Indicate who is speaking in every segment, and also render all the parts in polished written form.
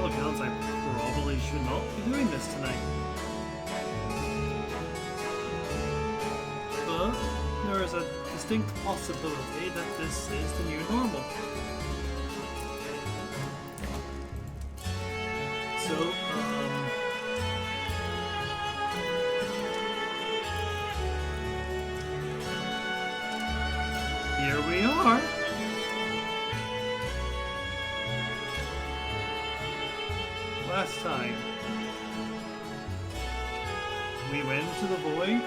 Speaker 1: all accounts, I probably should not be doing this tonight. But there is a distinct possibility that this is the new normal. So, here we are. Last time, we went to the void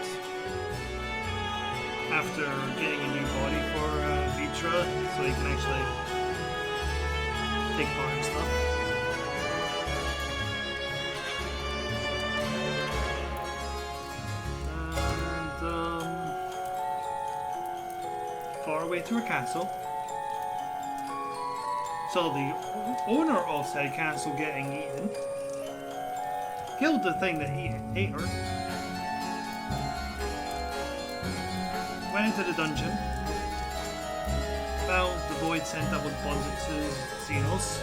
Speaker 1: after getting a new body for Vitra, so you can actually take part in stuff. And far away through a castle. So the owner of said castle getting eaten killed the thing that ate her. Went into the dungeon, found the void sent that was bonded to Xenos.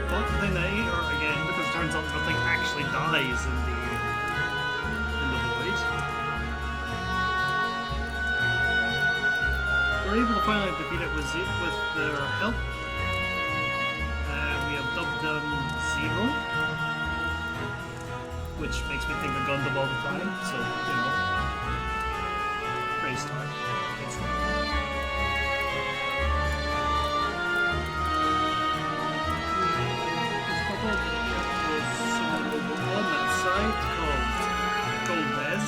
Speaker 1: Fought the thing that ate her again, because it turns out the thing actually dies in the void. We're able to finally defeat it with their help. We have dubbed them Zero, which makes me think of Gundam all the time, so, you know, praise time. On that side called Golbez.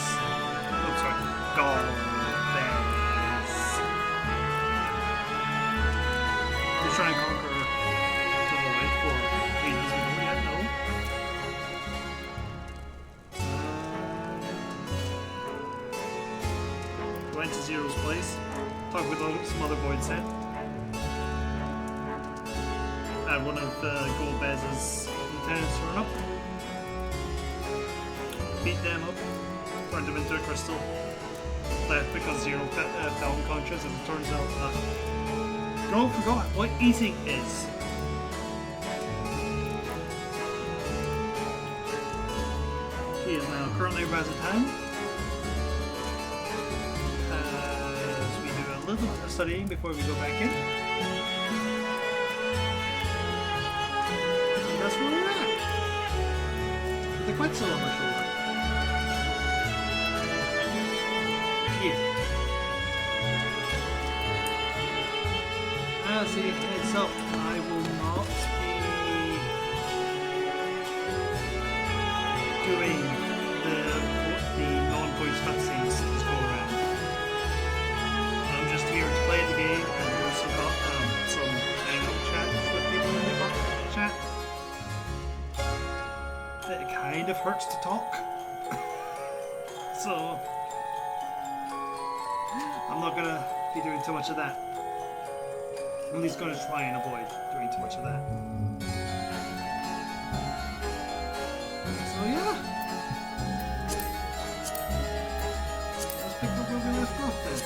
Speaker 1: Oh, sorry, Golbez. To try and conquer the void for reasons we don't yet know. Went to Zero's place, talked with some other void set. Had one of Golbez's lieutenants turn up. Beat them up, turned them into a crystal. Left because Zero fell unconscious, and it turns out Girl forgot what eating is. She is now currently Razatan. As we do a little bit of studying before we go back in. And that's where we're at. With the Quetzal on my shoulder. Yeah. As a heads up, I will not be doing the non-voice cutscenes this go around. I'm just here to play the game and do some hangout chat with people in the chat. It kind of hurts to talk. So I'm not gonna be doing too much of that. I'm at least going to try and avoid doing too much of that. So yeah. Let's pick up where we left off then.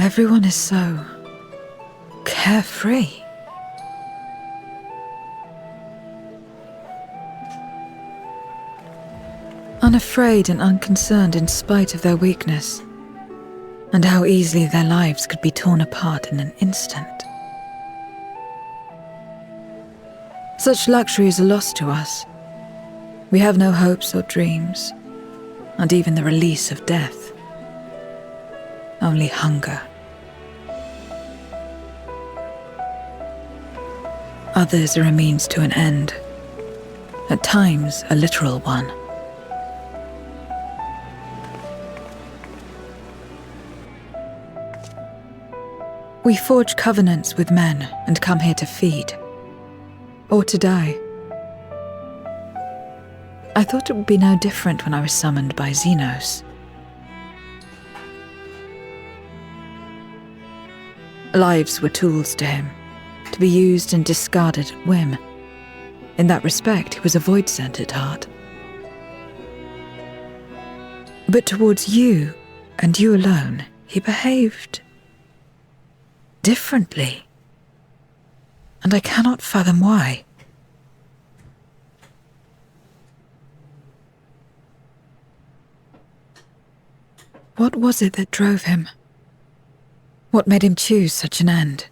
Speaker 2: Everyone is so carefree. Unafraid and unconcerned in spite of their weakness, and how easily their lives could be torn apart in an instant. Such luxury is a loss to us. We have no hopes or dreams, and even the release of death. Only hunger. Others are a means to an end, at times a literal one. We forge covenants with men and come here to feed, or to die. I thought it would be no different when I was summoned by Xenos. Lives were tools to him, to be used and discarded at whim. In that respect, he was a void-sent at heart. But towards you, and you alone, he behaved differently. And I cannot fathom why. What was it that drove him? What made him choose such an end?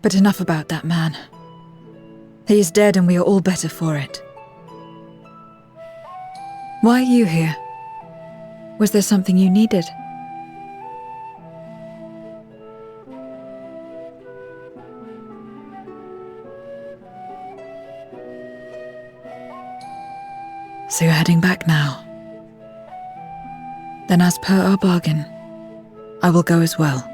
Speaker 2: But enough about that man. He is dead and we are all better for it. Why are you here? Was there something you needed? So you're heading back now. Then as per our bargain, I will go as well.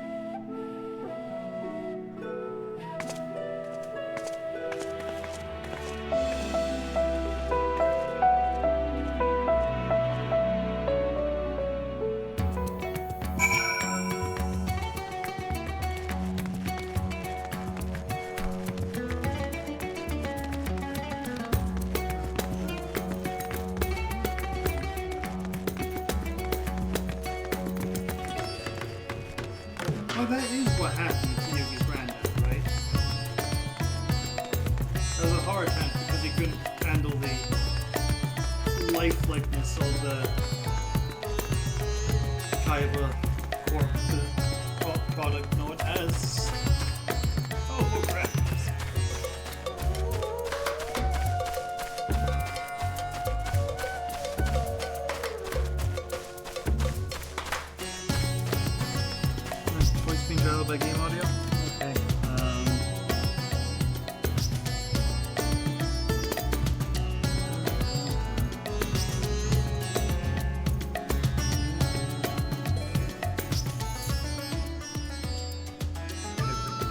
Speaker 1: Oh, that is what happened to Yugi's granddad, right? There was a heart attack because he couldn't handle the lifelikeliness of the Kaiba product known as holograms. Voice being controlled by game audio? Okay.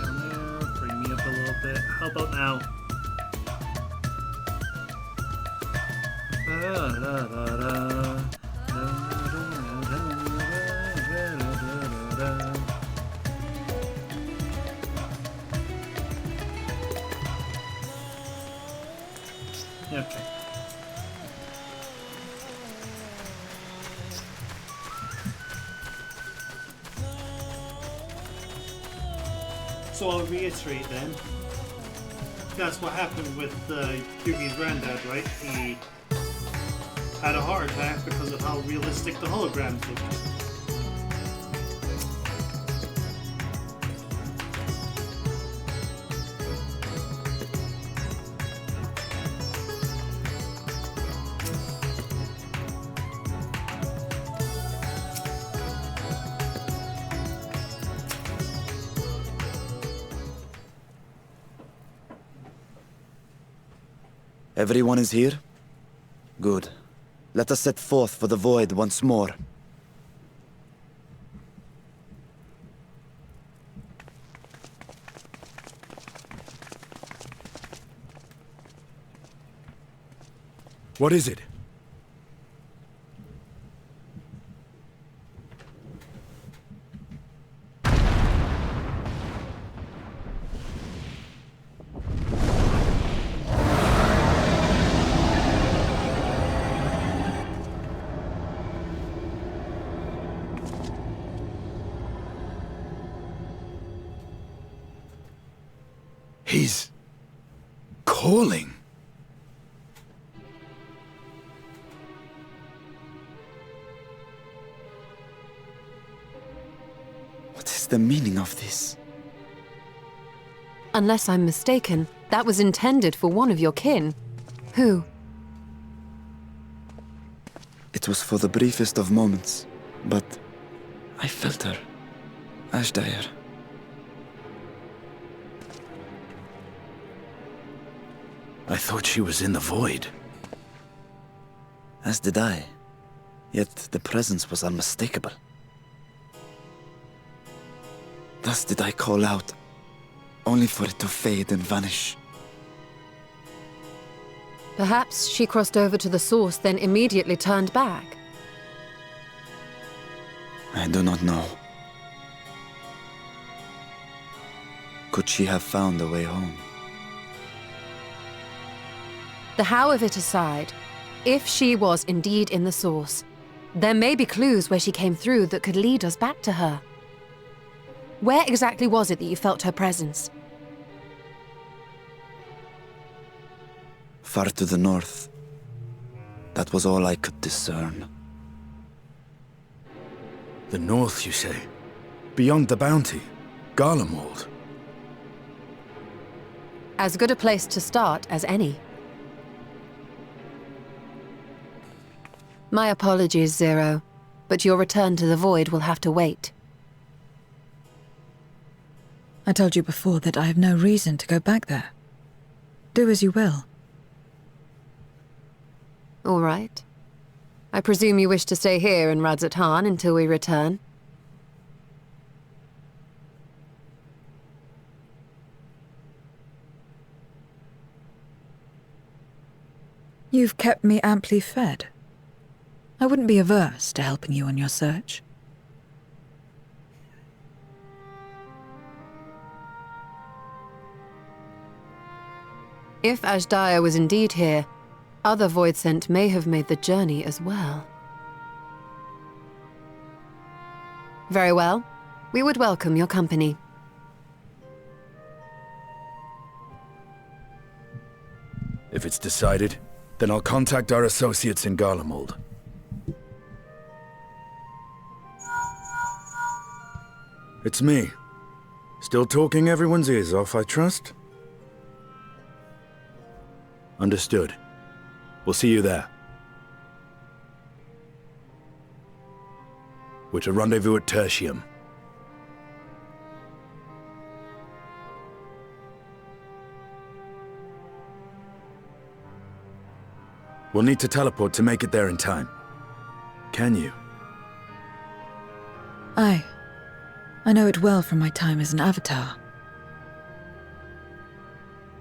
Speaker 1: Down there, bring me up a little bit. How about now? Okay. So I'll reiterate then. That's what happened with Yugi's granddad, right? He had a heart attack because of how realistic the holograms looked.
Speaker 3: Everyone is here? Good. Let us set forth for the void once more.
Speaker 4: What is it? He's... calling.
Speaker 3: What is the meaning of this?
Speaker 5: Unless I'm mistaken, that was intended for one of your kin. Who?
Speaker 3: It was for the briefest of moments, but I felt her. Ashdire.
Speaker 4: I thought she was in the void.
Speaker 3: As did I. Yet the presence was unmistakable. Thus did I call out, only for it to fade and vanish.
Speaker 5: Perhaps she crossed over to the source, then immediately turned back.
Speaker 3: I do not know. Could she have found a way home?
Speaker 5: The how of it aside, if she was indeed in the source, there may be clues where she came through that could lead us back to her. Where exactly was it that you felt her presence?
Speaker 3: Far to the north. That was all I could discern.
Speaker 4: The north, you say? Beyond the bounty? Garlemald?
Speaker 5: As good a place to start as any. My apologies, Zero, but your return to the Void will have to wait.
Speaker 2: I told you before that I have no reason to go back there. Do as you will.
Speaker 5: All right. I presume you wish to stay here in Radzat-Han until we return?
Speaker 2: You've kept me amply fed. I wouldn't be averse to helping you on your search.
Speaker 5: If Ashdaya was indeed here, other Voidsent may have made the journey as well. Very well. We would welcome your company.
Speaker 4: If it's decided, then I'll contact our associates in Garlemald. It's me. Still talking everyone's ears off, I trust? Understood. We'll see you there. We're to rendezvous at Tertium. We'll need to teleport to make it there in time. Can you?
Speaker 2: Aye. I know it well from my time as an avatar.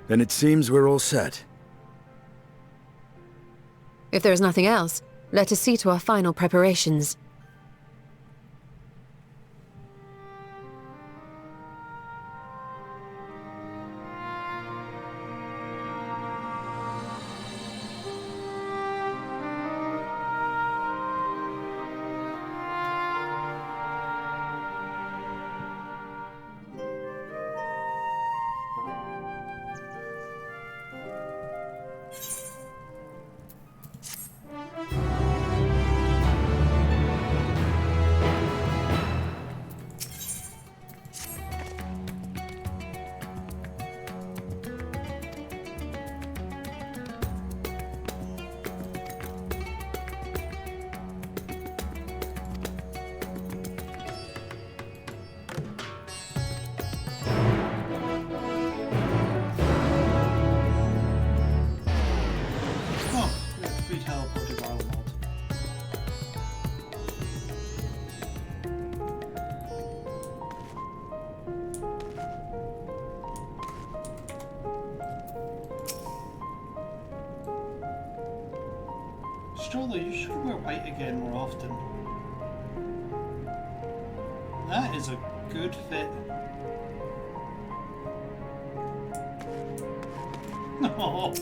Speaker 4: Then it seems we're all set.
Speaker 5: If there is nothing else, let us see to our final preparations.
Speaker 1: Free teleport to Garlemald. Stroller, you should wear white again more often. That is a good fit. No.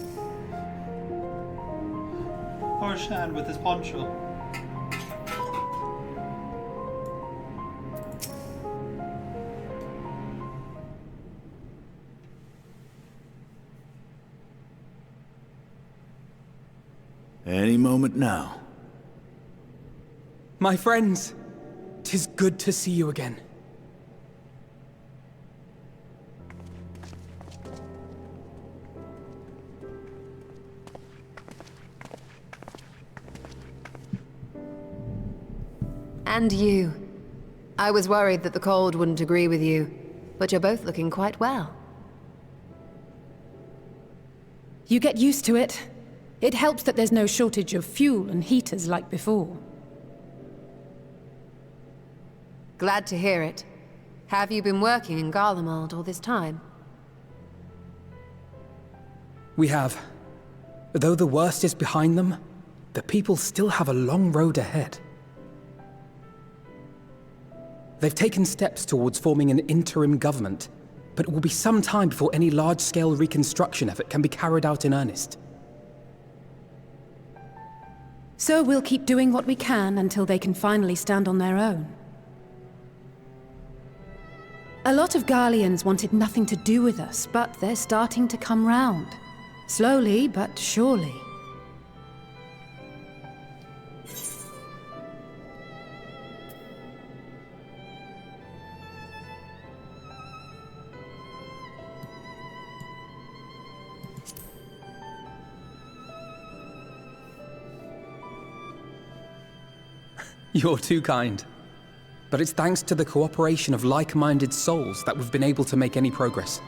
Speaker 1: Poor Shan with his poncho.
Speaker 4: Any moment now.
Speaker 6: My friends, 'tis good to see you again.
Speaker 5: And you. I was worried that the cold wouldn't agree with you, but you're both looking quite well.
Speaker 7: You get used to it. It helps that there's no shortage of fuel and heaters like before.
Speaker 5: Glad to hear it. Have you been working in Garlemald all this time?
Speaker 6: We have. Though the worst is behind them, the people still have a long road ahead. They've taken steps towards forming an interim government, but it will be some time before any large-scale reconstruction effort can be carried out in earnest.
Speaker 7: So we'll keep doing what we can until they can finally stand on their own. A lot of Garleans wanted nothing to do with us, but they're starting to come round. Slowly, but surely.
Speaker 6: You're too kind. But it's thanks to the cooperation of like-minded souls that we've been able to make any progress.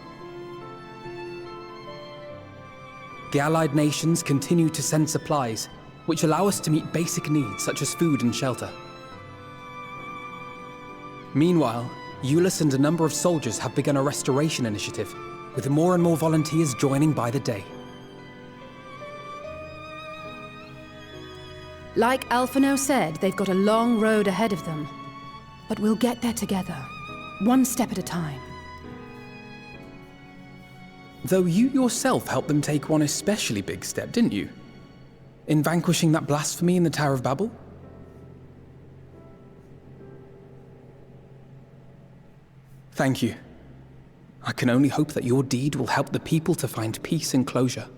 Speaker 6: The Allied nations continue to send supplies, which allow us to meet basic needs such as food and shelter. Meanwhile, Euless and a number of soldiers have begun a restoration initiative, with more and more volunteers joining by the day.
Speaker 7: Like Alphino said, they've got a long road ahead of them. But we'll get there together, one step at a time.
Speaker 6: Though you yourself helped them take one especially big step, didn't you? In vanquishing that blasphemy in the Tower of Babel? Thank you. I can only hope that your deed will help the people to find peace and closure.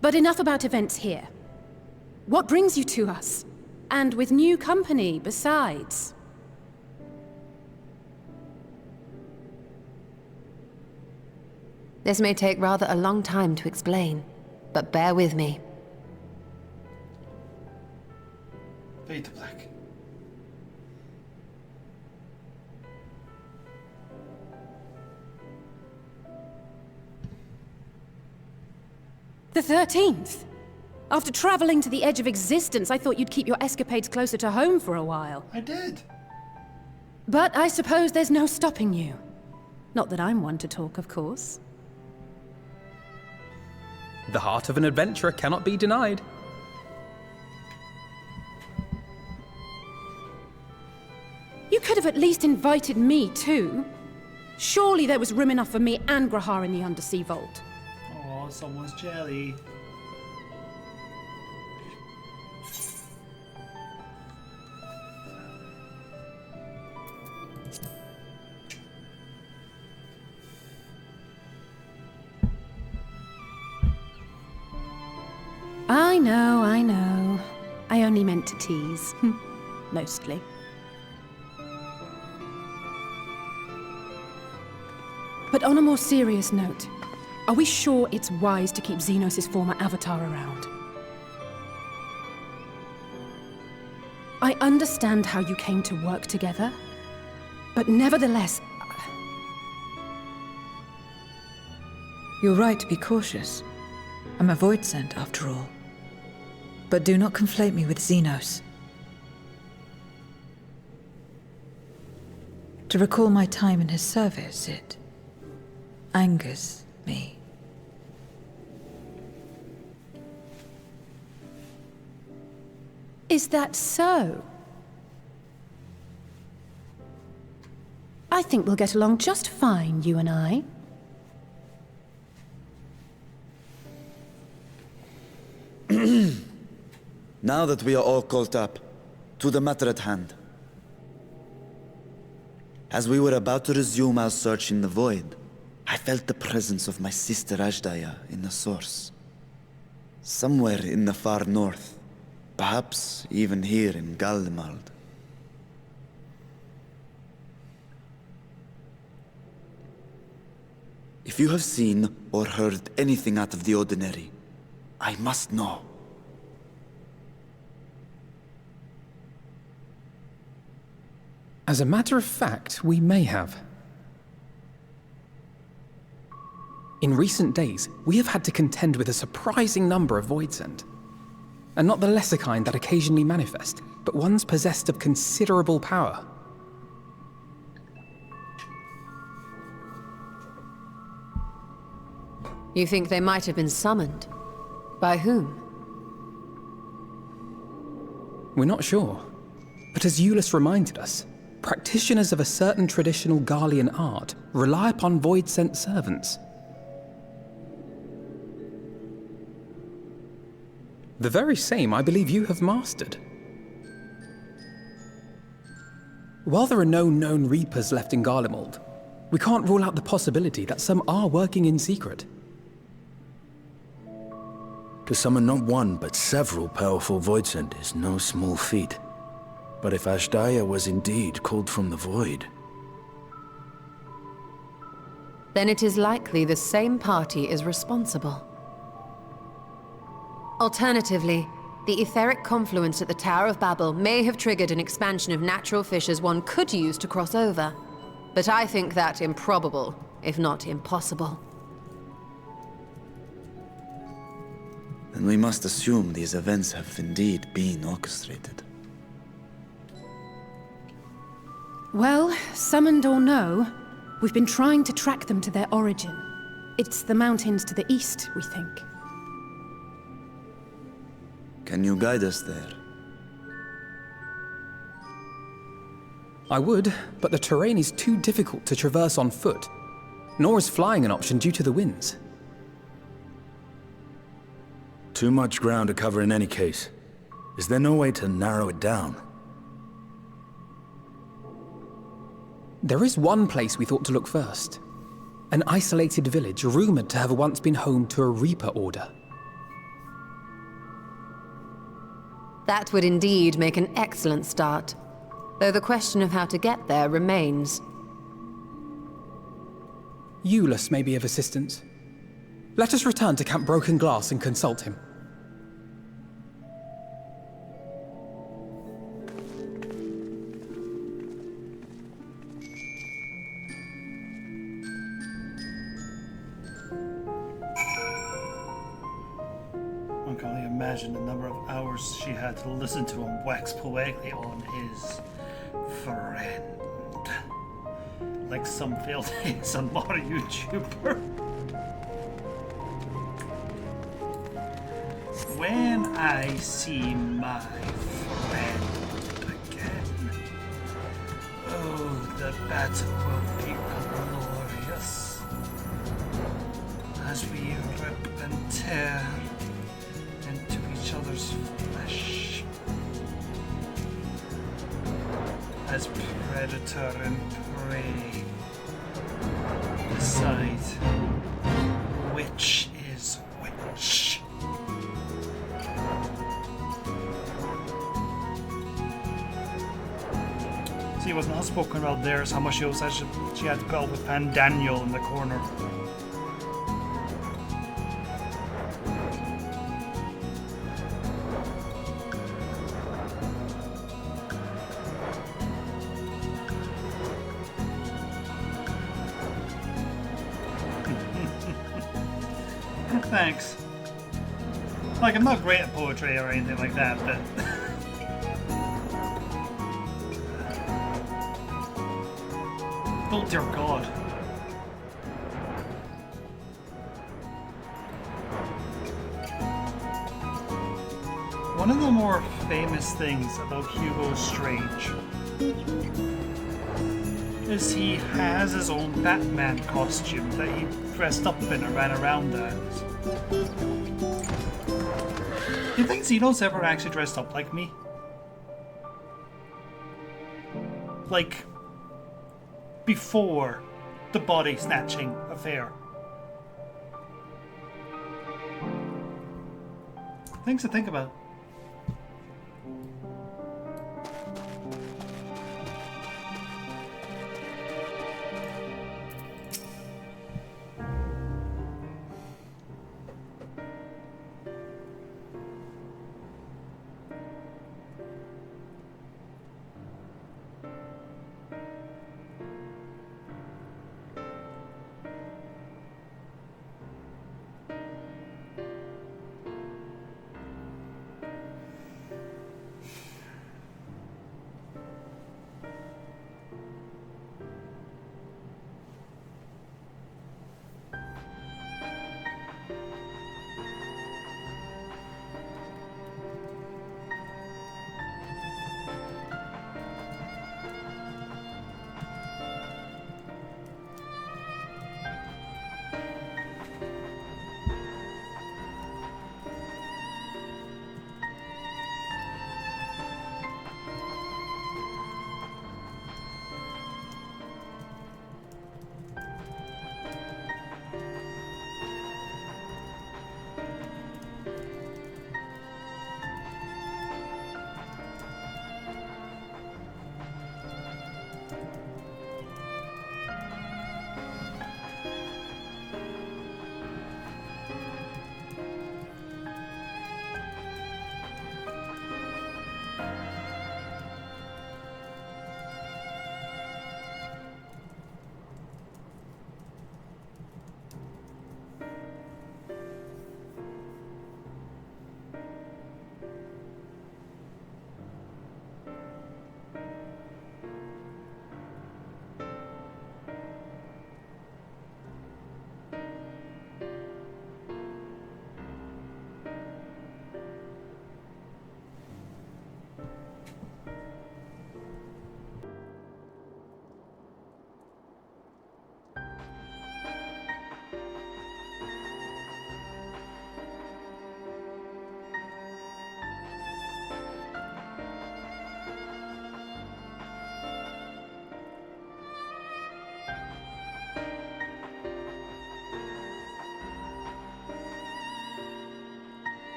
Speaker 7: But enough about events here. What brings you to us? And with new company, besides.
Speaker 5: This may take rather a long time to explain, but bear with me.
Speaker 1: Fade to black.
Speaker 7: The 13th? After traveling to the edge of existence, I thought you'd keep your escapades closer to home for a while.
Speaker 1: I did.
Speaker 7: But I suppose there's no stopping you. Not that I'm one to talk, of course.
Speaker 6: The heart of an adventurer cannot be denied.
Speaker 7: You could have at least invited me, too. Surely there was room enough for me and Grahar in the Undersea Vault.
Speaker 1: Oh, someone's jelly.
Speaker 7: I know. I only meant to tease. Mostly. But on a more serious note, are we sure it's wise to keep Xenos' former avatar around? I understand how you came to work together, but nevertheless...
Speaker 2: You're right to be cautious. I'm a void sent, after all. But do not conflate me with Xenos. To recall my time in his service, it angers me.
Speaker 7: Is that so? I think we'll get along just fine, you and I.
Speaker 3: Now that we are all caught up, to the matter at hand. As we were about to resume our search in the void, I felt the presence of my sister Ajdaya in the source. Somewhere in the far north. Perhaps even here in Galmald. If you have seen or heard anything out of the ordinary, I must know.
Speaker 6: As a matter of fact, we may have. In recent days, we have had to contend with a surprising number of Voidsent. And not the lesser kind that occasionally manifest, but ones possessed of considerable power.
Speaker 5: You think they might have been summoned? By whom?
Speaker 6: We're not sure. But as Euless reminded us, practitioners of a certain traditional Garlean art rely upon Voidsent servants. The very same I believe you have mastered. While there are no known Reapers left in Garlemald, we can't rule out the possibility that some are working in secret.
Speaker 4: To summon not one, but several powerful Voidsent is no small feat. But if Ashdaya was indeed called from the void...
Speaker 5: Then it is likely the same party is responsible. Alternatively, the etheric confluence at the Tower of Babel may have triggered an expansion of natural fissures one could use to cross over. But I think that improbable, if not impossible.
Speaker 3: Then we must assume these events have indeed been orchestrated.
Speaker 7: Well, summoned or no, we've been trying to track them to their origin. It's the mountains to the east, we think.
Speaker 3: Can you guide us there?
Speaker 6: I would, but the terrain is too difficult to traverse on foot, nor is flying an option due to the winds.
Speaker 4: Too much ground to cover in any case. Is there no way to narrow it down?
Speaker 6: There is one place we thought to look first. An isolated village rumored to have once been home to a Reaper order.
Speaker 5: That would indeed make an excellent start, though the question of how to get there remains.
Speaker 6: Euless may be of assistance. Let us return to Camp Broken Glass and consult him.
Speaker 1: I can only imagine the number of hours she had to listen to him wax poetically on his friend. Like some failed ASMR YouTuber. When I see my friend again, oh, the battle will be glorious as we rip and tear into each other's flesh as predator and prey decide which is which. See, what's not spoken about there is how much she also said she had to put up with Pan Daniel in the corner. Thanks. Like, I'm not great at poetry or anything like that, but... oh dear God. One of the more famous things about Hugo Strange is he has his own Batman costume that he dressed up in and ran around as. Do you think Xeno's ever actually dressed up like me? Like, before the body snatching affair. Things to think about.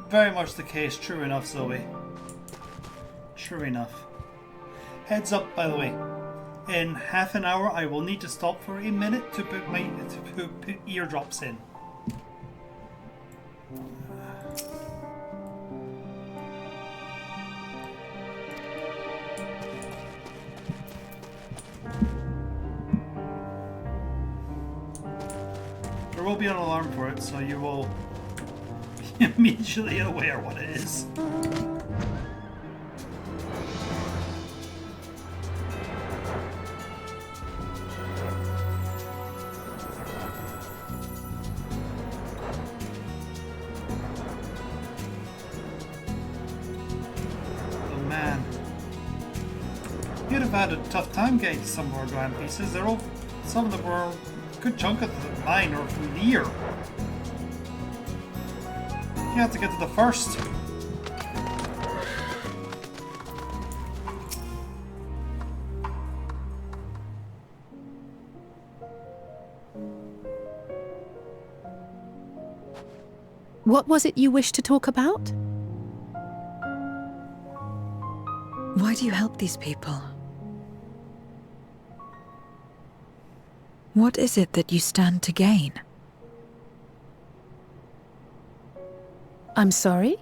Speaker 1: Very much the case. True enough, Zoe. True enough. Heads up, by the way. In half an hour, I will need to stop for a minute to put my put eardrops in. There will be an alarm for it, so you will be immediately aware what it is. You'd have had a tough time getting to some more grand pieces. They're all Some of them were, a good chunk of mine are from near. You have to get to the first.
Speaker 7: What was it you wished to talk about?
Speaker 2: Why do you help these people? What is it that you stand to gain?
Speaker 7: I'm sorry?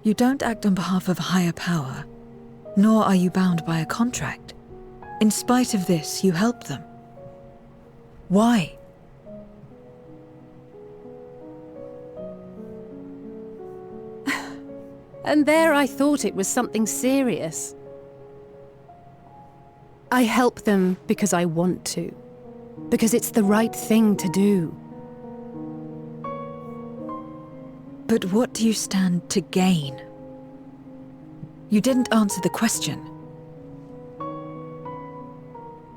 Speaker 2: You don't act on behalf of a higher power, nor are you bound by a contract. In spite of this, you help them. Why?
Speaker 7: And there I thought it was something serious. I help them because I want to. Because it's the right thing to do.
Speaker 2: But what do you stand to gain? You didn't answer the question.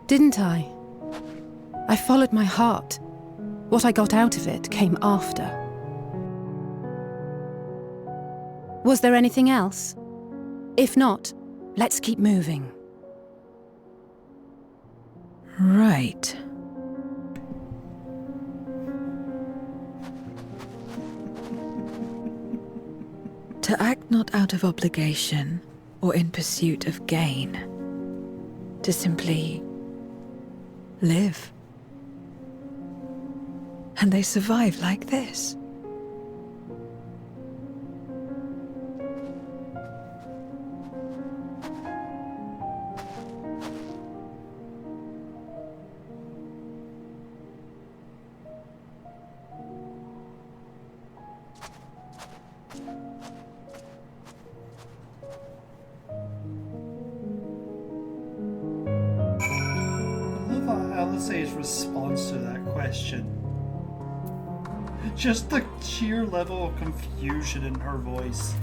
Speaker 7: Didn't I? I followed my heart. What I got out of it came after. Was there anything else? If not, let's keep moving.
Speaker 2: Right. To act not out of obligation or in pursuit of gain. To simply live. And they survive like this.
Speaker 1: Alice's response to that question. Just the sheer level of confusion in her voice.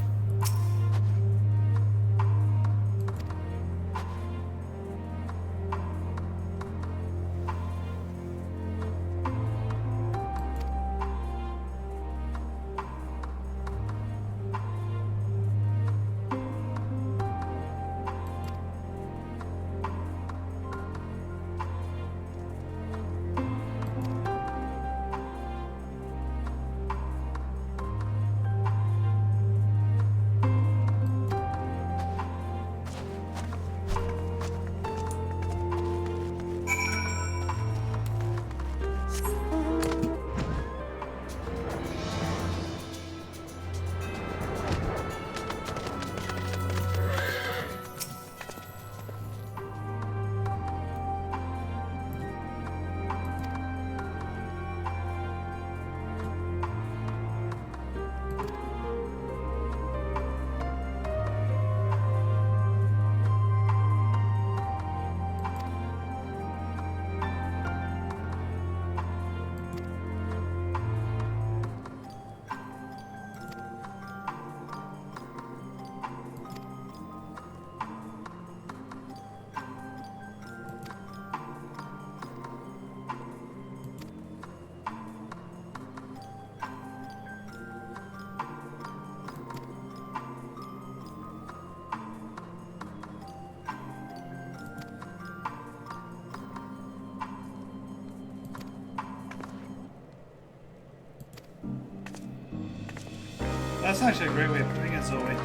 Speaker 1: That's actually a great way of putting it, Zoe.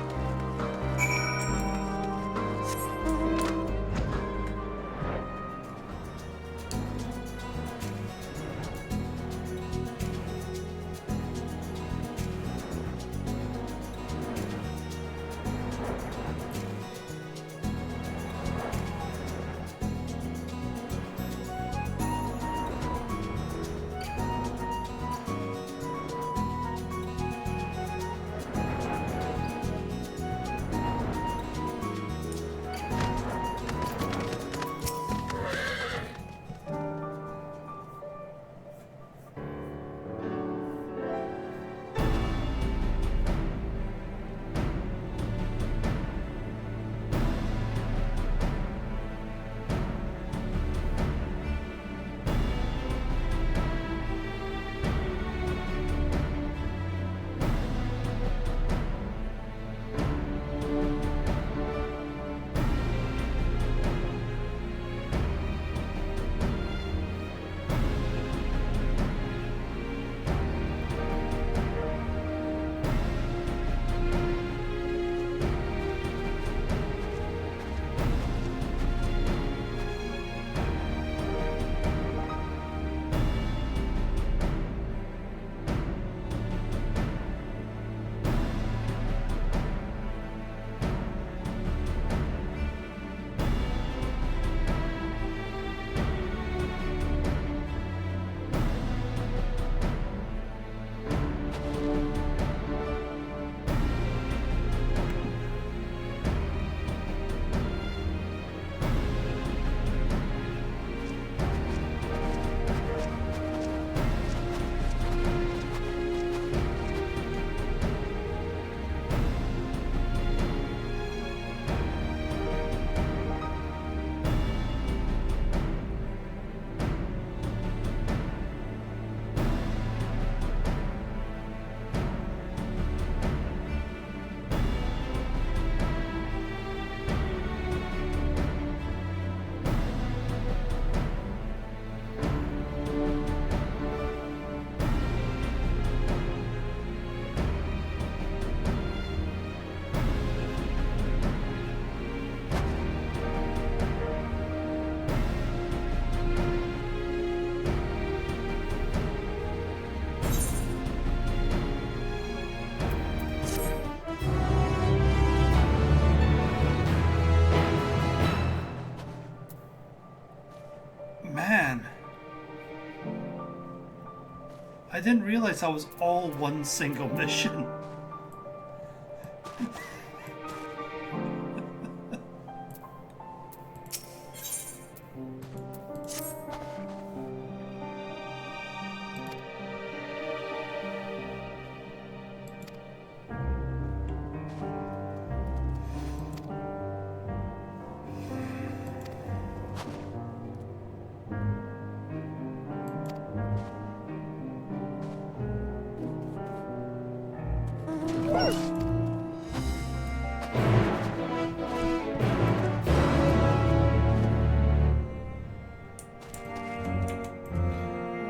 Speaker 1: I didn't realize that was all one single mission.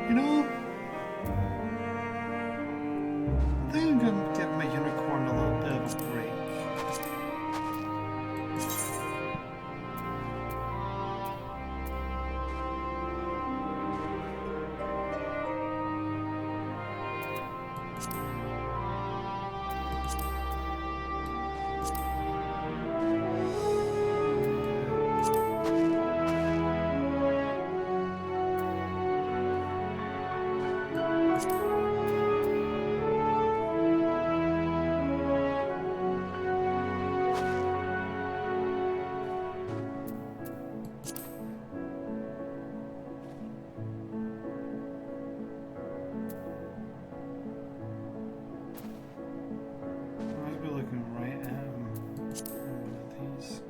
Speaker 1: You know, I think I'm gonna give my unicorn a little bit of a break. I must be looking right at these.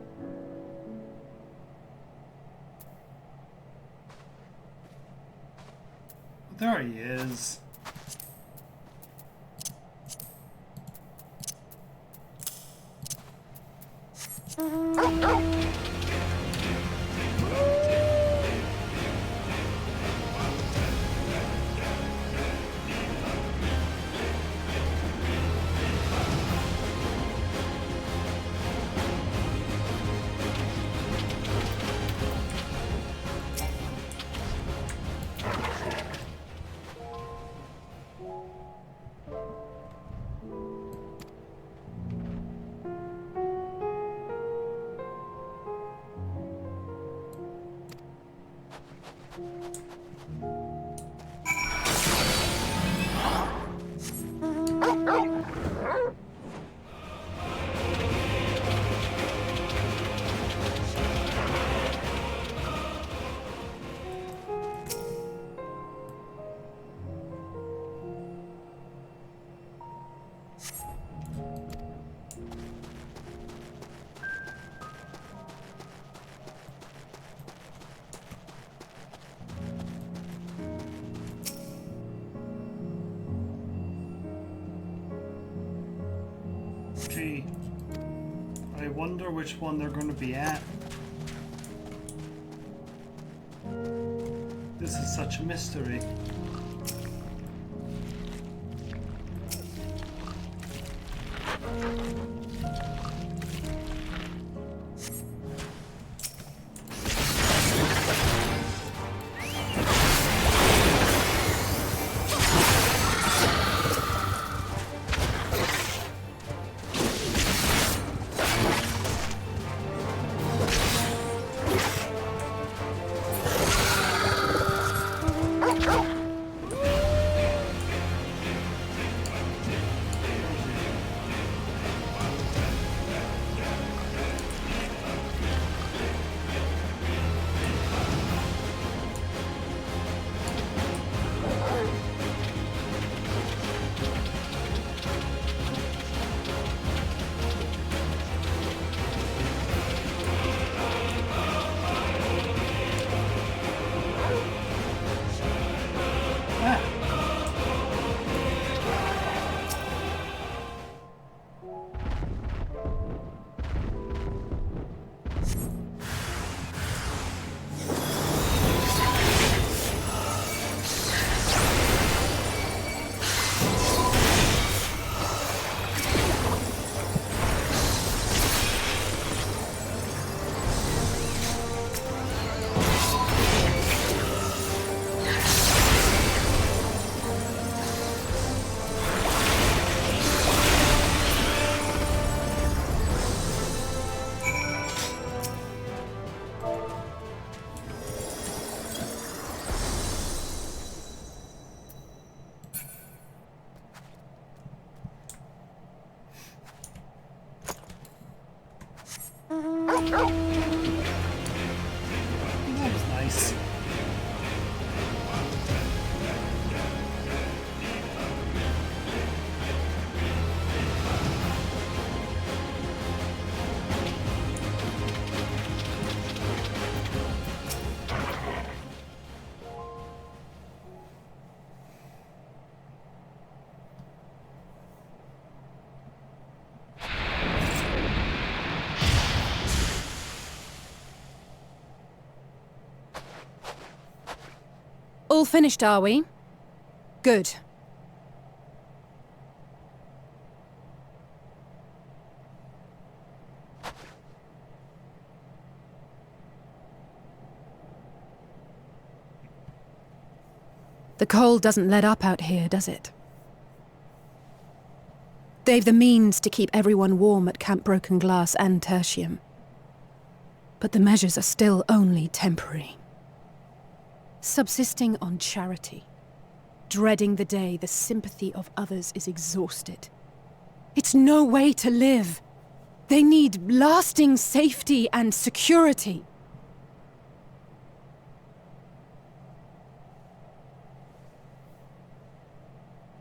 Speaker 1: There he is. Gee, I wonder which one they're going to be at. This is such a mystery.
Speaker 7: All finished, are we? Good. The cold doesn't let up out here, does it? They've the means to keep everyone warm at Camp Broken Glass and Tertium. But the measures are still only temporary. Subsisting on charity. Dreading the day the sympathy of others is exhausted. It's no way to live. They need lasting safety and security.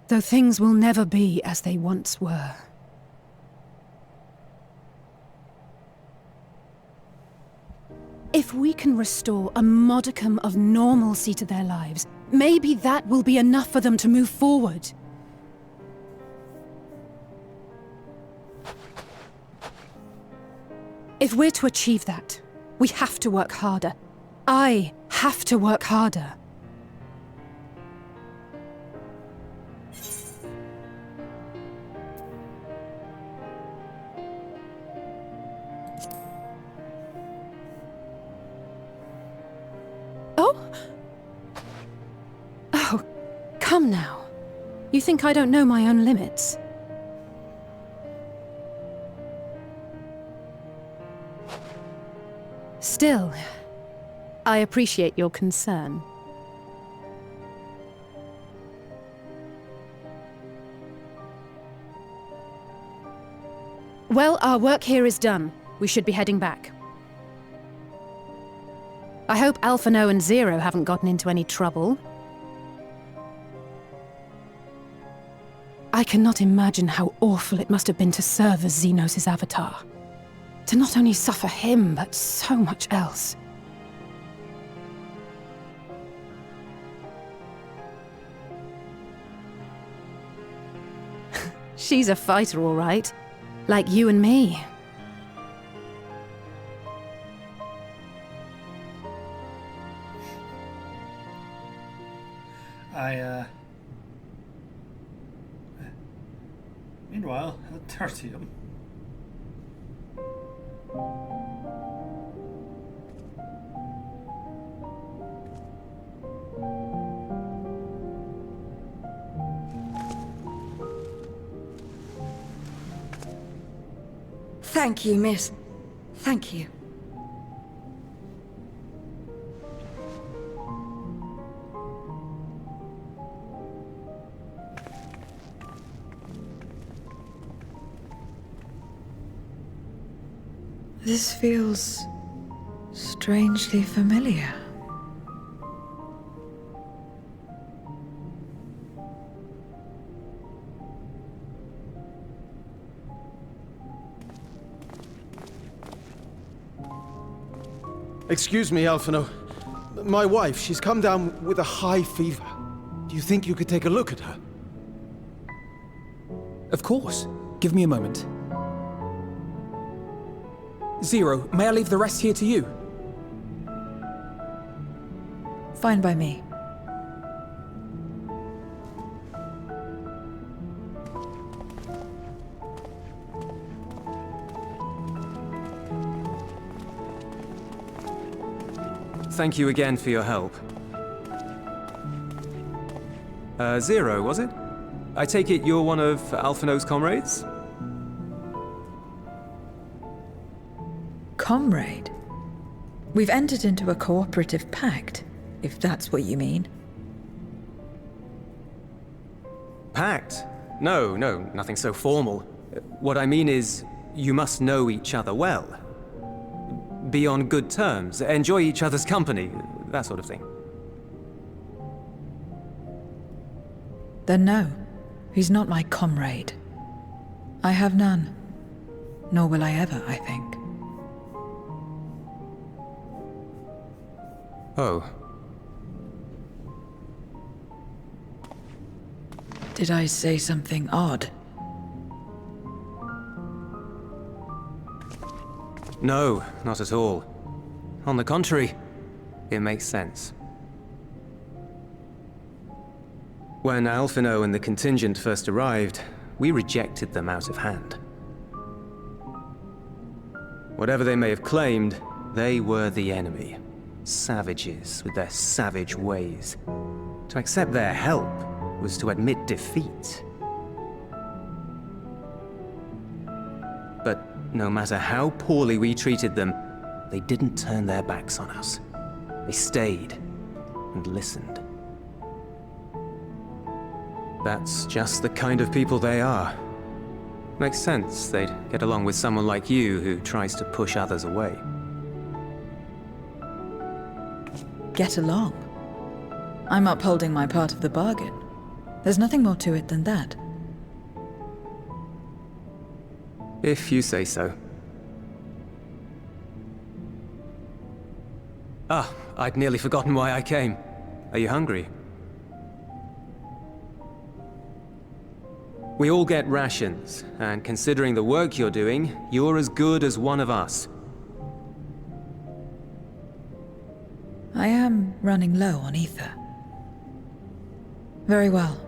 Speaker 7: Though things will never be as they once were. If we can restore a modicum of normalcy to their lives, maybe that will be enough for them to move forward. If we're to achieve that, we have to work harder. I have to work harder. Oh, come now. You think I don't know my own limits? Still, I appreciate your concern. Well, our work here is done. We should be heading back. I hope Alphino and Zero haven't gotten into any trouble. I cannot imagine how awful it must have been to serve as Xenos' avatar. To not only suffer him, but so much else. She's a fighter, all right. Like you and me.
Speaker 1: Meanwhile, at Tertium.
Speaker 2: Thank you, miss. Thank you. This feels strangely familiar.
Speaker 8: Excuse me, Alphino. My wife, she's come down with a high fever. Do you think you could take a look at her?
Speaker 6: Of course. Give me a moment. Zero, may I leave the rest here to you?
Speaker 2: Fine by me.
Speaker 9: Thank you again for your help. Zero, was it? I take it you're one of Alphino's comrades?
Speaker 2: Comrade? We've entered into a cooperative pact, if that's what you mean.
Speaker 9: Pact? No, nothing so formal. What I mean is, you must know each other well. Be on good terms, enjoy each other's company, that sort of thing.
Speaker 2: Then no, he's not my comrade. I have none. Nor will I ever, I think.
Speaker 9: Oh.
Speaker 2: Did I say something odd?
Speaker 9: No, not at all. On the contrary, it makes sense. When Alphino and the contingent first arrived, we rejected them out of hand. Whatever they may have claimed, they were the enemy. Savages with their savage ways. To accept their help was to admit defeat. But no matter how poorly we treated them, they didn't turn their backs on us. They stayed and listened. That's just the kind of people they are. Makes sense they'd get along with someone like you who tries to push others away.
Speaker 2: Get along? I'm upholding my part of the bargain. There's nothing more to it than that.
Speaker 9: If you say so. Ah, I'd nearly forgotten why I came. Are you hungry? We all get rations, and considering the work you're doing, you're as good as one of us.
Speaker 2: I am running low on ether. Very well.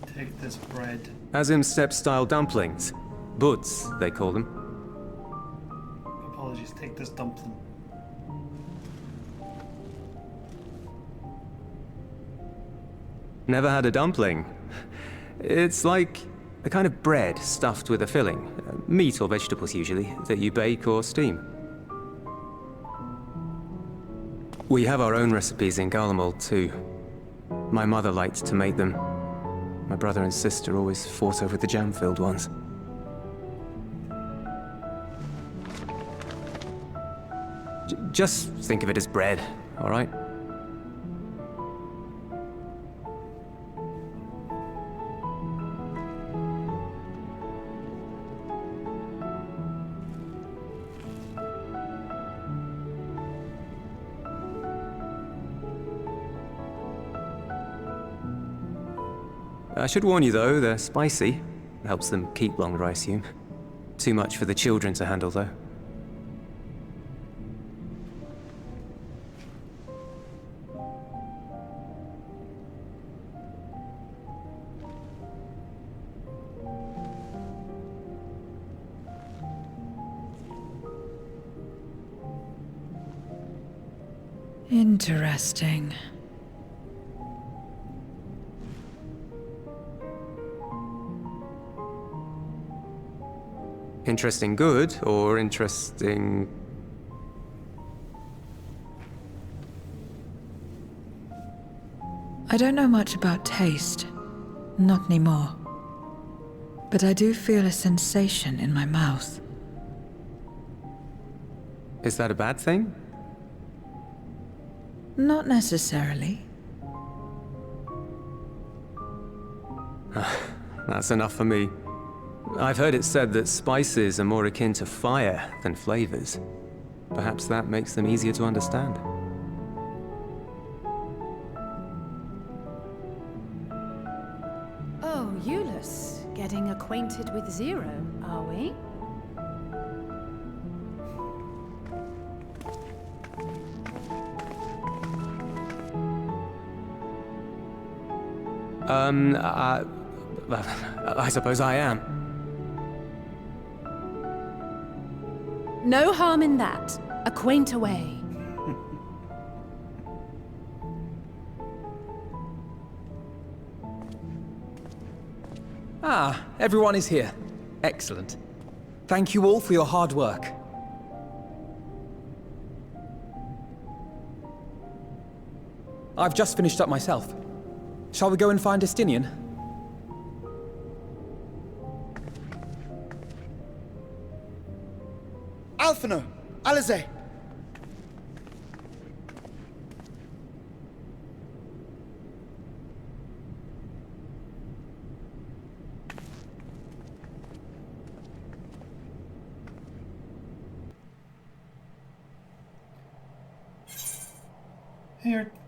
Speaker 1: Take this bread.
Speaker 9: Azim step-style dumplings. Buds, they call them.
Speaker 1: Apologies, take this dumpling.
Speaker 9: Never had a dumpling. It's like a kind of bread stuffed with a filling, meat or vegetables usually, that you bake or steam. We have our own recipes in Garlemald too. My mother liked to make them. My brother and sister always fought over the jam-filled ones. Just think of it as bread, all right? I should warn you though, they're spicy. Helps them keep longer, I assume. Too much for the children to handle though.
Speaker 2: Interesting.
Speaker 9: Interesting good, or interesting...
Speaker 2: I don't know much about taste. Not anymore. But I do feel a sensation in my mouth.
Speaker 9: Is that a bad thing?
Speaker 2: Not necessarily.
Speaker 9: That's enough for me. I've heard it said that spices are more akin to fire than flavors. Perhaps that makes them easier to understand.
Speaker 7: Oh, Euless, getting acquainted with Zero, are we?
Speaker 9: I suppose I am.
Speaker 7: No harm in that. Acquaint away.
Speaker 6: Ah, everyone is here. Excellent. Thank you all for your hard work. I've just finished up myself. Shall we go and find Estinian?
Speaker 3: Alphino! Alize!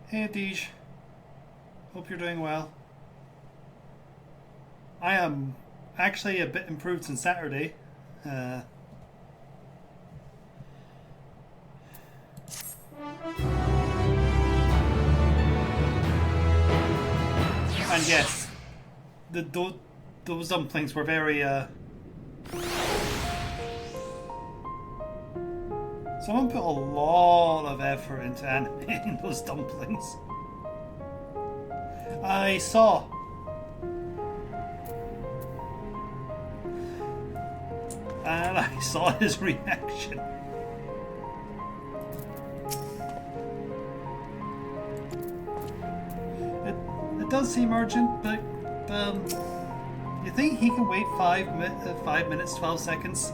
Speaker 1: Hey, Deej. Hope you're doing well. I am actually a bit improved since Saturday. And yes, those dumplings were very, someone put a lot of effort into animating those dumplings. I saw. And I saw his reaction. It does seem urgent, but you think he can wait 5 minutes, 12 seconds?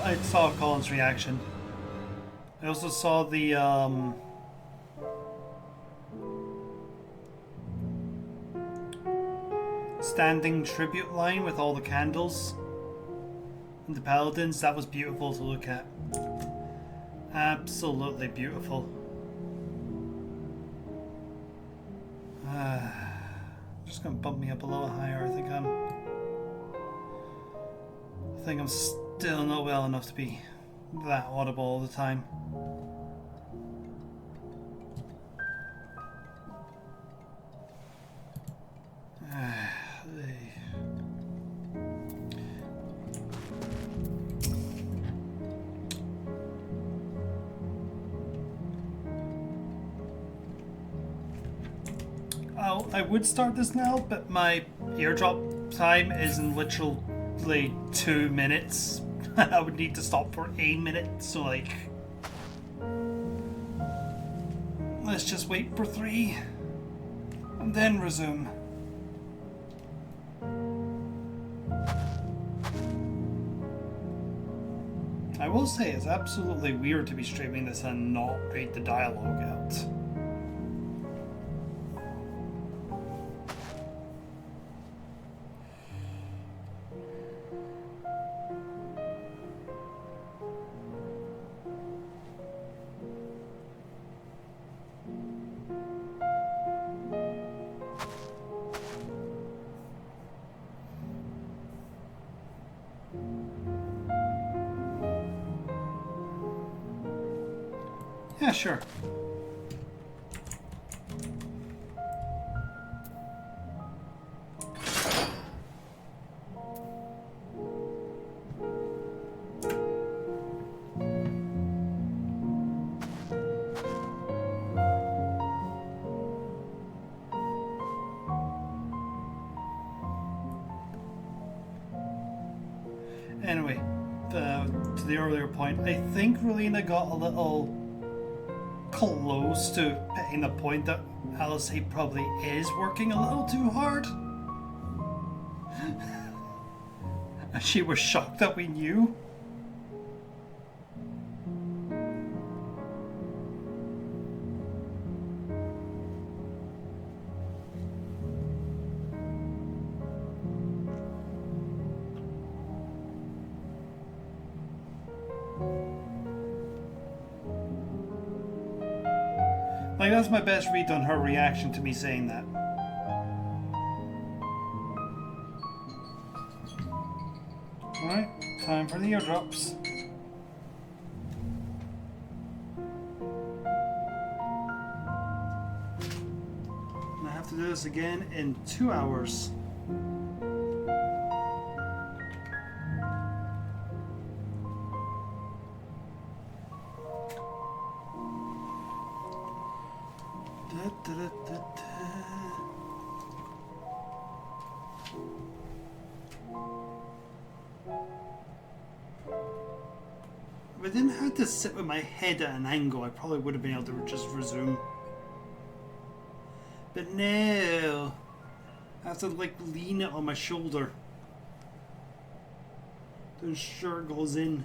Speaker 1: I saw Colin's reaction. I also saw the standing tribute line with all the candles and the paladins. That was beautiful to look at. Absolutely beautiful. Just gonna bump me up a little higher. I think I'm still not well enough to be that audible all the time. I would start this now, but my airdrop time is in literally 2 minutes. I would need to stop for 1 minute, so like, let's just wait for 3 and then resume. I will say it's absolutely weird to be streaming this and not read the dialogue out. Yeah, sure. Anyway, to the earlier point, I think Relina got a little close to hitting the point that Alice probably is working a little too hard. And she was shocked that we knew. Like, that's my best read on her reaction to me saying that. Alright, time for the airdrops. And I have to do this again in 2 hours. If I didn't have to sit with my head at an angle, I probably would have been able to just resume. But no, I have to like lean it on my shoulder to ensure it goes in.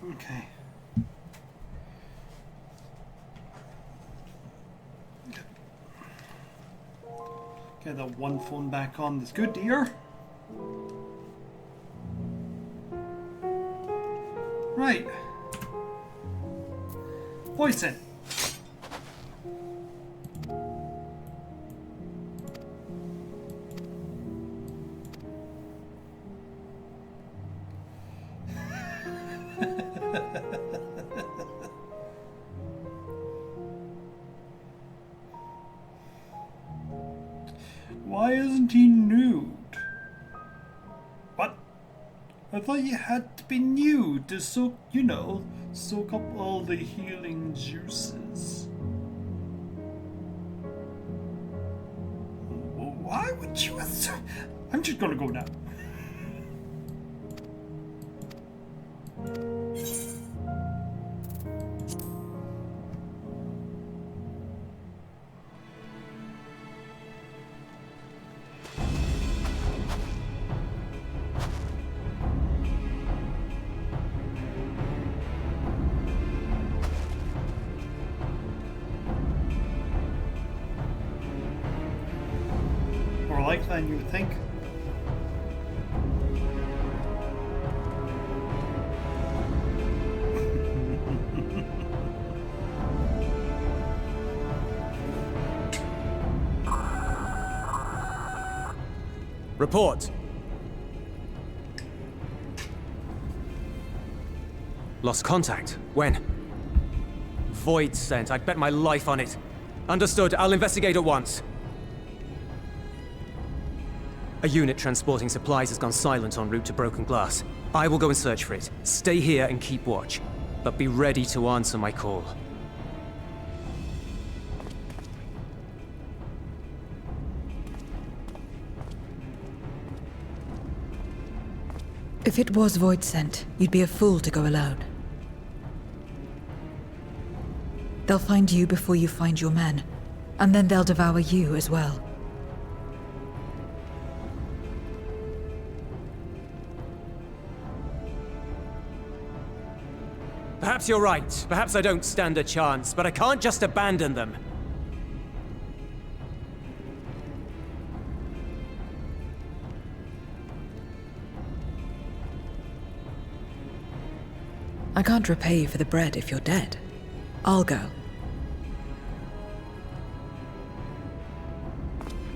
Speaker 1: Okay. Get that one phone back on. That's good, dear. Right. Voice in. Why isn't he nude? What? I thought you had to be nude to soak, you know, soak up all the healing juices. Well, why would you assume? I'm just gonna go now. More likely than you would think.
Speaker 9: Report. Lost contact. When? Void sent. I'd bet my life on it. Understood. I'll investigate at once. A unit transporting supplies has gone silent en route to Broken Glass. I will go and search for it. Stay here and keep watch. But be ready to answer my call.
Speaker 2: If it was Void sent, you'd be a fool to go alone. They'll find you before you find your men, and then they'll devour you as well.
Speaker 9: Perhaps you're right. Perhaps I don't stand a chance, but I can't just abandon them.
Speaker 2: I can't repay you for the bread if you're dead. I'll go.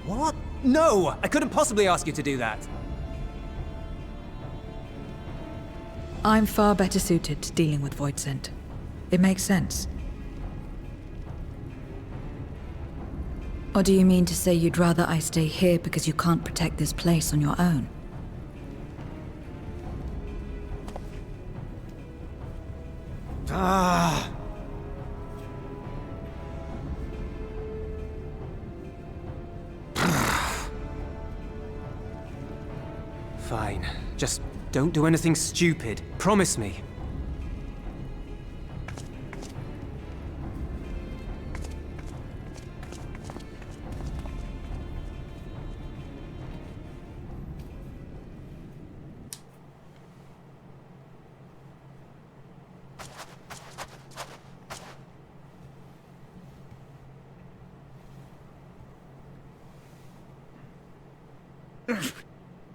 Speaker 9: What? No! I couldn't possibly ask you to do that.
Speaker 2: I'm far better suited to dealing with Voidsent. It makes sense. Or do you mean to say you'd rather I stay here because you can't protect this place on your own?
Speaker 3: Ah!
Speaker 9: Fine. Just don't do anything stupid. Promise me.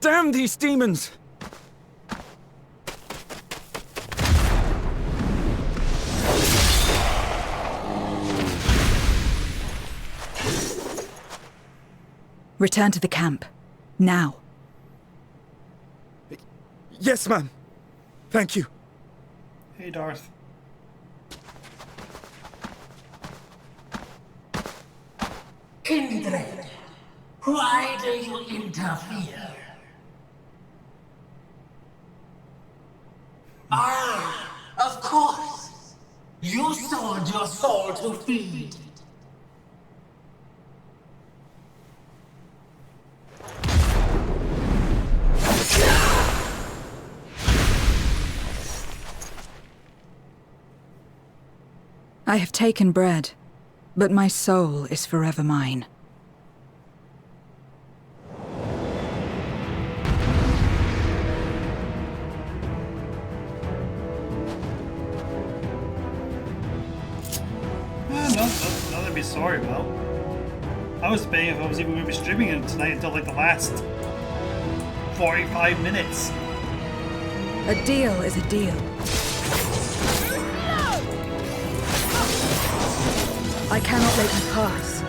Speaker 3: Damn these demons!
Speaker 2: Return to the camp. Now.
Speaker 3: Yes, ma'am. Thank you.
Speaker 1: Hey, Darth.
Speaker 10: Kindred, why do you interfere? Ah, of course. You sold your soul to feed.
Speaker 2: I have taken bread, but my soul is forever mine.
Speaker 1: Nothing to be sorry about. I was debating if I was even going to be streaming it tonight until like the last 45 minutes.
Speaker 2: A deal is a deal. I cannot let you pass.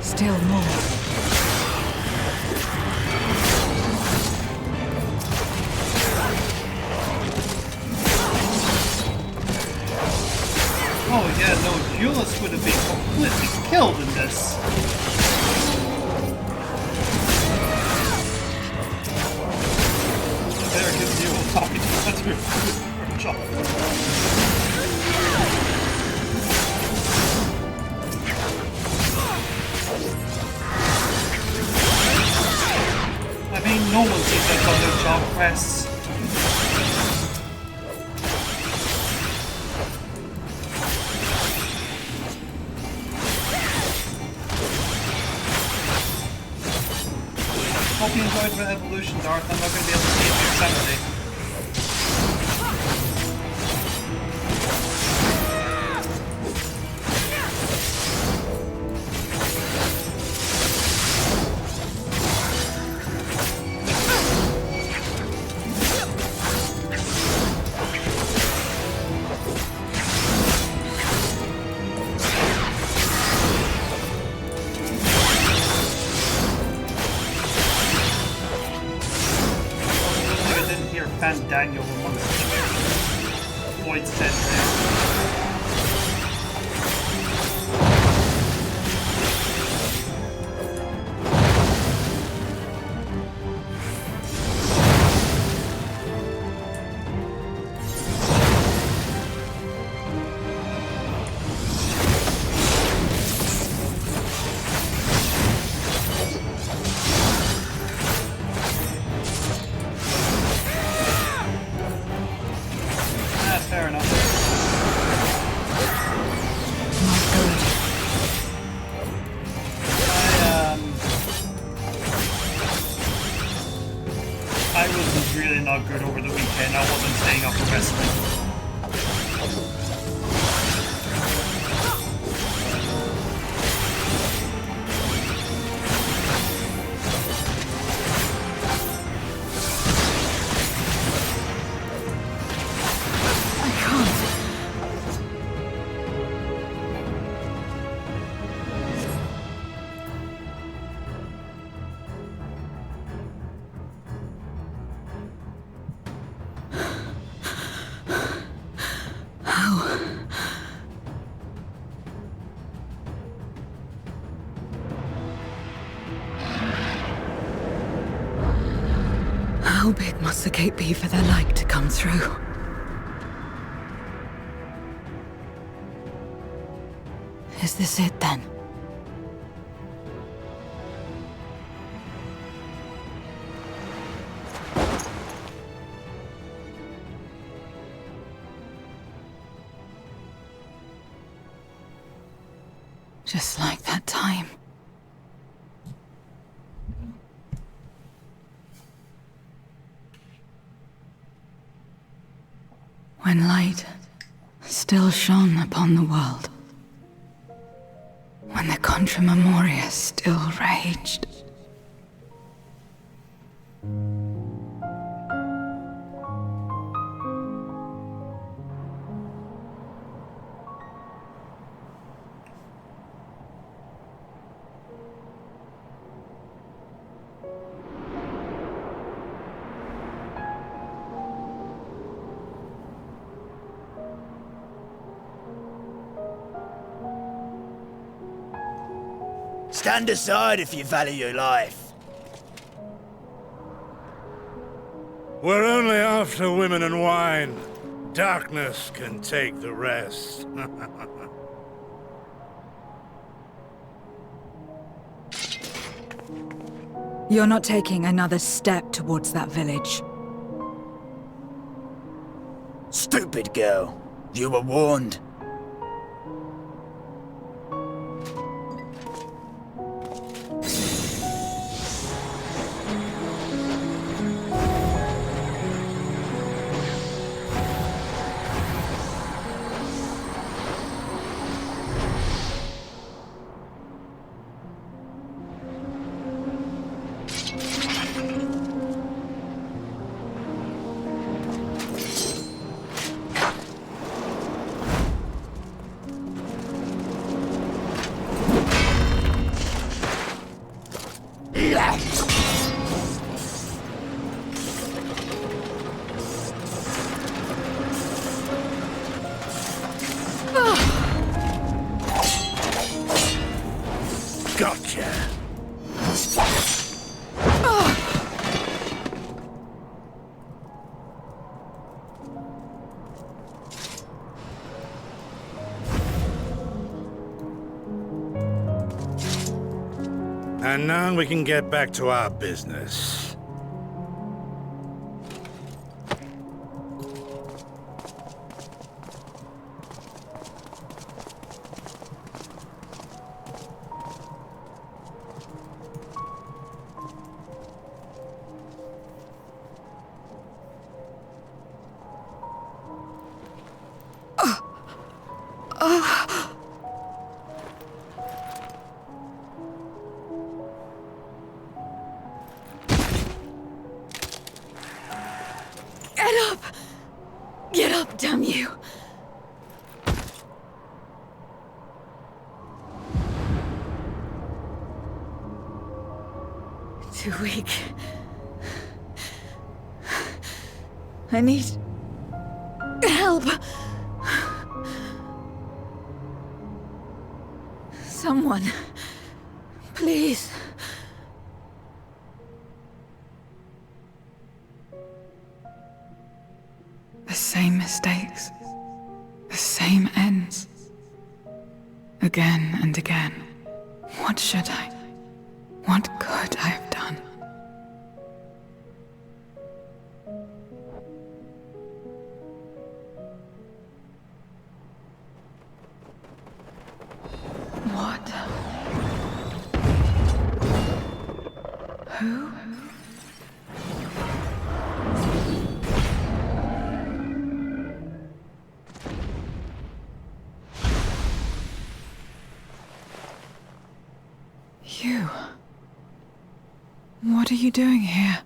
Speaker 2: Still more.
Speaker 1: Oh yeah, no, Julius would have been completely killed in this. There gives you a talking to job. I mean, no one sees that on their job quests. Hope you enjoyed the evolution, Darth. I'm not going to be able to see it next Saturday. Daniel amongst Void's dead there. Fair enough. I was really not good over the weekend. I wasn't staying up for wrestling.
Speaker 2: How big must the gate be for their light to come through? Is this it then? Just like that time. When light still shone upon the world. When the Contra Memoria still raged.
Speaker 11: Stand aside if you value your life.
Speaker 12: We're only after women and wine. Darkness can take the rest.
Speaker 2: You're not taking another step towards that village.
Speaker 11: Stupid girl. You were warned.
Speaker 12: Gotcha. And now we can get back to our business.
Speaker 2: Get up, damn you! Too weak. I need help. Someone, please. The same mistakes, the same ends. Again and again. What should I? What could I have done? What? Who? You. What are you doing here?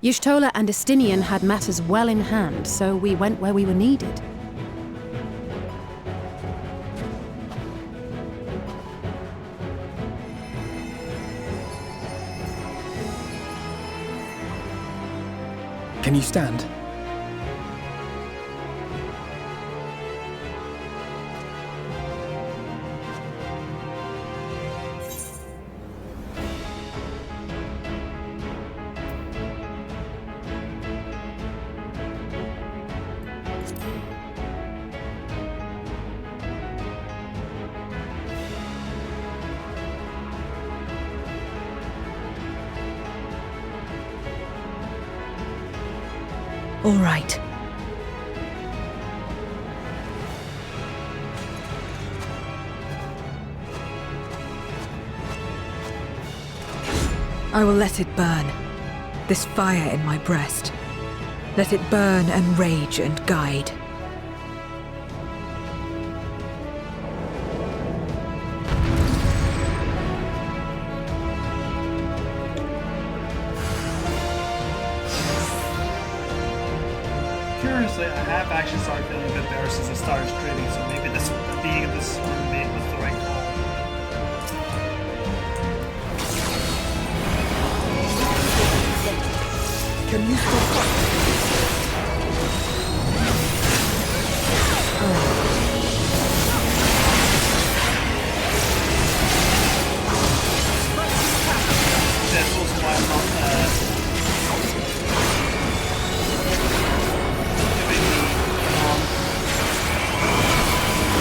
Speaker 7: Y'shtola and Estinian had matters well in hand, so we went where we were needed.
Speaker 6: Can you stand?
Speaker 2: All right. I will let it burn. This fire in my breast. Let it burn and rage and guide.
Speaker 1: Curiously, I have actually started feeling a bit better since I started streaming, so maybe this being in this roommate was the right call.
Speaker 8: Can you stop?
Speaker 1: That's also why I'm not doing the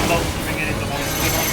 Speaker 1: not doing any of the ones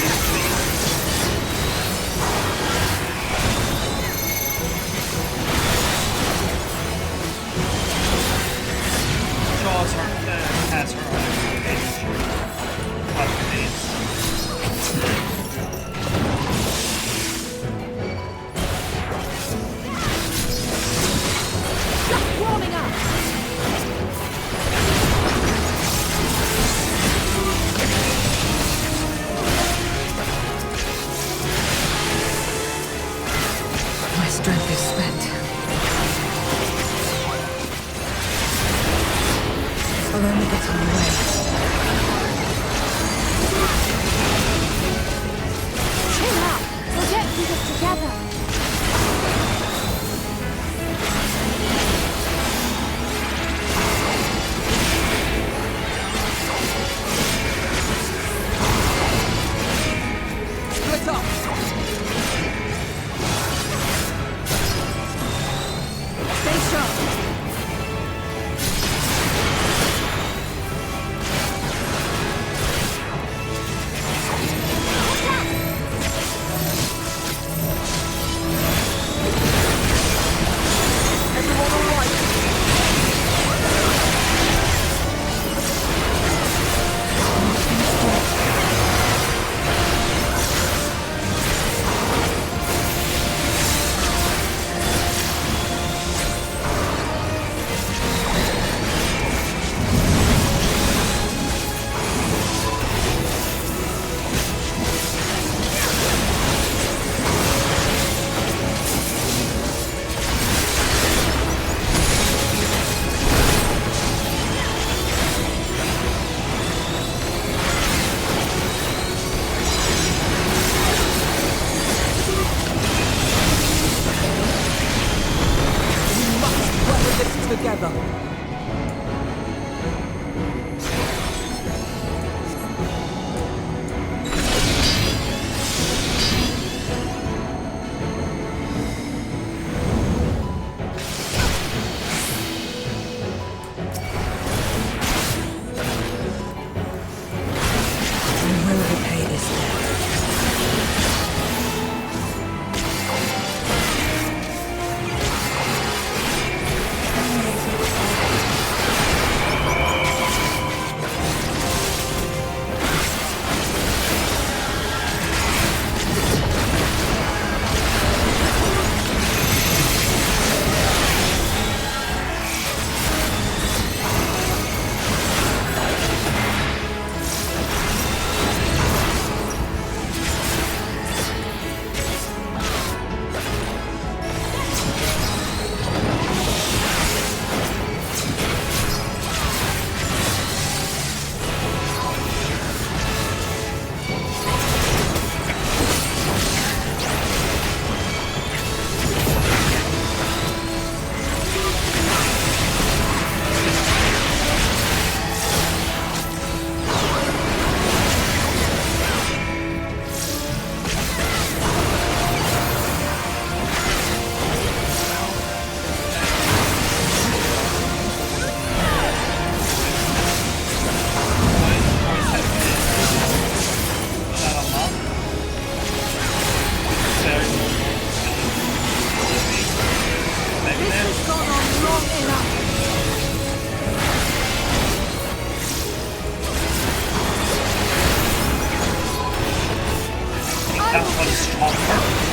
Speaker 1: That one's stronger.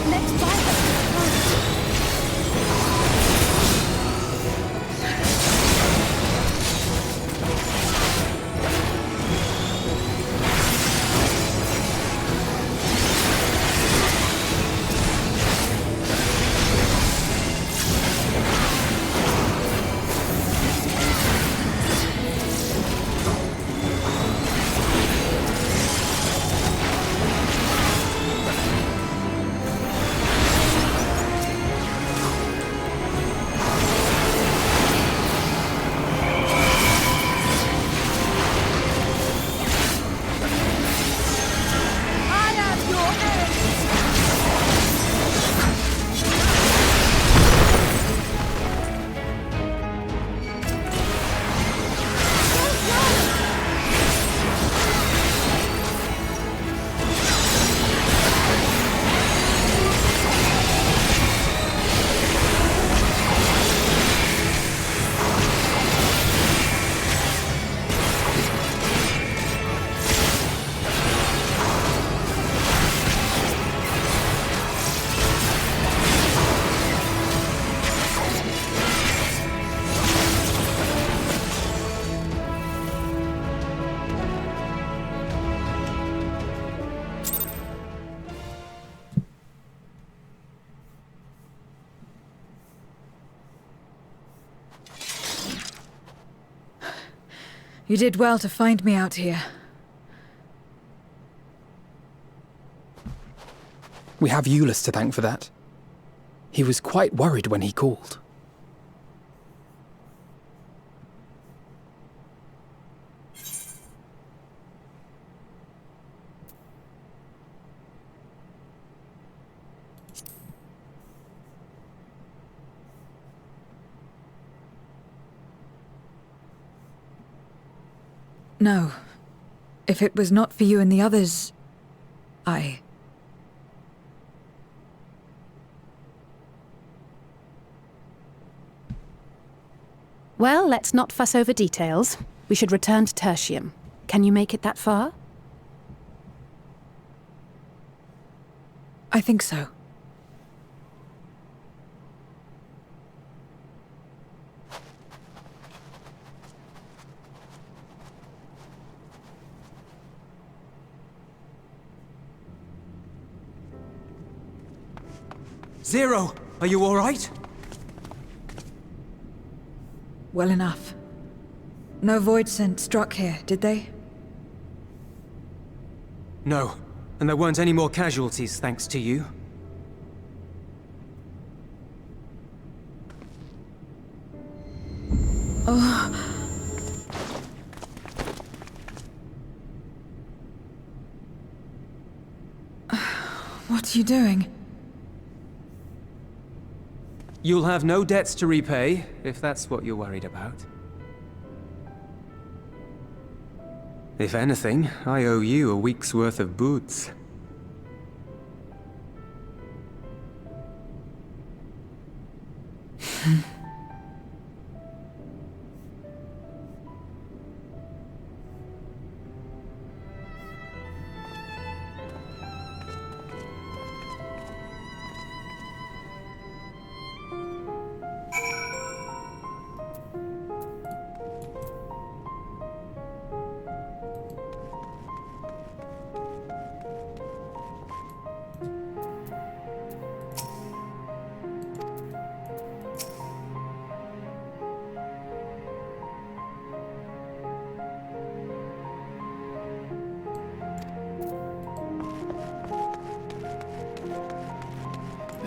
Speaker 7: Let's buy her.
Speaker 2: You did well to find me out here.
Speaker 6: We have Eulus to thank for that. He was quite worried when he called.
Speaker 2: No. If it was not for you and the others,
Speaker 7: Well, let's not fuss over details. We should return to Tertium. Can you make it that far?
Speaker 2: I think so.
Speaker 9: Zero, are you all right?
Speaker 2: Well enough. No void scent struck here, did they?
Speaker 9: No, and there weren't any more casualties thanks to you.
Speaker 2: Oh. What are you doing?
Speaker 9: You'll have no debts to repay, if that's what you're worried about. If anything, I owe you a week's worth of boots.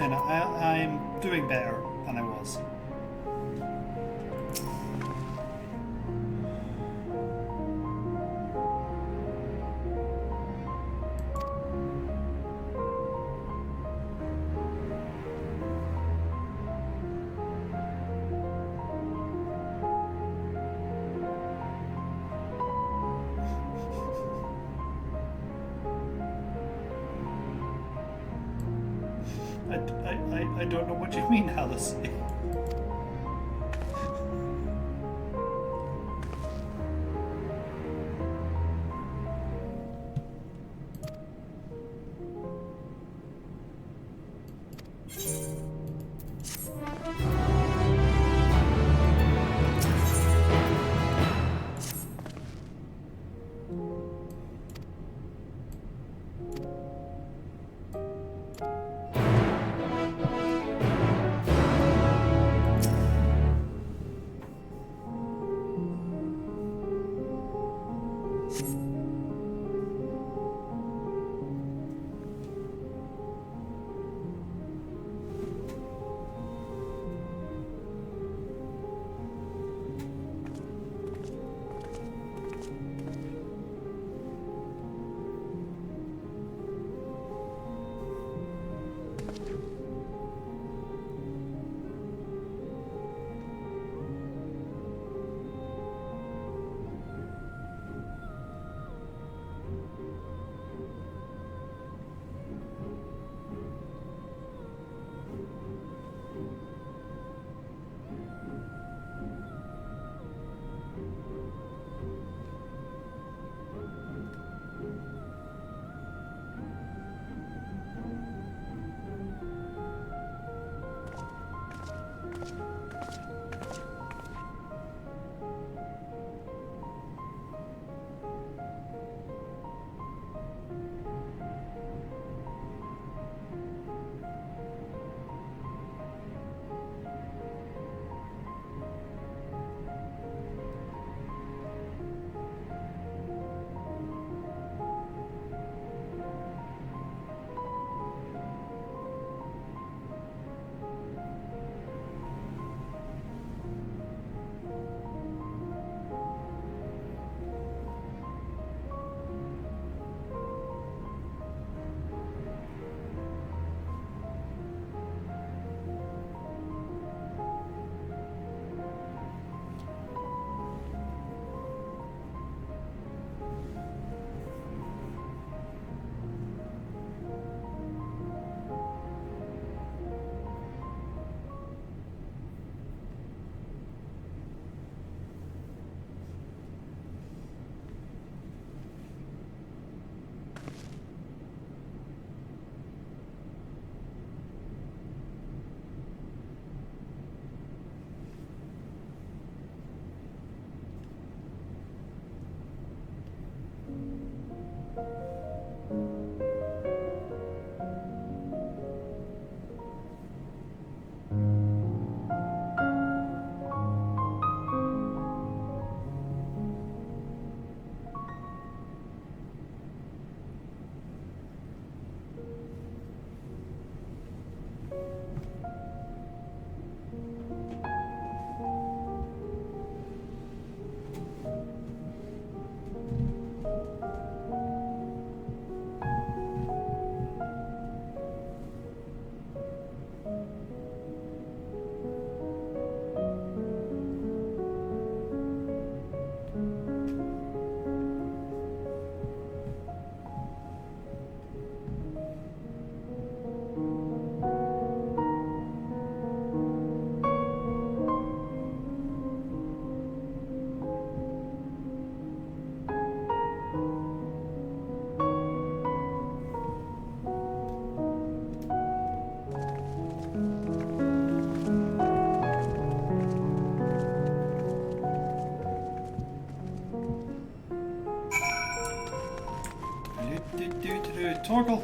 Speaker 1: And I'm doing better than I was. I don't know what you mean, Alice. Torgal.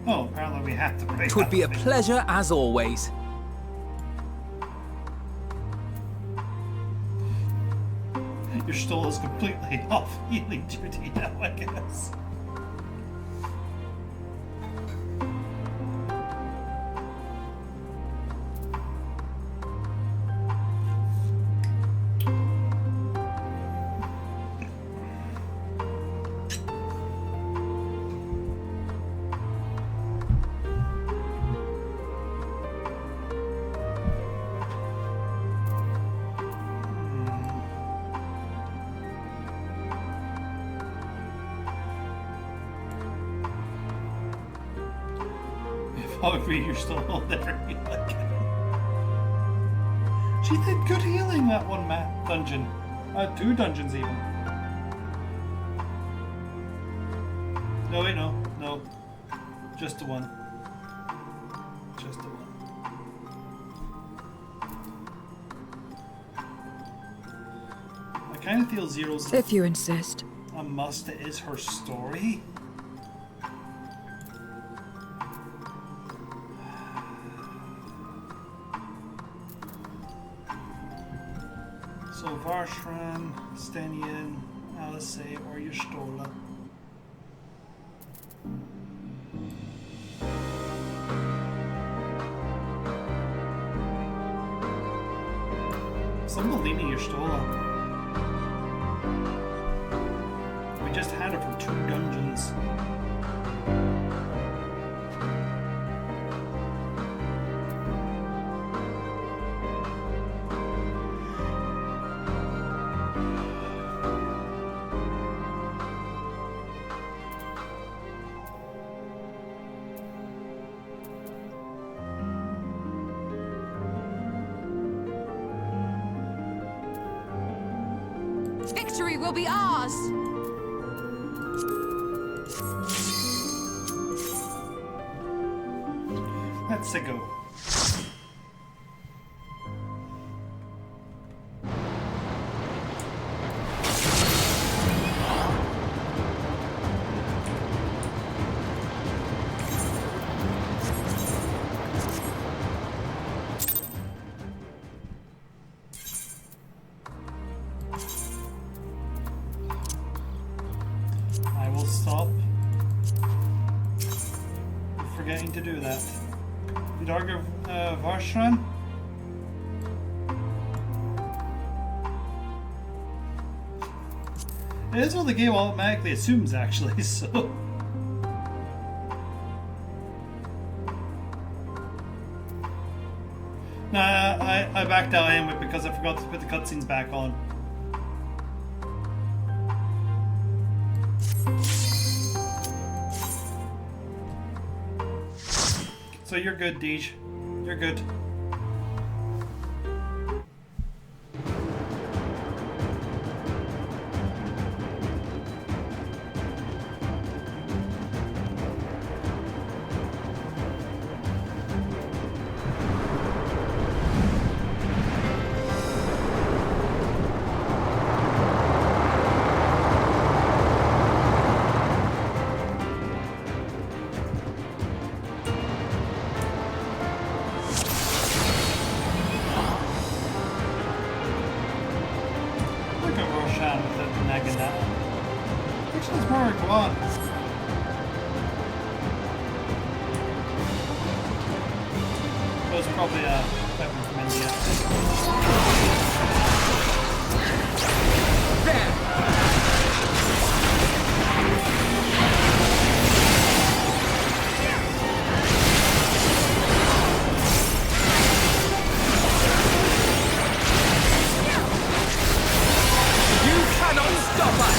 Speaker 1: Oh, apparently we have to break.
Speaker 6: It would be a pleasure as always.
Speaker 1: Your stall is completely off healing duty now, I guess. I agree, you're still all there. She did good healing that one dungeon. 2 dungeons even. No, wait, no. No. Just the one. Just the one. I kind of feel Zero's
Speaker 2: If you insist.
Speaker 1: a must. It is her story. So Varshran, Stenian, Alice, or Yustola. Someone leading Yustola. We just had her for 2 dungeons.
Speaker 5: Victory will be ours!
Speaker 1: Let's go. I will stop forgetting to do that. Vidarga Varshran? It is what the game automatically assumes, actually, so... Nah, I backed out anyway because I forgot to put the cutscenes back on. So you're good, Deej. You're good. Look at Roshan with the Naganata. Which one's more go on? It was probably a weapon from India.
Speaker 6: You cannot stop us!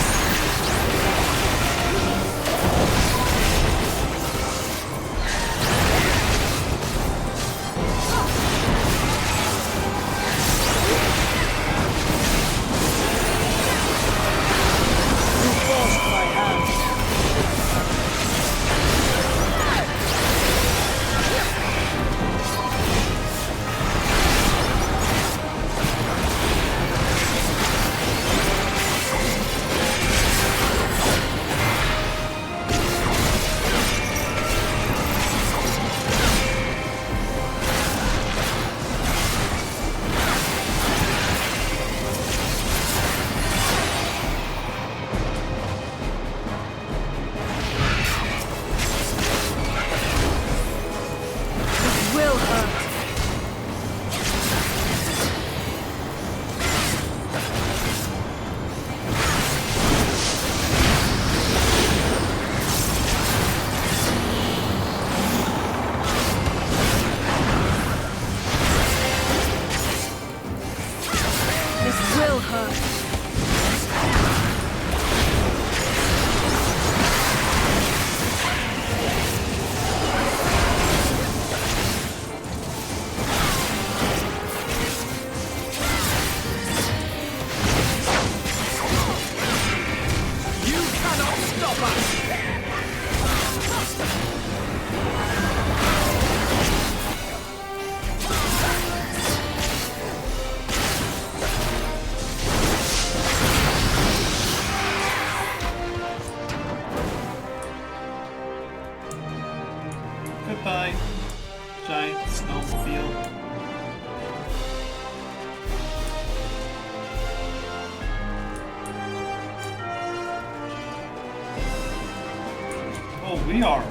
Speaker 1: Oh, we are.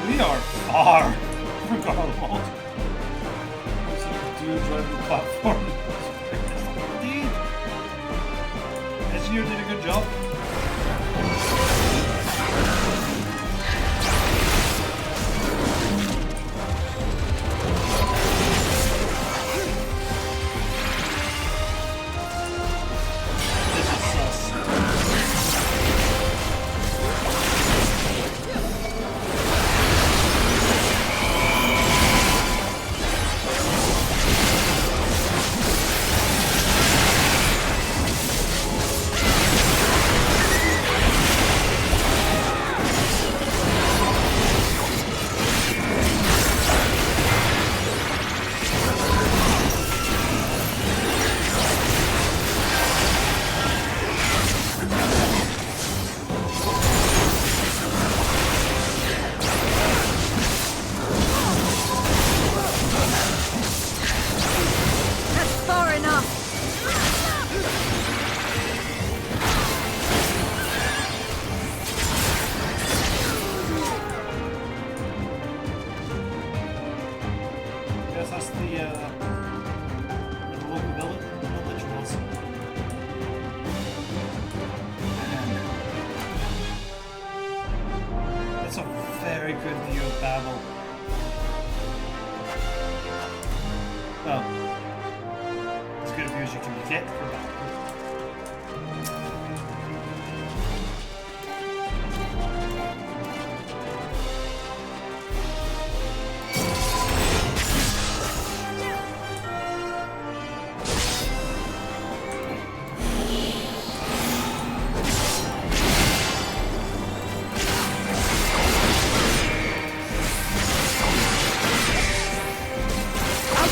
Speaker 1: We are far. Forgot all. There's a dude driving the platform. Indeed. Engineer did a good job.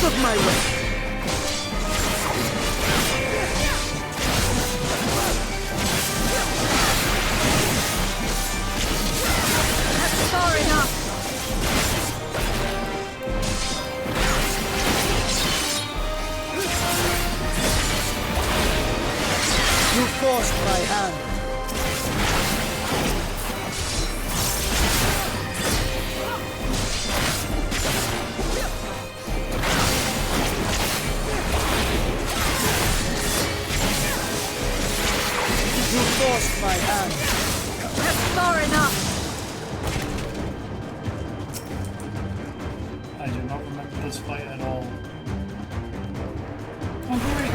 Speaker 11: Of my way.
Speaker 7: That's far enough.
Speaker 11: You forced my hand. You forced my hand.
Speaker 7: That's far enough.
Speaker 1: I do not remember this fight at all. Oh, great!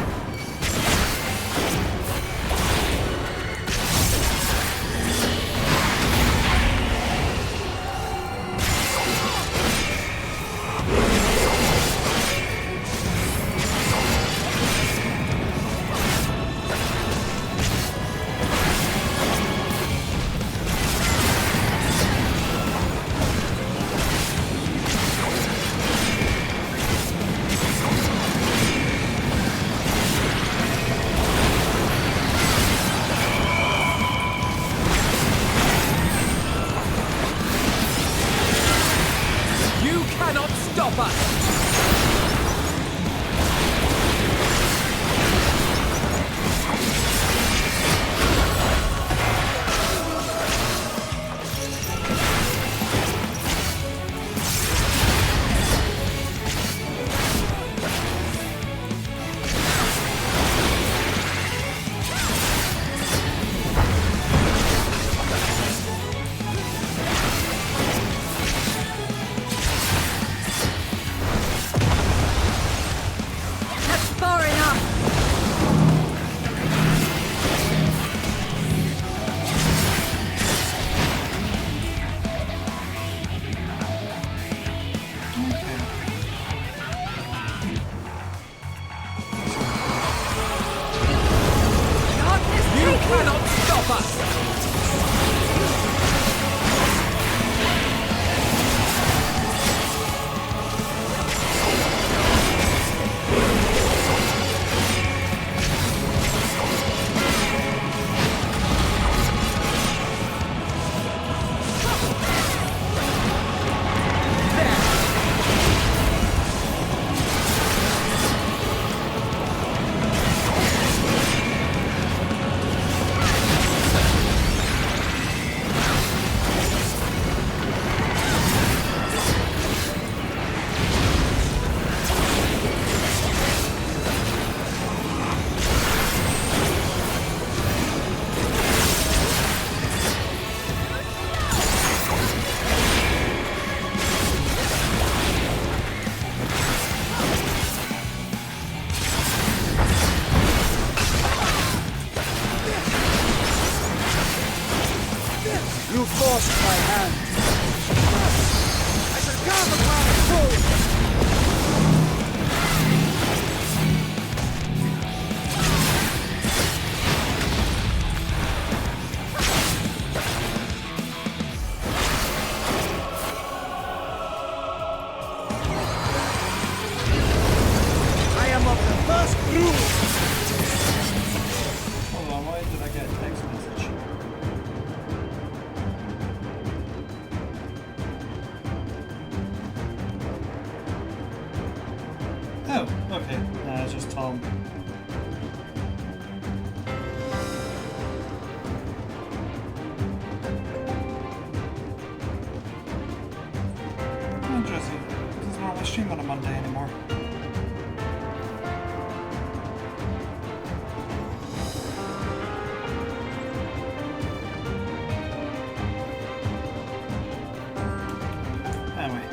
Speaker 11: You forced my hand. I shall carve upon it full. I am of the first brood.
Speaker 1: Hold on, why did I get a text message? Oh, okay. No, it's just Tom. Interesting. Doesn't normally stream on a Monday anymore. Anyway.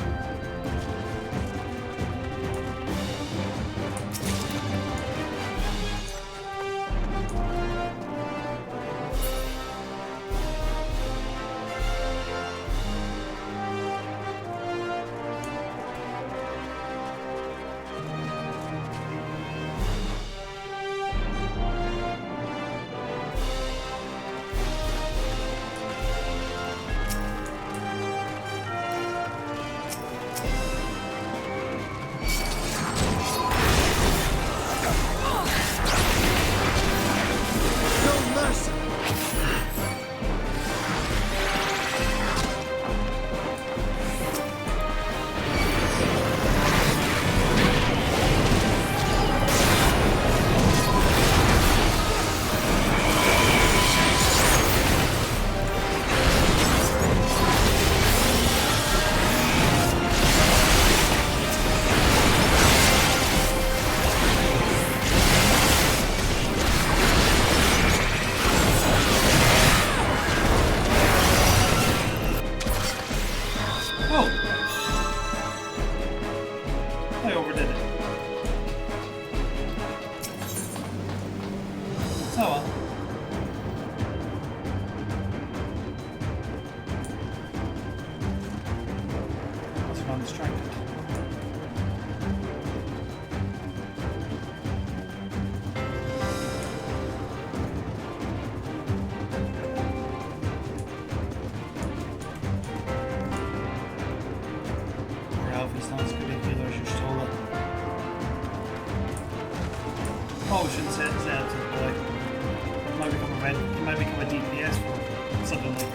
Speaker 11: No mercy.
Speaker 1: Oh! I overdid it. Oh well. That's when I'm distracted. Poor Alfie's not as good a healer as you stole it. Probably shouldn't say that to the boy. He might become a DPS for suddenly.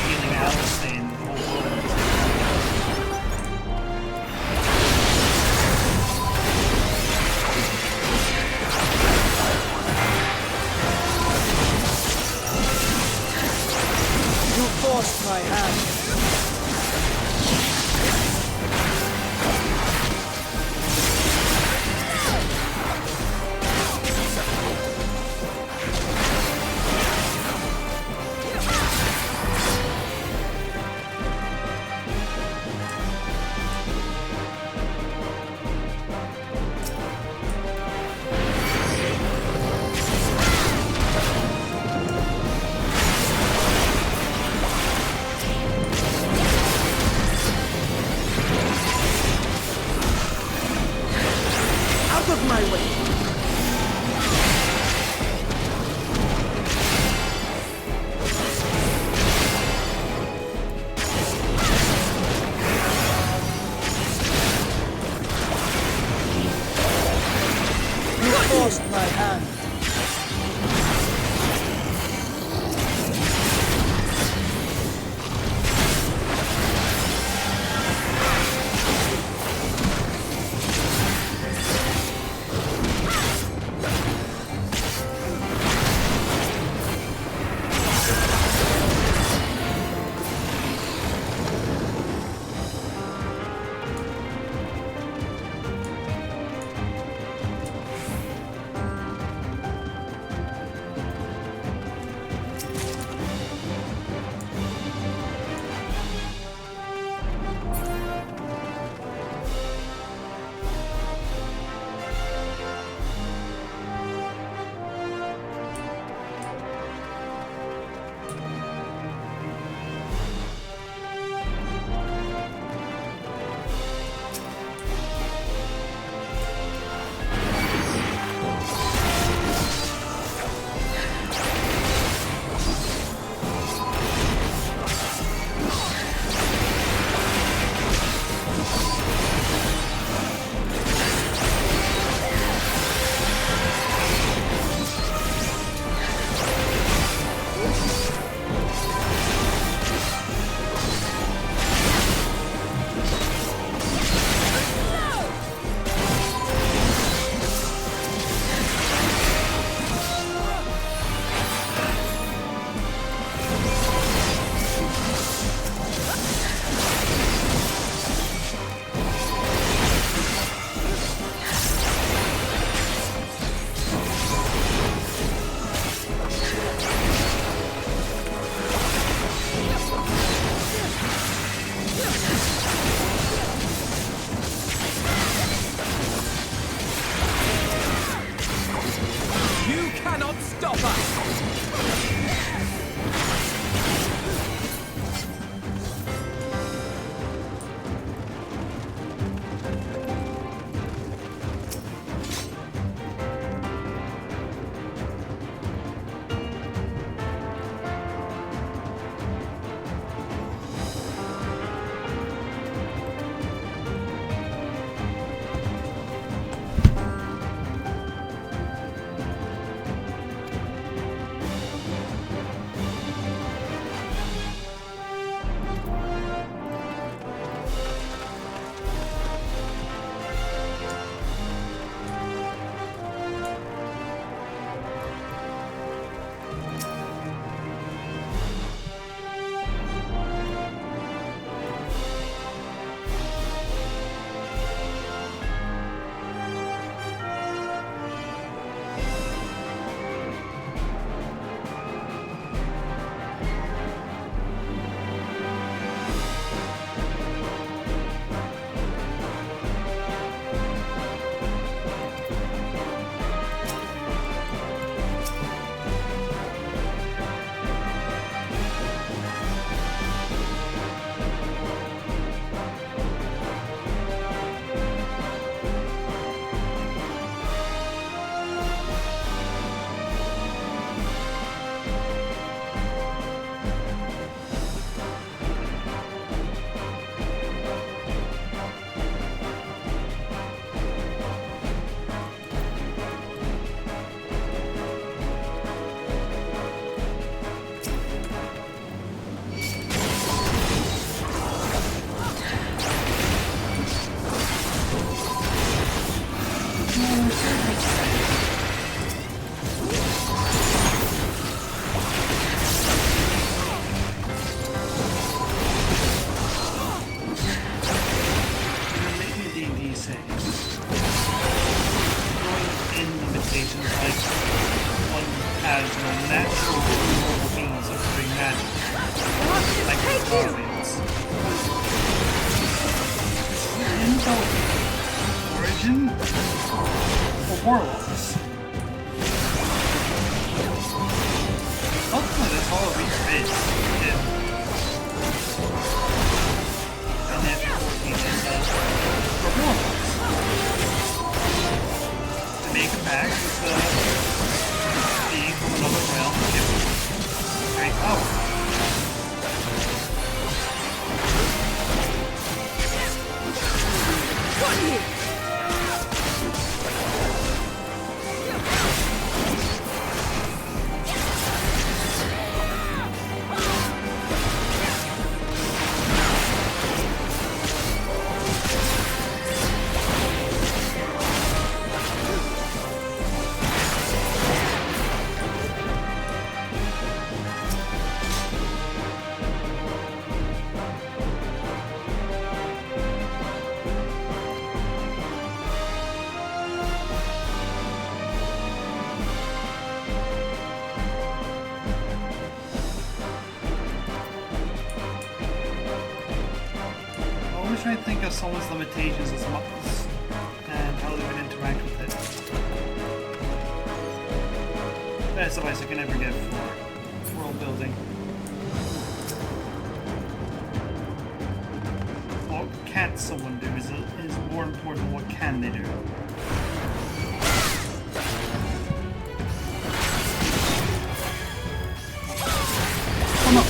Speaker 1: Healing Alice in the whole world.
Speaker 11: You forced my hand. Out of my way. You forced my hand.
Speaker 1: has no natural means of doing magic, like the barbarians. Origin for warlocks. Ultimately, that's all we is in FF14 is for warlocks. To make a pact with the being from another realm to give great power. Trying to think of someone's limitations as much and how they would interact with it. That's advice I can never get for world building. What can't someone do is more important than what can they do. Come on.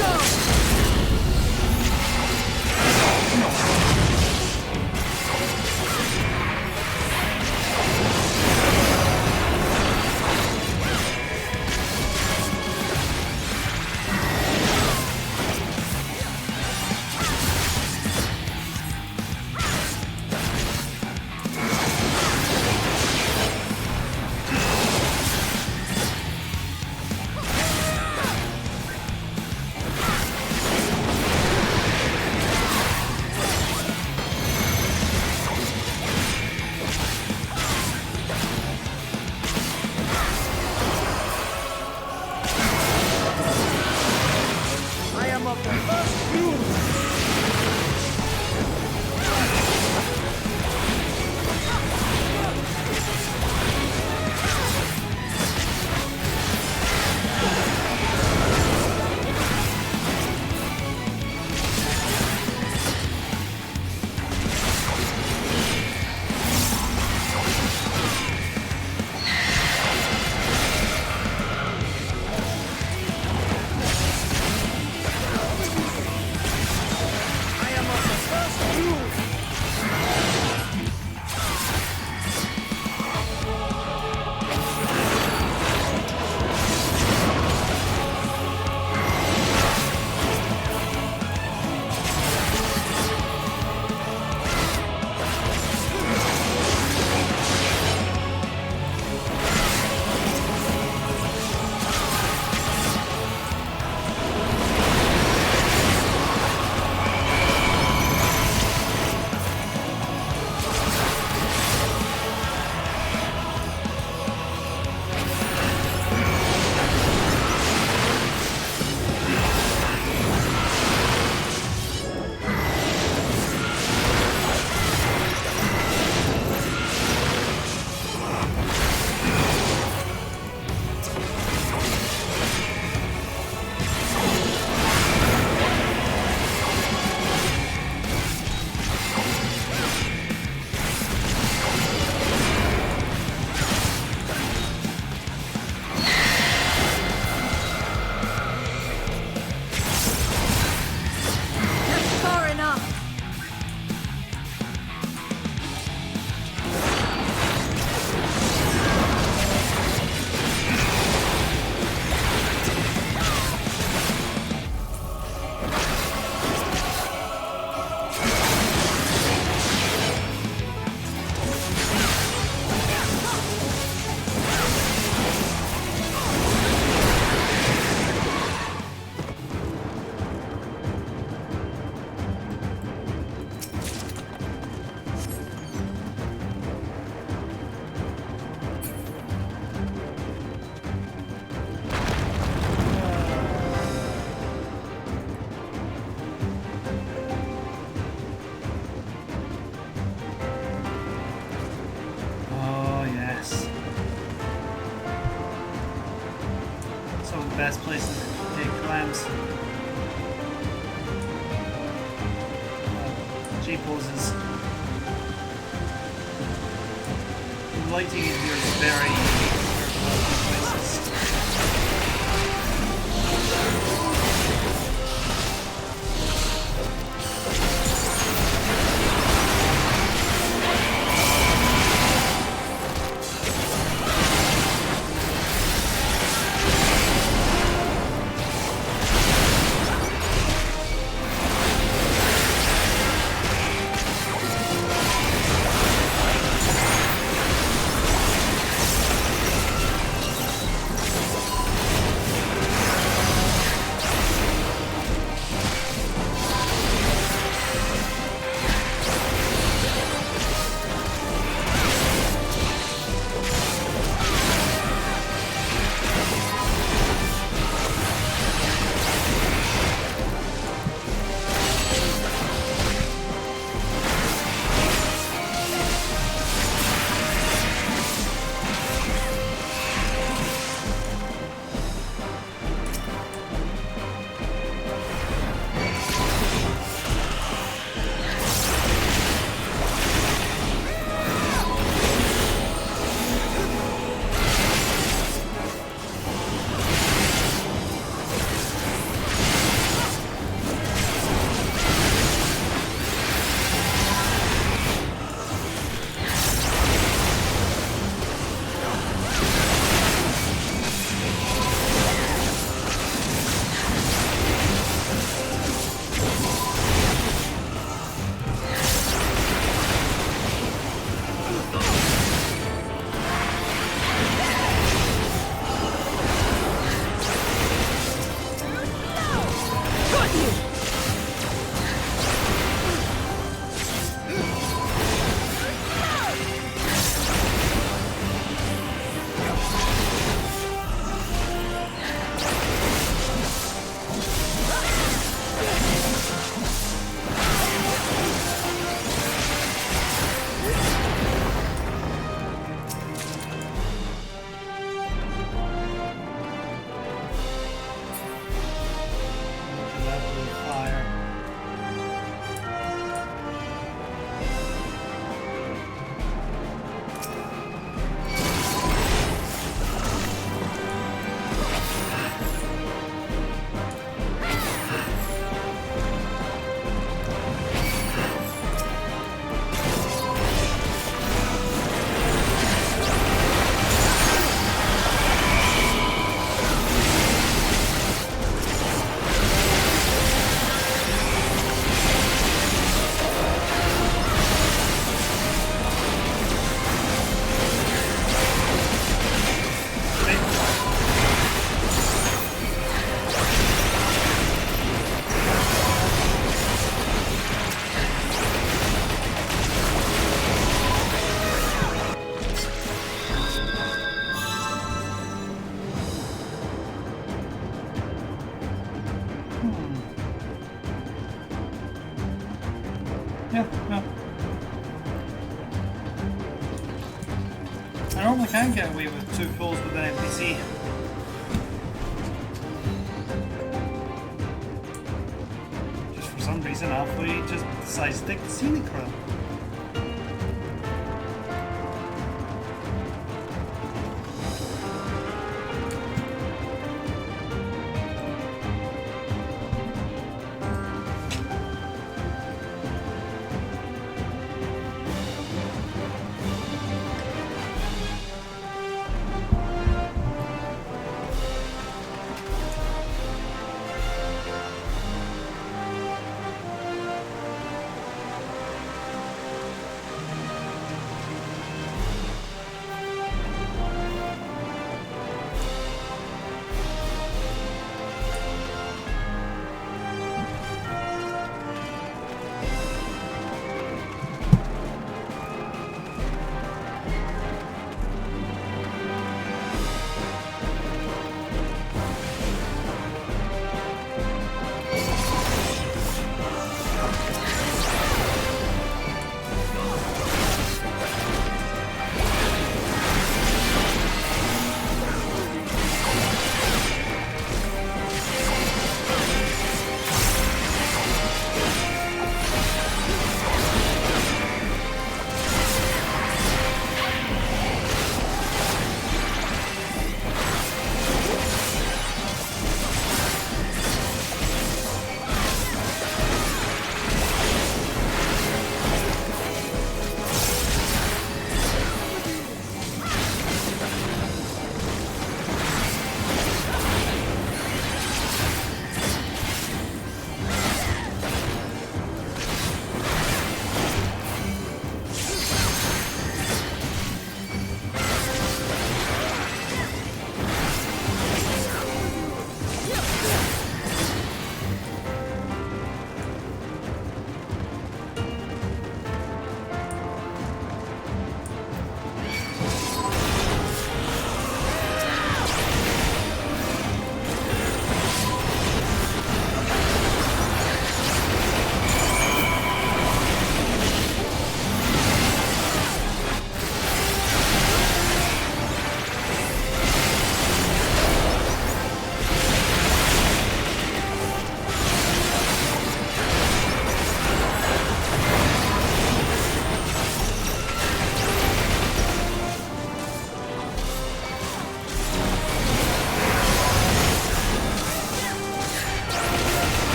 Speaker 1: best place to take clams. G poses. The lighting in here is very places. I normally can get away with 2 pulls with an NPC. Just for some reason, halfway just decides to take the scenic route.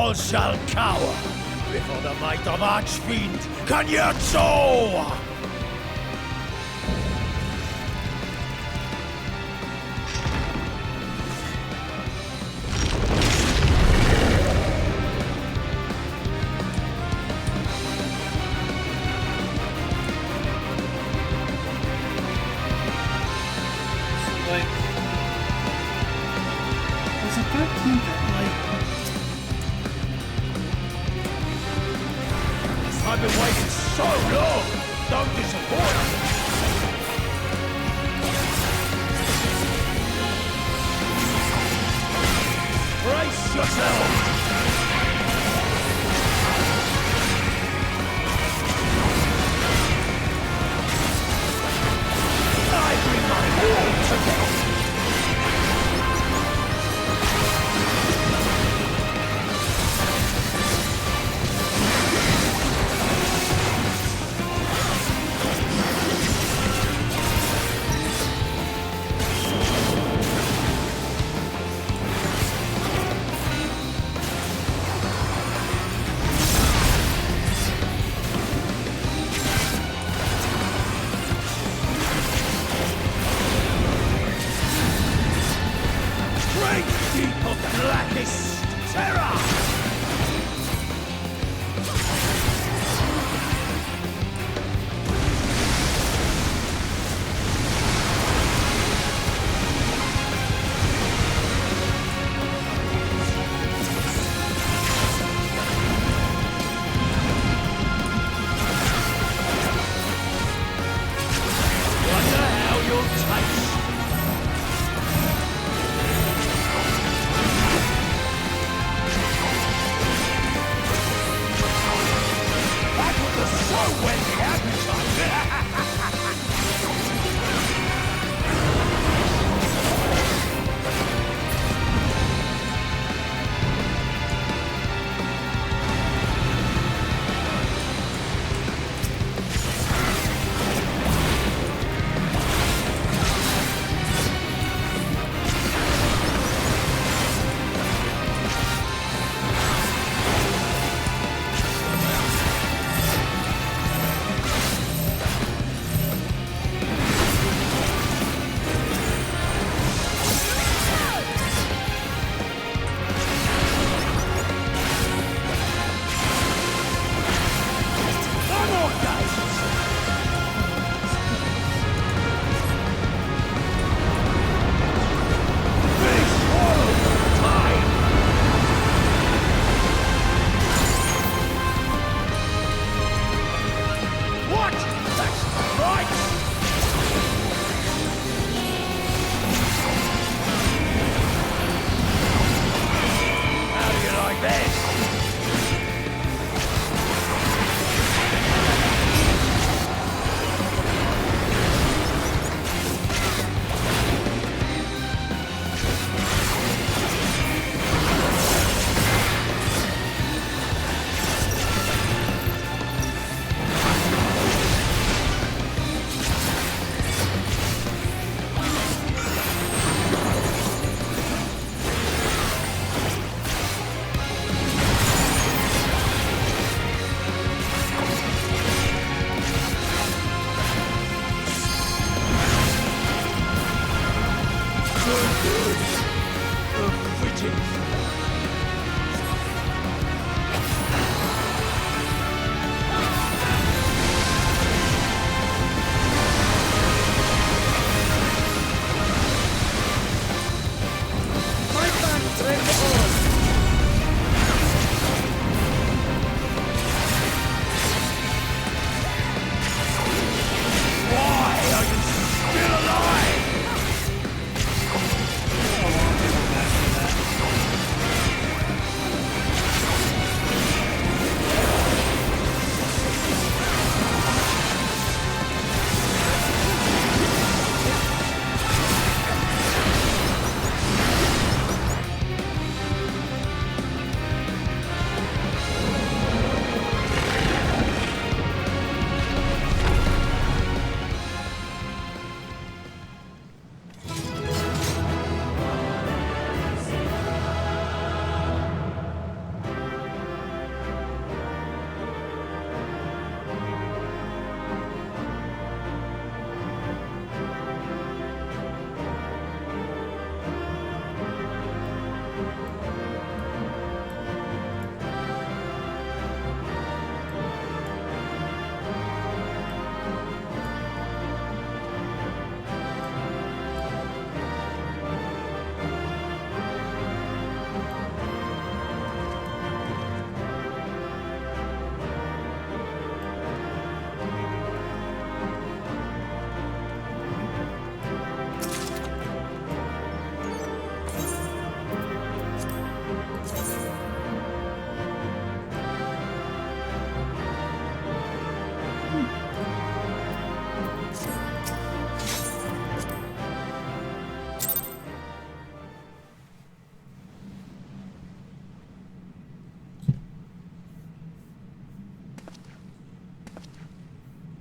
Speaker 11: all shall cower before the might of Archfiend Kanyatso!
Speaker 1: Like, was it 13 that,
Speaker 11: I've been waiting so long! Don't disappoint! Brace yourself! I bring my all together! Great deep of blackest terror! Wonder how you'll taste. That was so wet the appetite.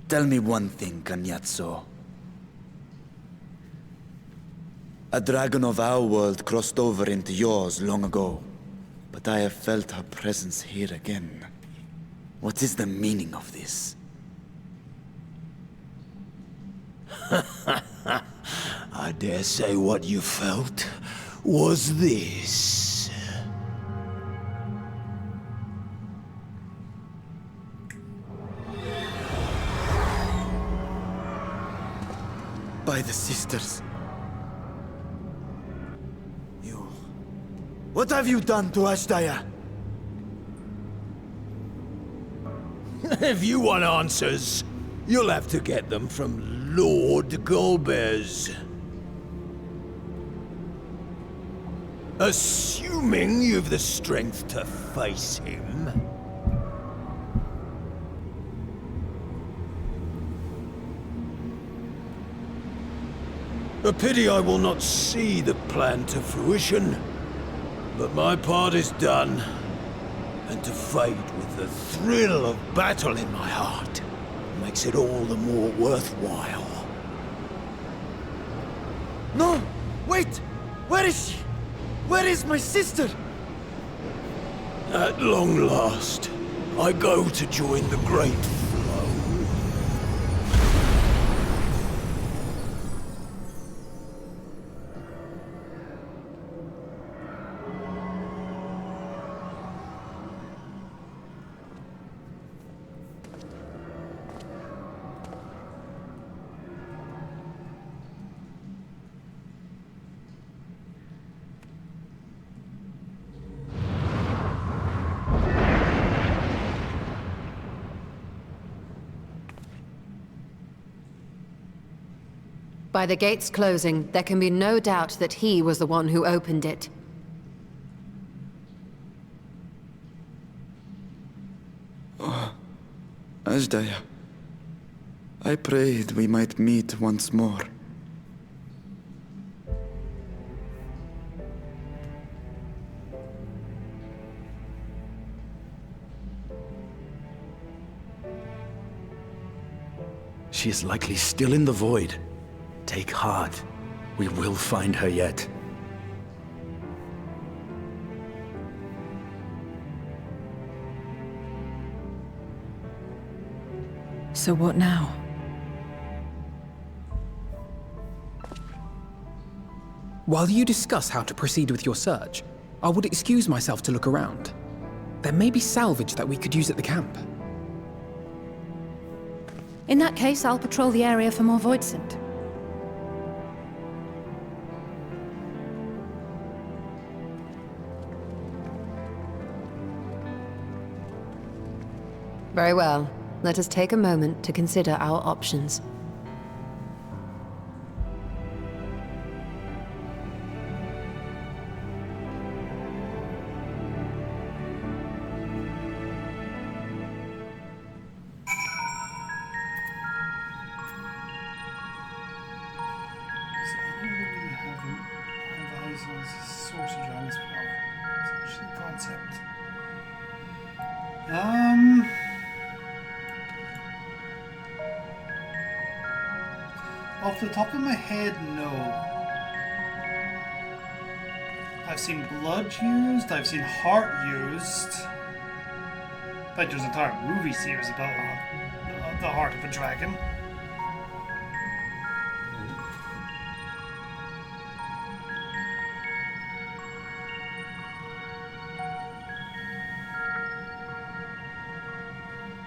Speaker 3: Tell me one thing, Kanyatso. A dragon of our world crossed over into yours long ago, but I have felt her presence here again. What is the meaning of this?
Speaker 11: I dare say what you felt was this.
Speaker 3: By the sisters. You... What have you done to Ashdaya?
Speaker 11: If you want answers, you'll have to get them from Lord Golbez. Assuming you've the strength to face him. A pity I will not see the plan to fruition, but my part is done, and to fight with the thrill of battle in my heart makes it all the more worthwhile.
Speaker 3: No! Wait! Where is she? Where is my sister?
Speaker 11: At long last, I go to join the great flow.
Speaker 5: By the gates closing, there can be no doubt that he was the one who opened it.
Speaker 3: Oh, Ashdaya. I prayed we might meet once more.
Speaker 4: She is likely still in the void. Take heart. We will find her yet.
Speaker 2: So what now?
Speaker 6: While you discuss how to proceed with your search, I would excuse myself to look around. There may be salvage that we could use at the camp.
Speaker 7: In that case, I'll patrol the area for more Voidsent.
Speaker 5: Very well. Let us take a moment to consider our options.
Speaker 1: Off the top of my head, no. I've seen blood used, I've seen heart used. But there's an entire movie series about the heart of a dragon.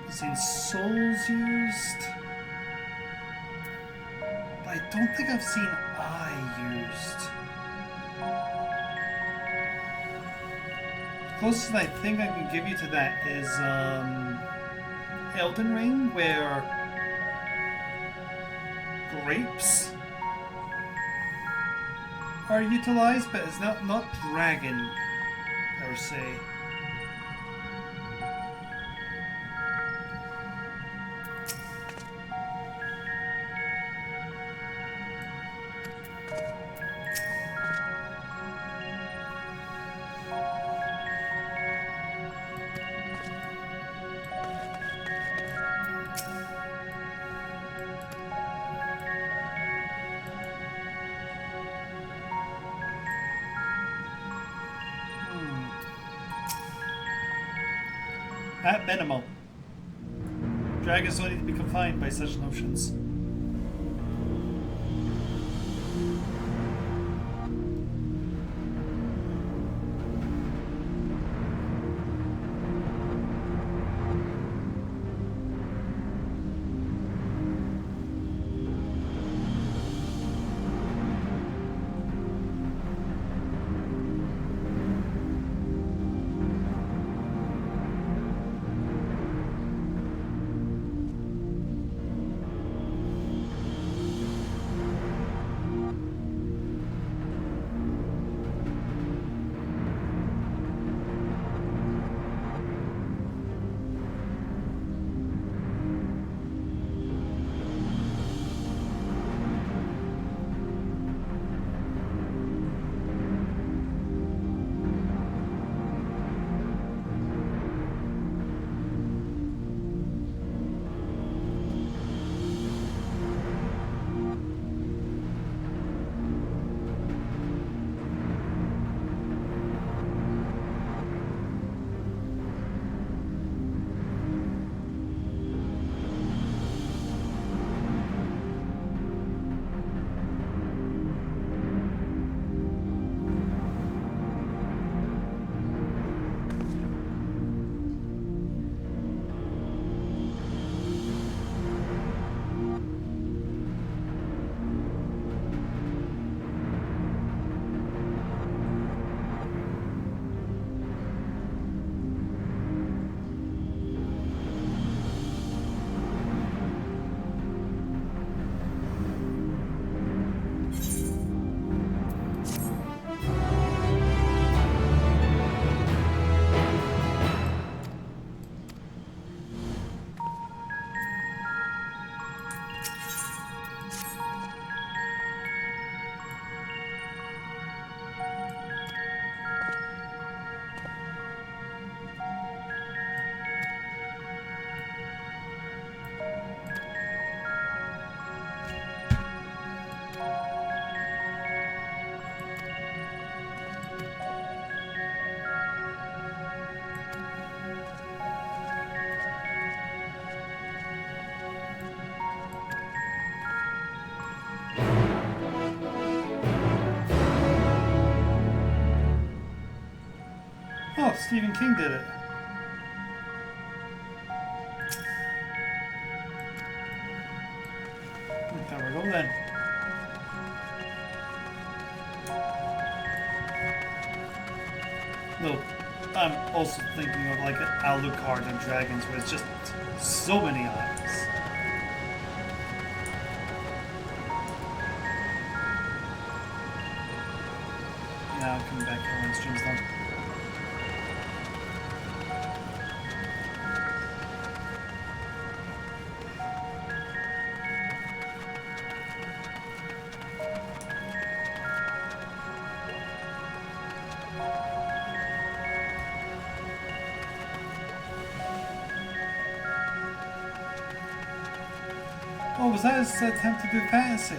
Speaker 1: I've seen souls used. I don't think I've seen eye used. The closest I think I can give you to that is Elden Ring, where grapes are utilized, but it's not dragon per se. At minimal. Dragons don't need to be confined by such notions. Oh, Stephen King did it. There we go then. No, I'm also thinking of like Alucard and Dragons where it's just so many eyes. Now I'm coming back here when stream's done. Oh, was that his attempt to do fantasy?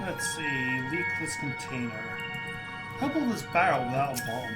Speaker 1: Let's see, leakless container. How about this barrel without a bottom?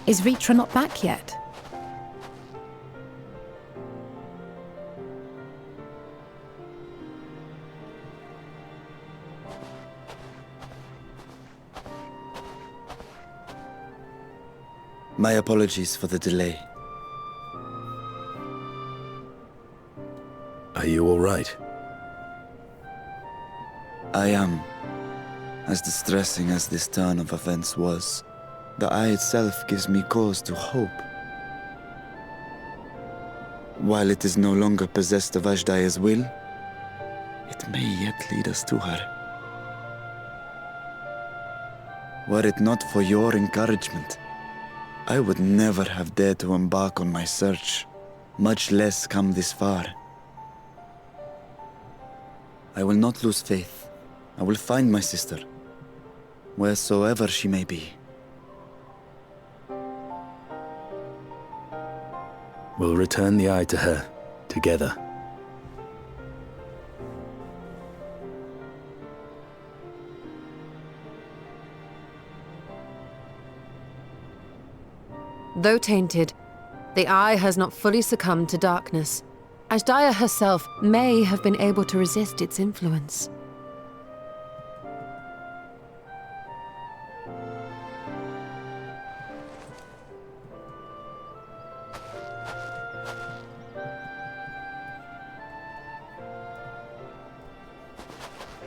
Speaker 7: Is Ritra not back yet?
Speaker 3: My apologies for the delay.
Speaker 4: Are you all right?
Speaker 3: I am. As distressing as this turn of events was, the eye itself gives me cause to hope. While it is no longer possessed of Ashdaya's will, it may yet lead us to her. Were it not for your encouragement, I would never have dared to embark on my search, much less come this far. I will not lose faith. I will find my sister, wheresoever she may be.
Speaker 4: We'll return the eye to her, together.
Speaker 5: Though tainted, the Eye has not fully succumbed to darkness. Ashdaya herself may have been able to resist its influence.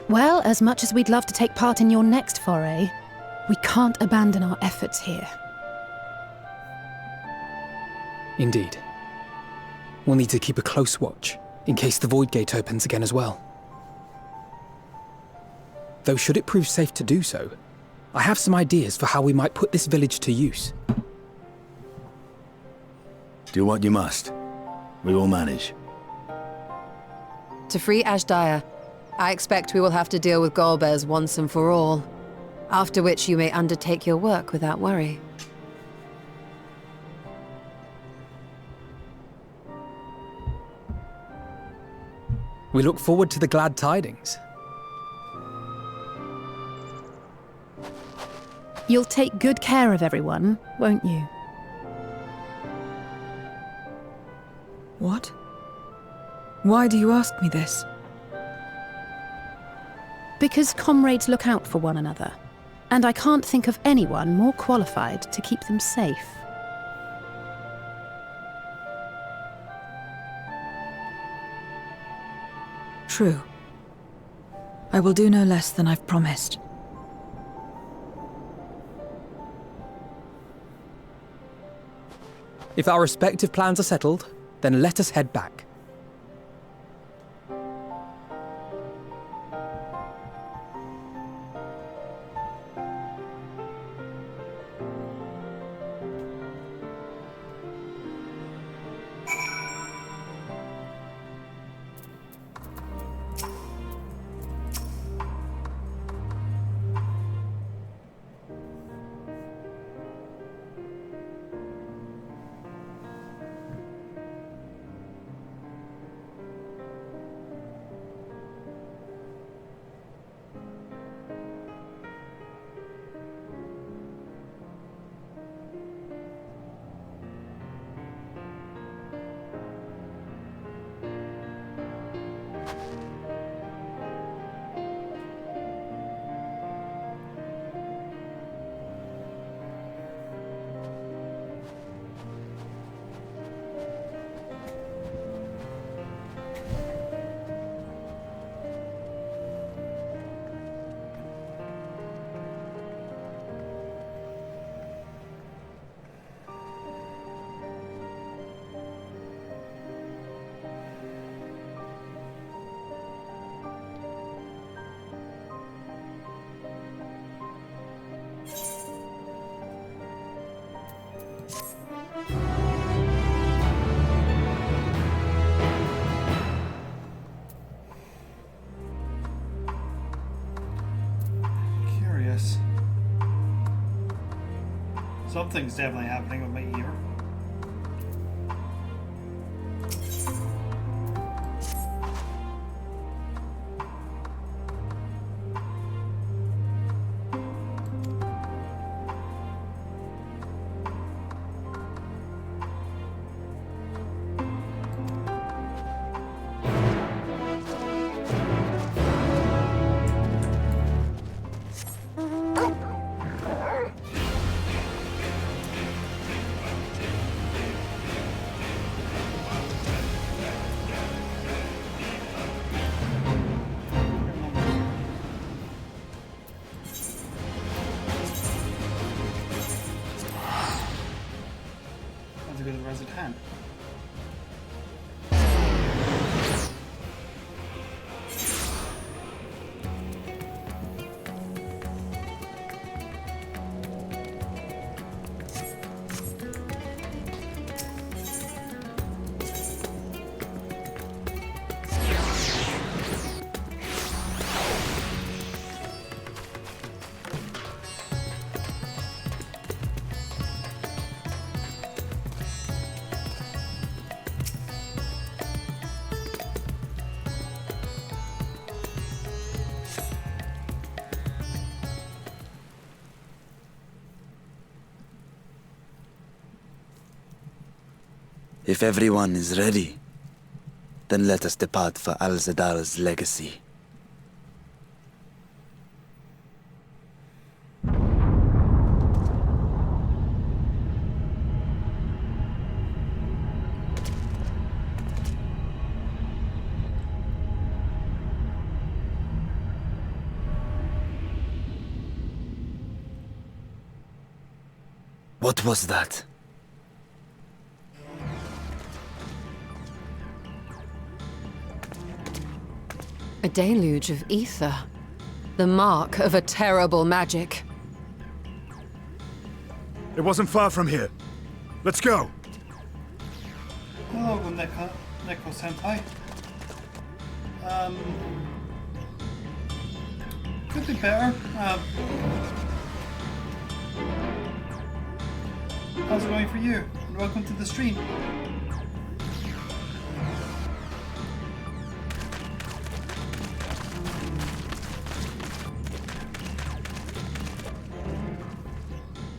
Speaker 7: Well, as much as we'd love to take part in your next foray, we can't abandon our efforts here.
Speaker 6: Indeed. We'll need to keep a close watch, in case the Void Gate opens again as well. Though should it prove safe to do so, I have some ideas for how we might put this village to use.
Speaker 4: Do what you must. We will manage.
Speaker 5: To free Ashdaya, I expect we will have to deal with Golbez once and for all. After which you may undertake your work without worry.
Speaker 6: We look forward to the glad tidings.
Speaker 7: You'll take good care of everyone, won't you?
Speaker 2: What? Why do you ask me this?
Speaker 7: Because comrades look out for one another, and I can't think of anyone more qualified to keep them safe.
Speaker 2: True. I will do no less than I've promised.
Speaker 6: If our respective plans are settled, then let us head back.
Speaker 1: Something's definitely happening with my ear.
Speaker 3: If everyone is ready, then let us depart for Al-Zadal's legacy. What was that?
Speaker 5: A deluge of ether. The mark of a terrible magic.
Speaker 12: It wasn't far from here. Let's go.
Speaker 1: Hello, Neko Senpai. Could be better. How's it going for you? And welcome to the stream.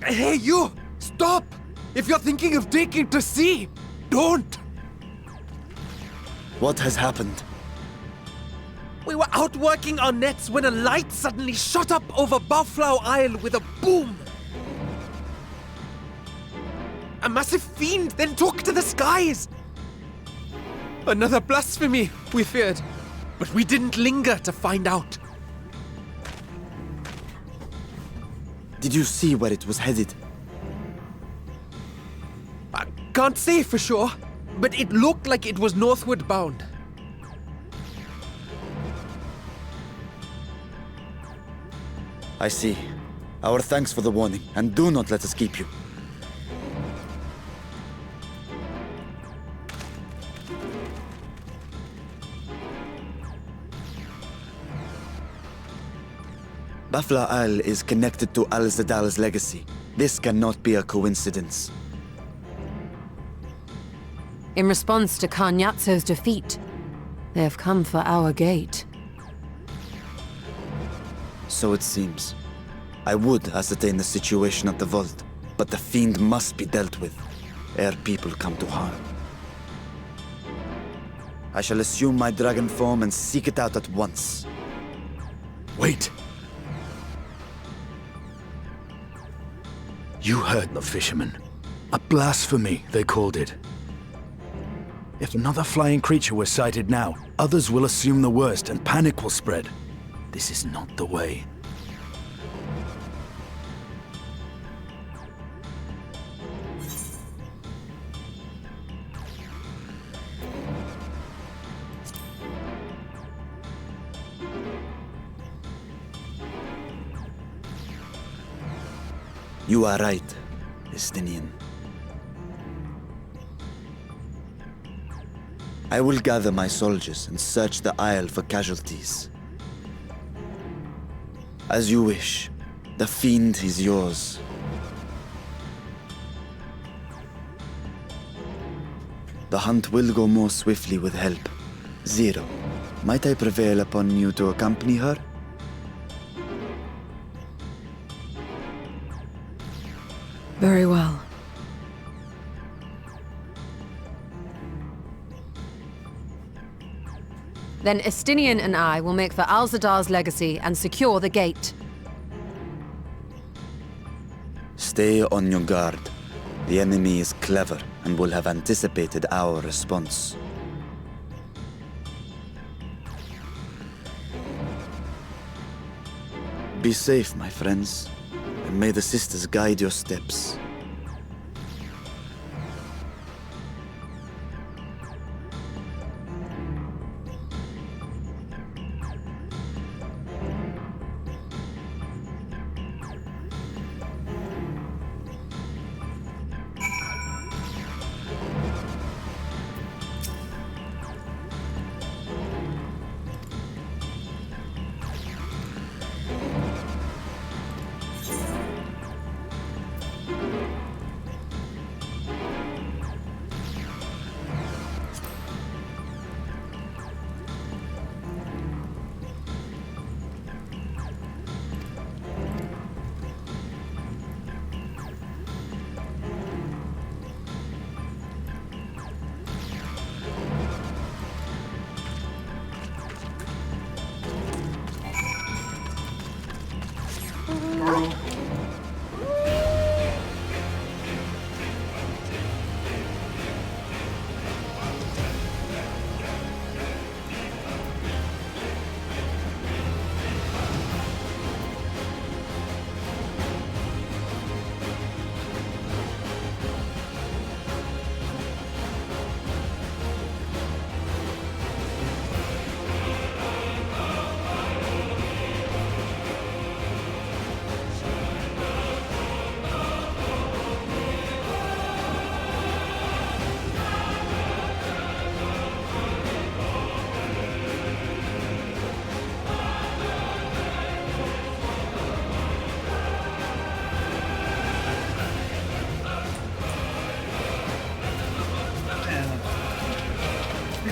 Speaker 8: Hey, you! Stop! If you're thinking of taking to sea, don't!
Speaker 3: What has happened?
Speaker 8: We were out working our nets when a light suddenly shot up over Buffalo Isle with a boom. A massive fiend then took to the skies. Another blasphemy, we feared. But we didn't linger to find out.
Speaker 3: Did you see where it was headed?
Speaker 8: I can't say for sure, but it looked like it was northward bound.
Speaker 3: I see. Our thanks for the warning, and do not let us keep you. Buffalo Isle is connected to Al-Zadal's legacy. This cannot be a coincidence.
Speaker 5: In response to Karnyatso's defeat, they have come for our gate.
Speaker 3: So it seems. I would ascertain the situation at the vault, but the fiend must be dealt with, ere people come to harm. I shall assume my dragon form and seek it out at once.
Speaker 4: Wait! You heard the fisherman. A blasphemy, they called it. If another flying creature was sighted now, others will assume the worst and panic will spread. This is not the way.
Speaker 3: You are right, Estinian. I will gather my soldiers and search the Isle for casualties. As you wish. The fiend is yours. The hunt will go more swiftly with help. Zero, might I prevail upon you to accompany her?
Speaker 2: Very well.
Speaker 5: Then Estinian and I will make for Al-Zadar's legacy and secure the gate.
Speaker 3: Stay on your guard. The enemy is clever and will have anticipated our response. Be safe, my friends, and may the sisters guide your steps.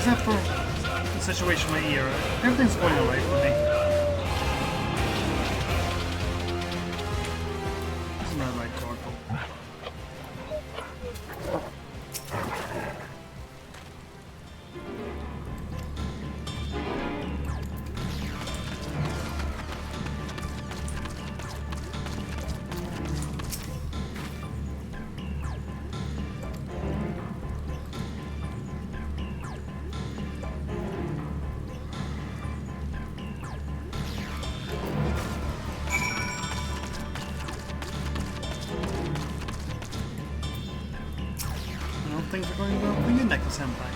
Speaker 1: except for the situation with my ear. Everything's going alright for me. Isn't that right, Corporal? Things are going well for you, Neko Senpai.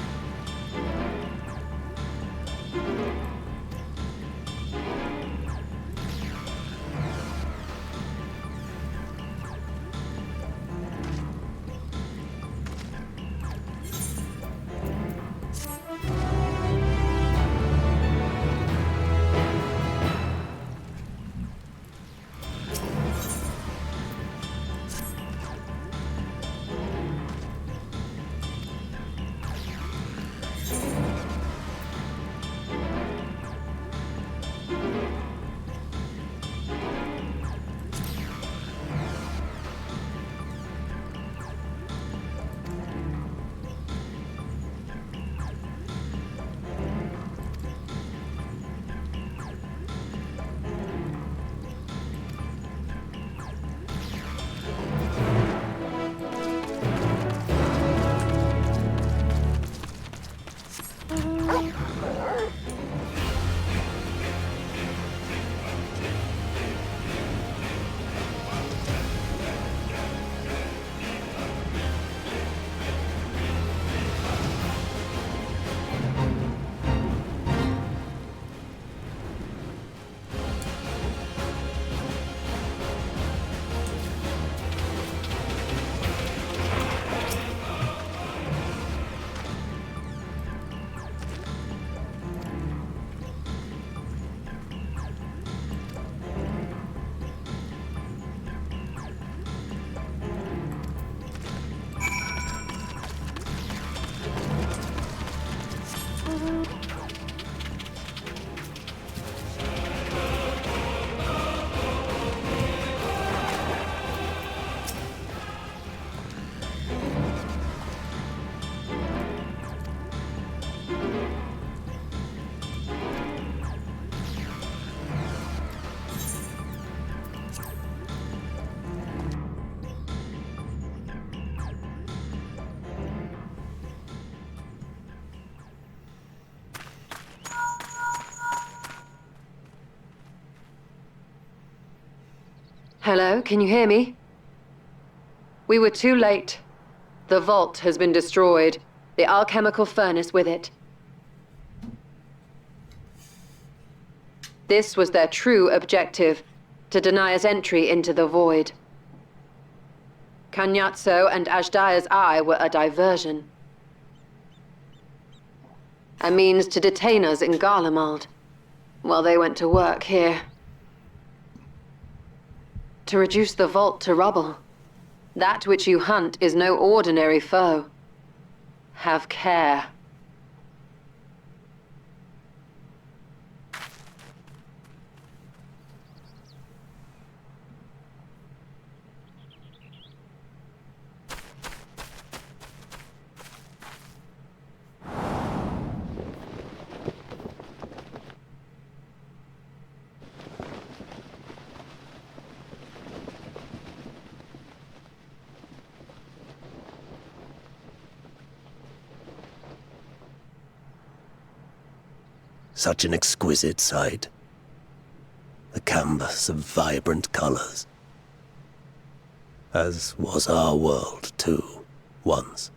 Speaker 5: Hello, can you hear me? We were too late. The vault has been destroyed. The alchemical furnace with it. This was their true objective, to deny us entry into the void. Kanyatso and Ajdaya's eye were a diversion. A means to detain us in Garlemald, while they went to work here. To reduce the vault to rubble. That which you hunt is no ordinary foe. Have care.
Speaker 13: Such an exquisite sight. A canvas of vibrant colors. As was our world, too, once.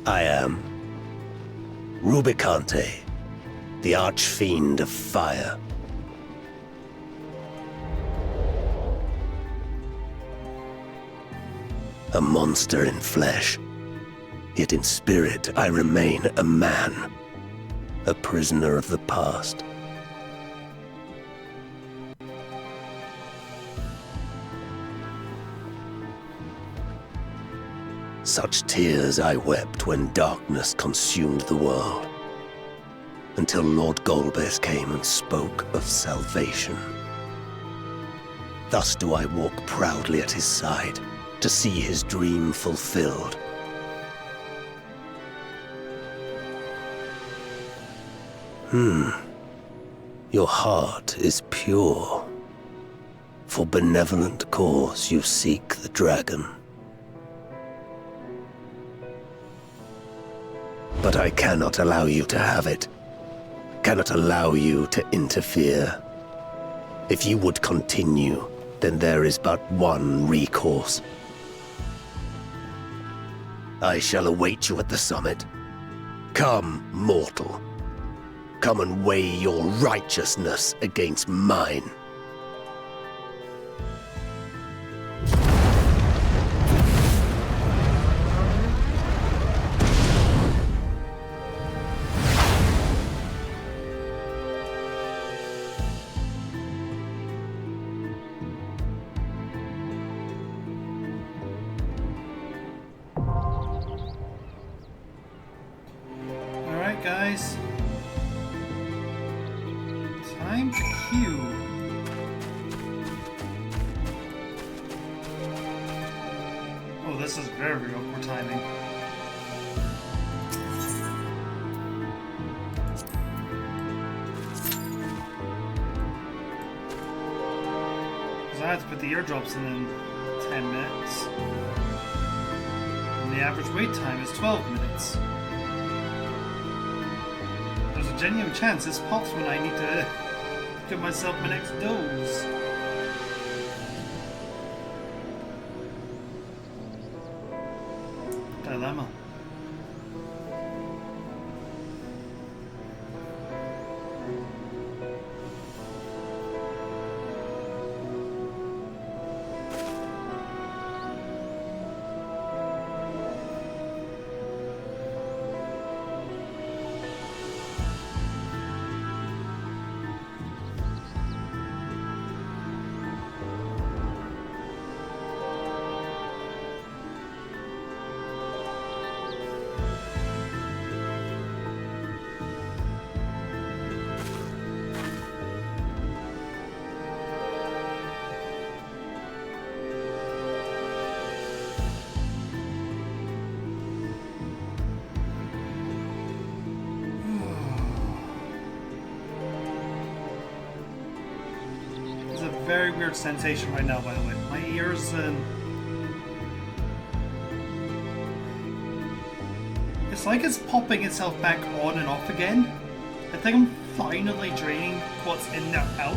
Speaker 13: I am Rubicante, the Archfiend of Fire. A monster in flesh, yet in spirit I remain a man, a prisoner of the past. Such tears I wept when darkness consumed the world, until Lord Golbez came and spoke of salvation. Thus do I walk proudly at his side, to see his dream fulfilled. Your heart is pure. For benevolent cause you seek the dragon. But I cannot allow you to have it. Cannot allow you to interfere. If you would continue, then there is but one recourse. I shall await you at the summit. Come, mortal. Come and weigh your righteousness against mine.
Speaker 1: Alright, guys. Time to queue. Oh, this is very awkward timing. Because I have to put the eardrops in 10 minutes. And the average wait time is 12 minutes. There's a genuine chance this pops when I need to give myself my next dose. Dilemma. Very weird sensation right now, by the way. My ears it's like it's popping itself back on and off again. I think I'm finally draining what's in there out.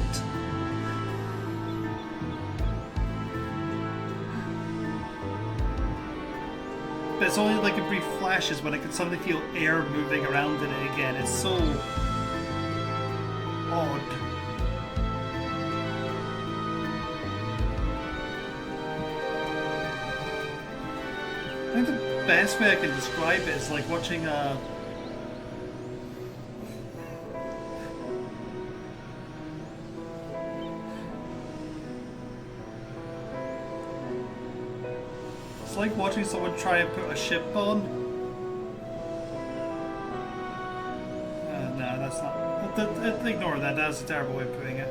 Speaker 1: But it's only like in brief flashes when I can suddenly feel air moving around in it again. It's so odd. I think the best way I can describe it is like watching it's like watching someone try and put a ship on. No, that's not. Ignore that. That's a terrible way of putting it.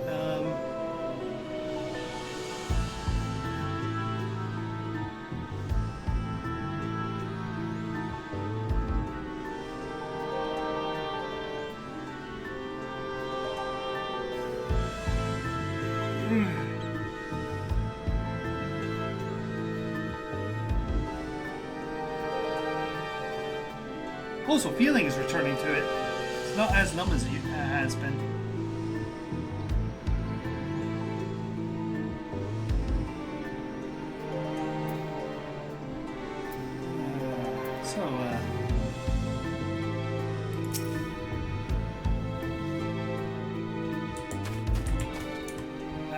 Speaker 1: Also, feeling is returning to it. It's not as numb as it has been.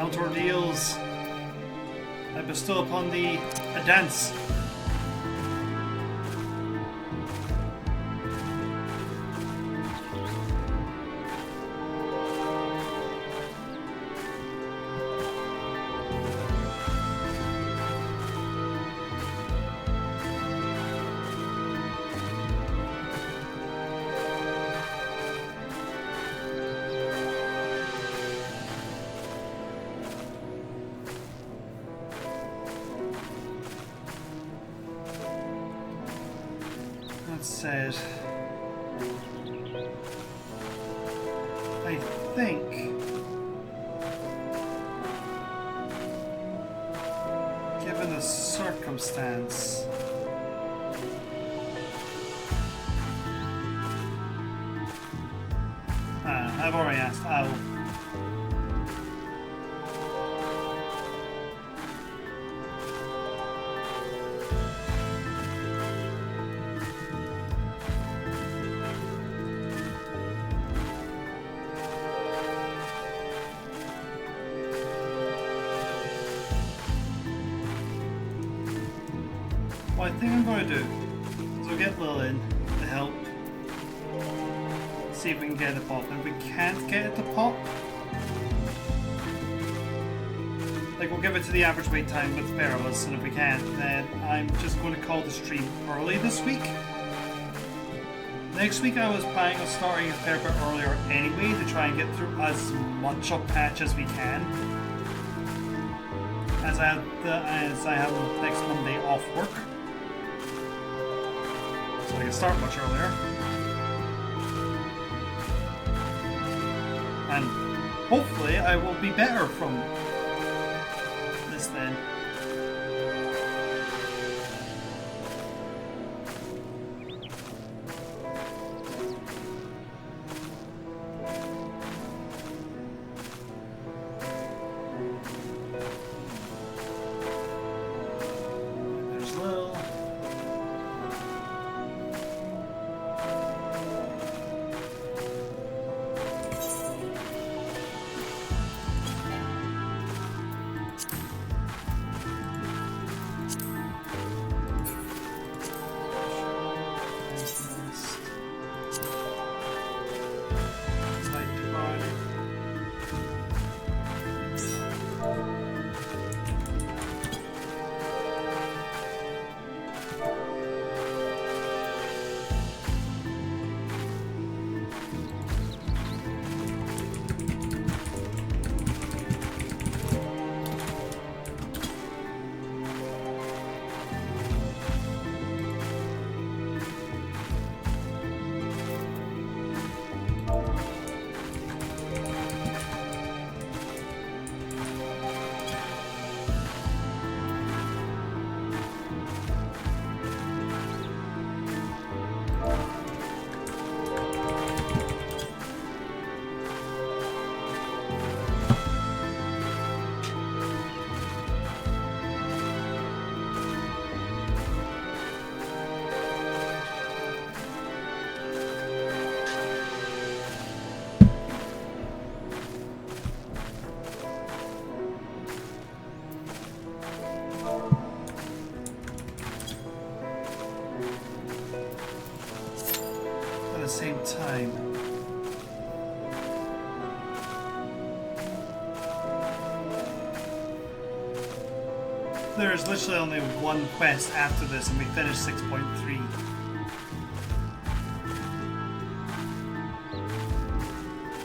Speaker 1: Mount ordeals I bestow upon thee a dance. Said, I think given the circumstance, I've already asked. What I think I'm going to do is we'll get Lil in to help. See if we can get it to pop. And if we can't get it to pop, like we'll give it to the average wait time with pair of us, and if we can't, then I'm just going to call the stream early this week. Next week I was planning on starting a fair bit earlier anyway to try and get through as much of patch as we can. As I have next Monday off work. So I can start much earlier. And hopefully I will be better from this then. There's Lil. At the same time, there's literally only one quest after this and we finished 6.3.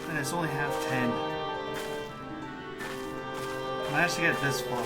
Speaker 1: And it's only half 10. I managed to get this far.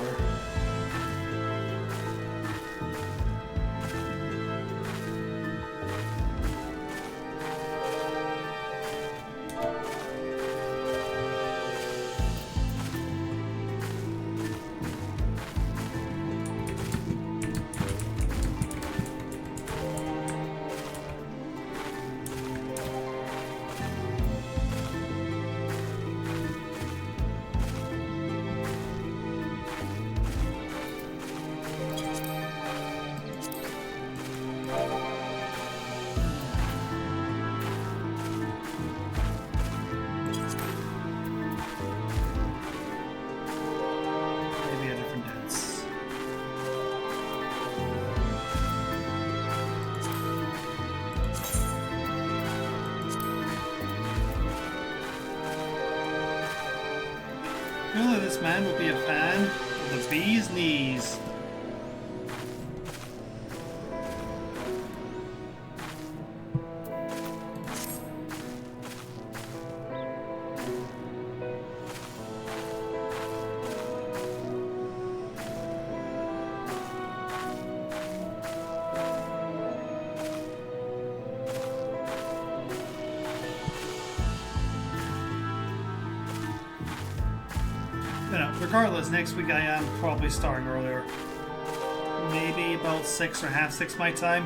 Speaker 1: Surely this man will be a fan of the bee's knees. Regardless, next week I am probably starting earlier. Maybe about 6 or half 6 my time.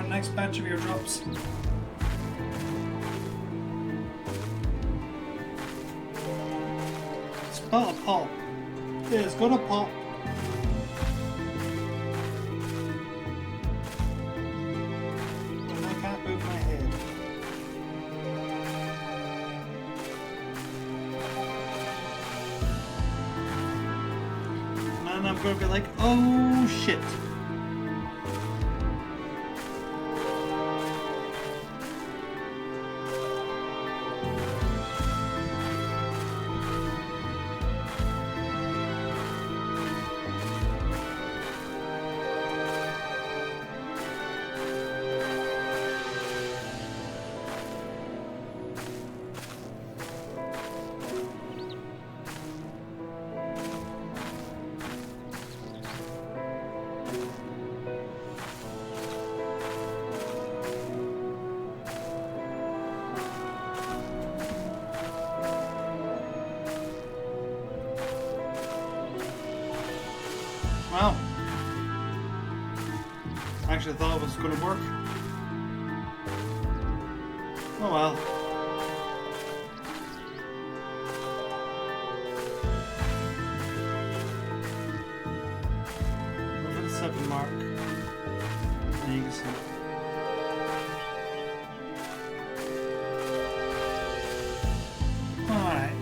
Speaker 1: Next batch of airdrops. It's gonna pop. It's gonna pop. And I can't move my head. And I'm gonna be like, oh shit. Wow. I actually thought it was going to work. Oh well. Over the 7 mark. And you can see. Alright.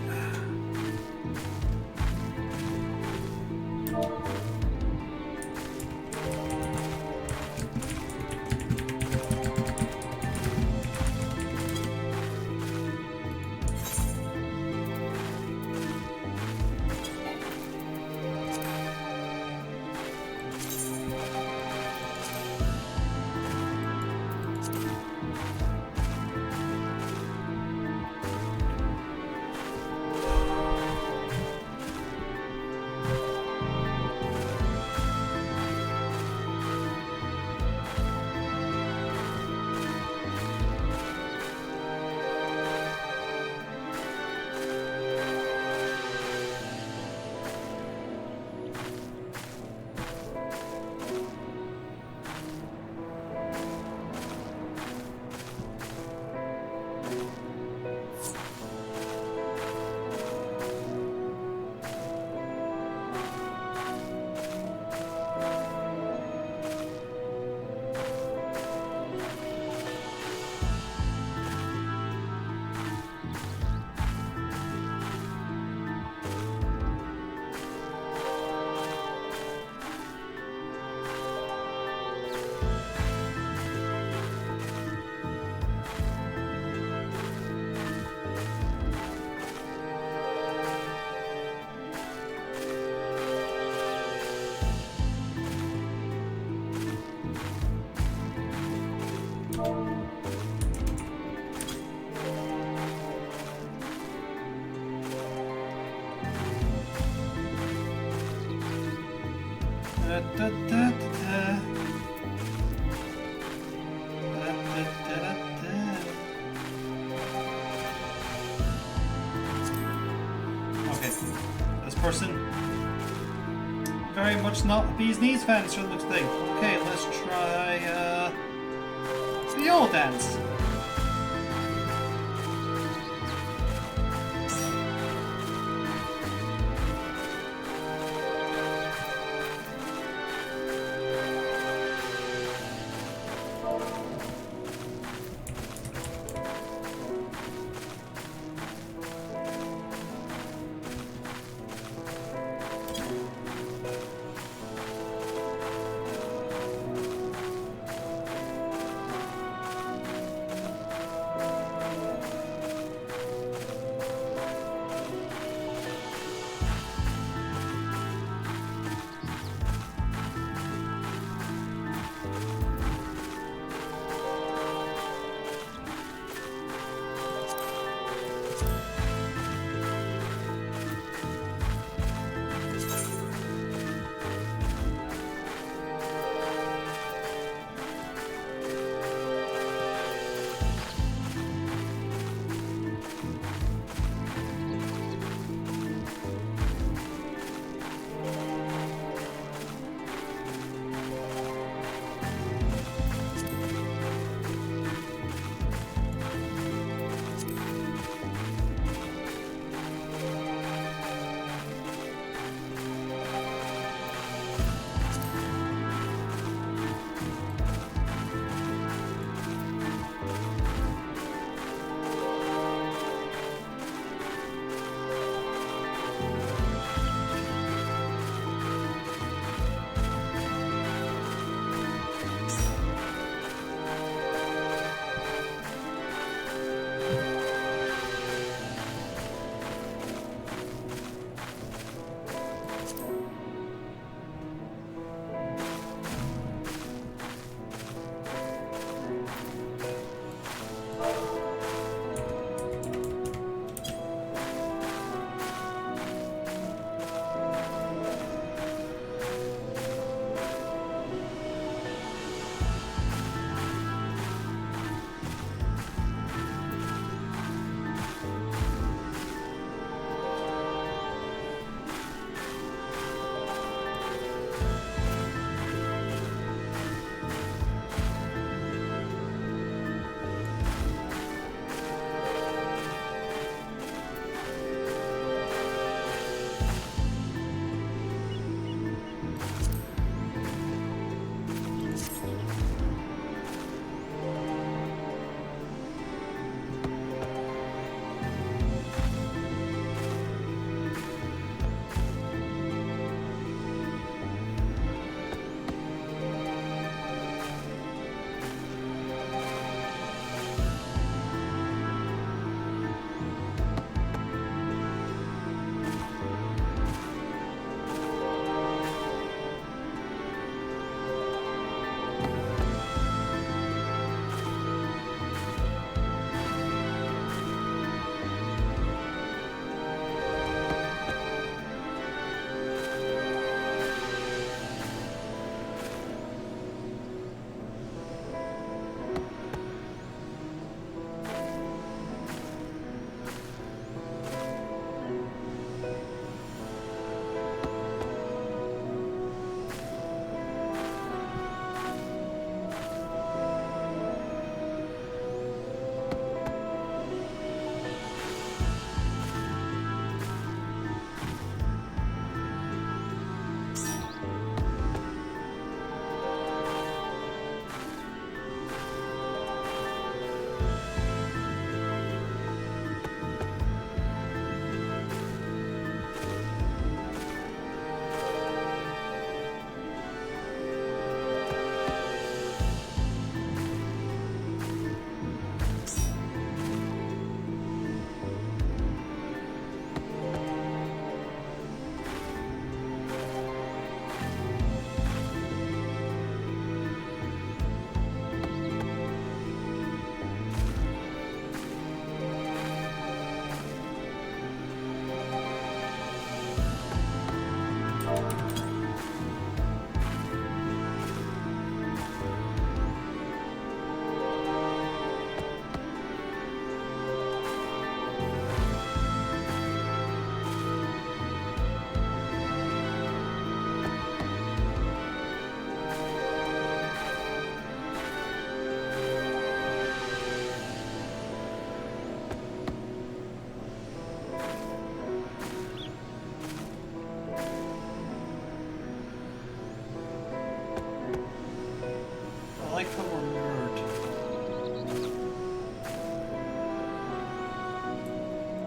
Speaker 1: Okay, this person very much not a bee's knees fan, so it looks like. Okay, let's try the old dance.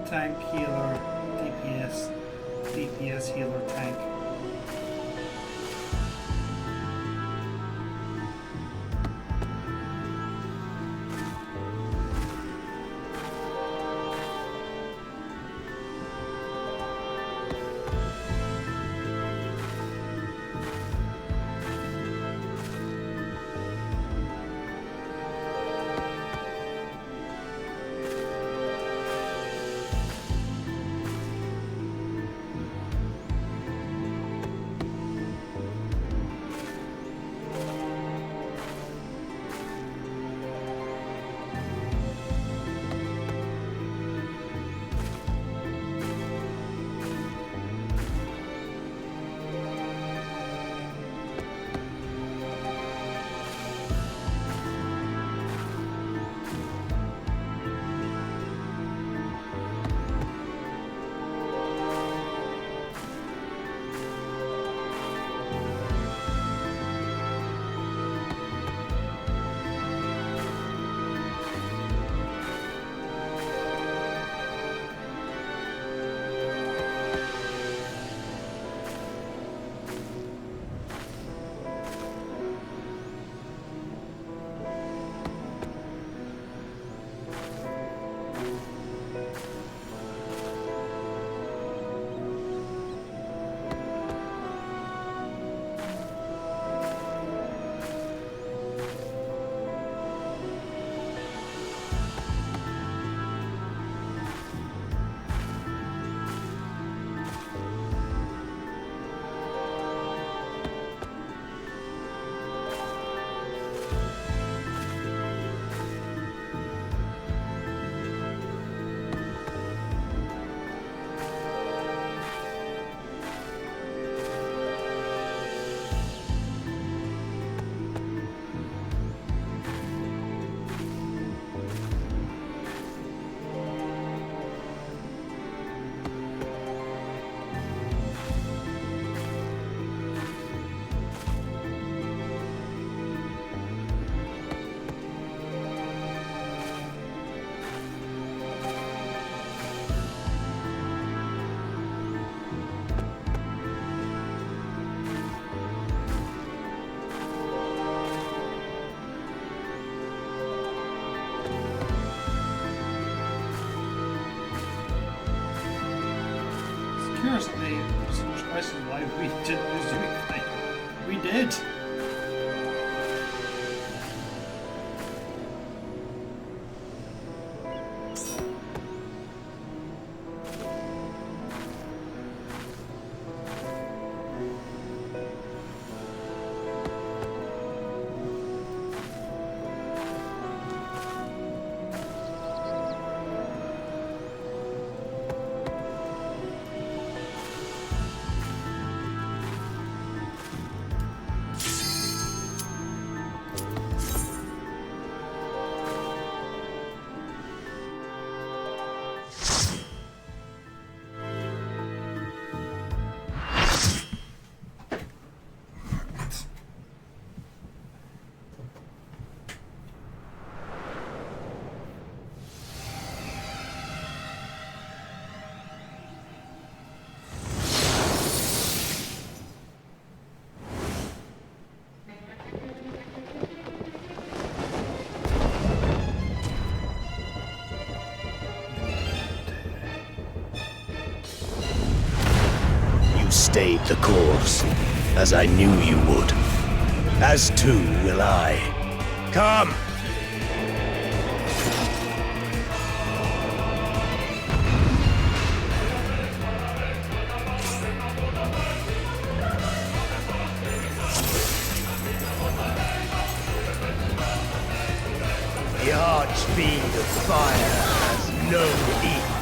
Speaker 1: tank, healer, DPS, healer, tank. Seriously, there's so much question why we didn't lose anything. We did.
Speaker 13: Stayed the course, as I knew you would. As too will I. Come! The Archfiend of Fire has no equal.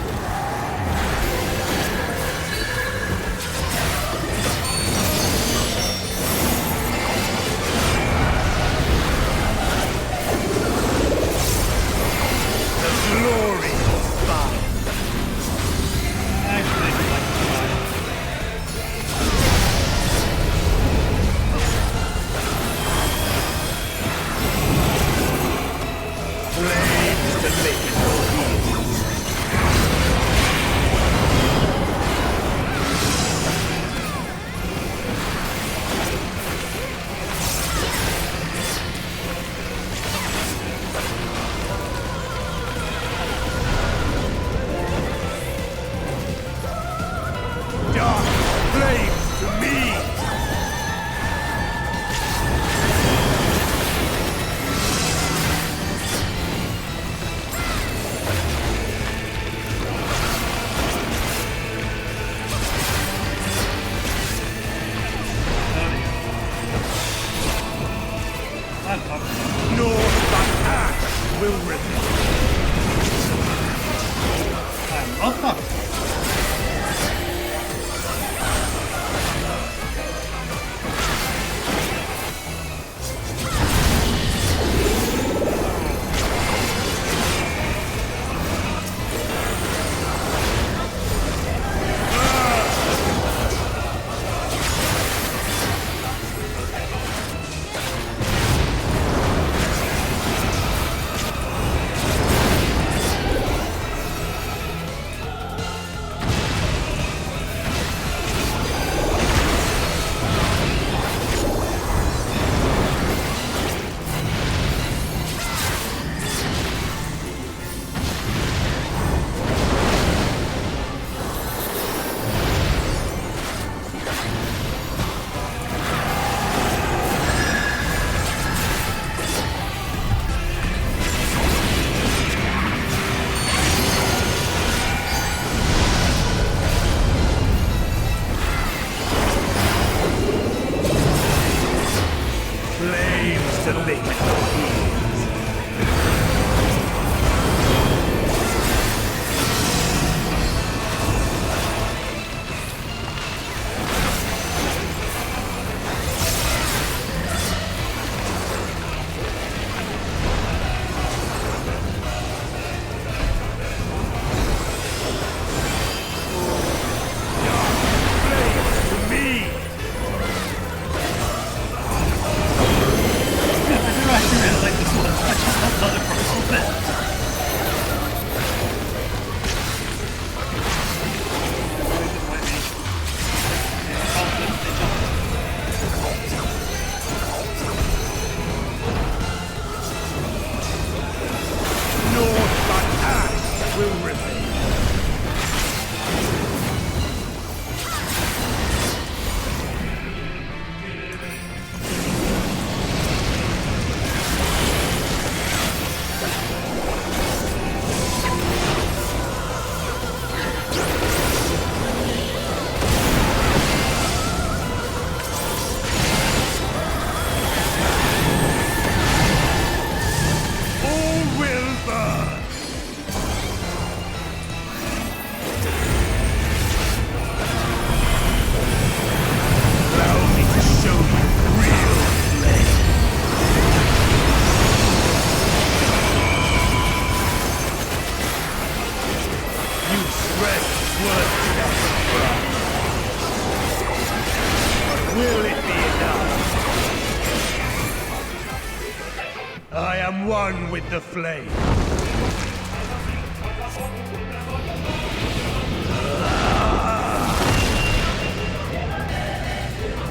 Speaker 11: one with the flame.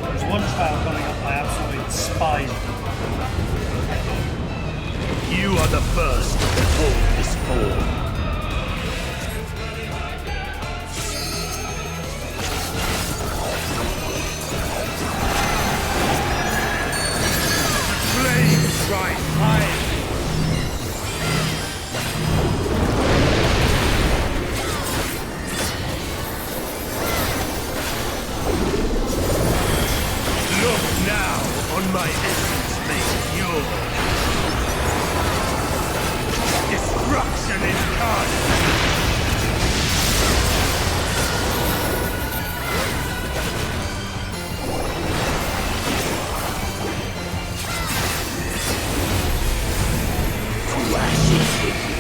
Speaker 1: There's one trial coming up I absolutely despise.
Speaker 11: You are the first to behold this form. Flames rise high. Look now on my essence made pure. Destruction incarnate! To ashes with you.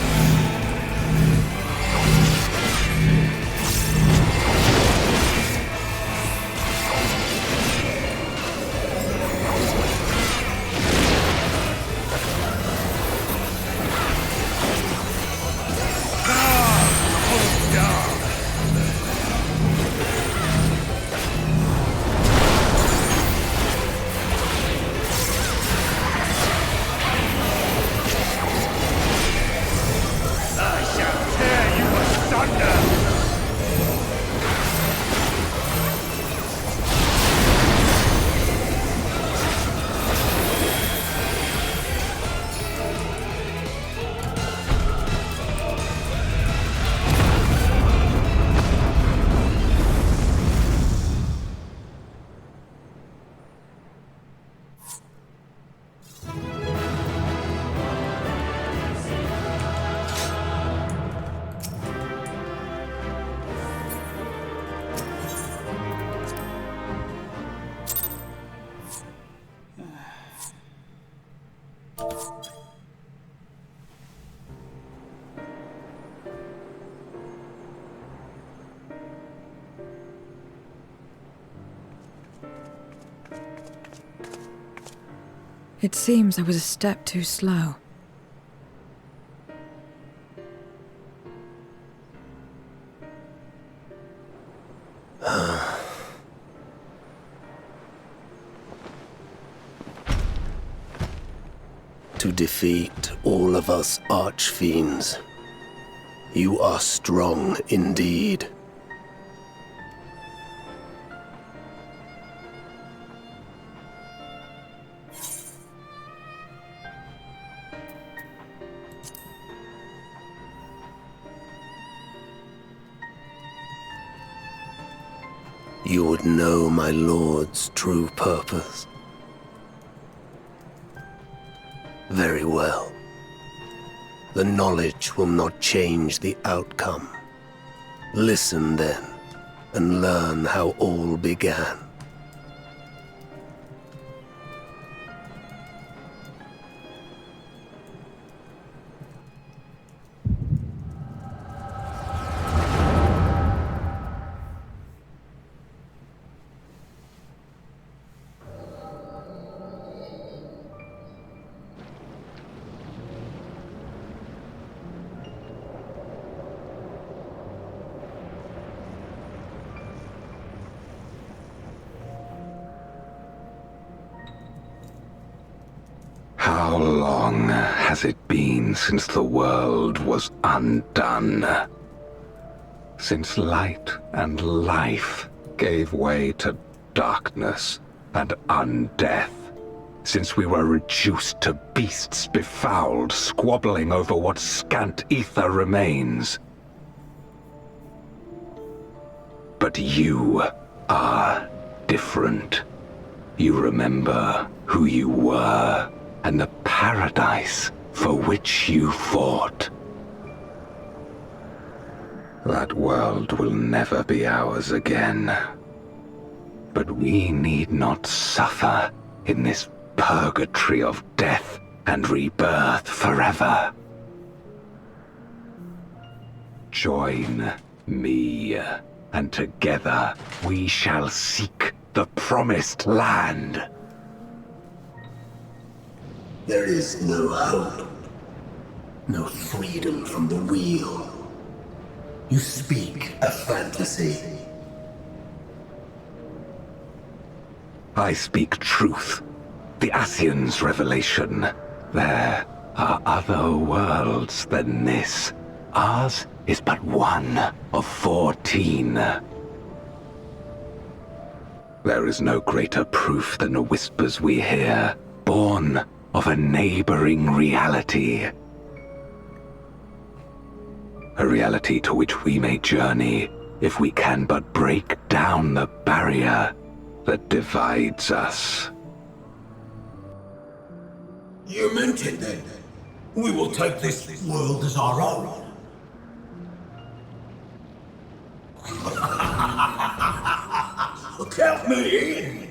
Speaker 2: It seems I was a step too slow.
Speaker 13: To defeat all of us archfiends. You are strong indeed. You would know my lord's true purpose. Very well. The knowledge will not change the outcome. Listen then, and learn how all began.
Speaker 14: How long has it been since the world was undone? Since light and life gave way to darkness and undeath? Since we were reduced to beasts befouled, squabbling over what scant ether remains? But you are different. You remember who you were, and the paradise for which you fought. That world will never be ours again. But we need not suffer in this purgatory of death and rebirth forever. Join me, and together we shall seek the promised land.
Speaker 13: There is no hope No freedom from the wheel. You speak a fantasy.
Speaker 14: I speak truth. The Ascian's revelation. There are other worlds than this. Ours is but one of 14. There is no greater proof than the whispers we hear, born of a neighboring reality. A reality to which we may journey if we can but break down the barrier that divides us.
Speaker 11: You meant it then. We will take this world as our own. Count me in.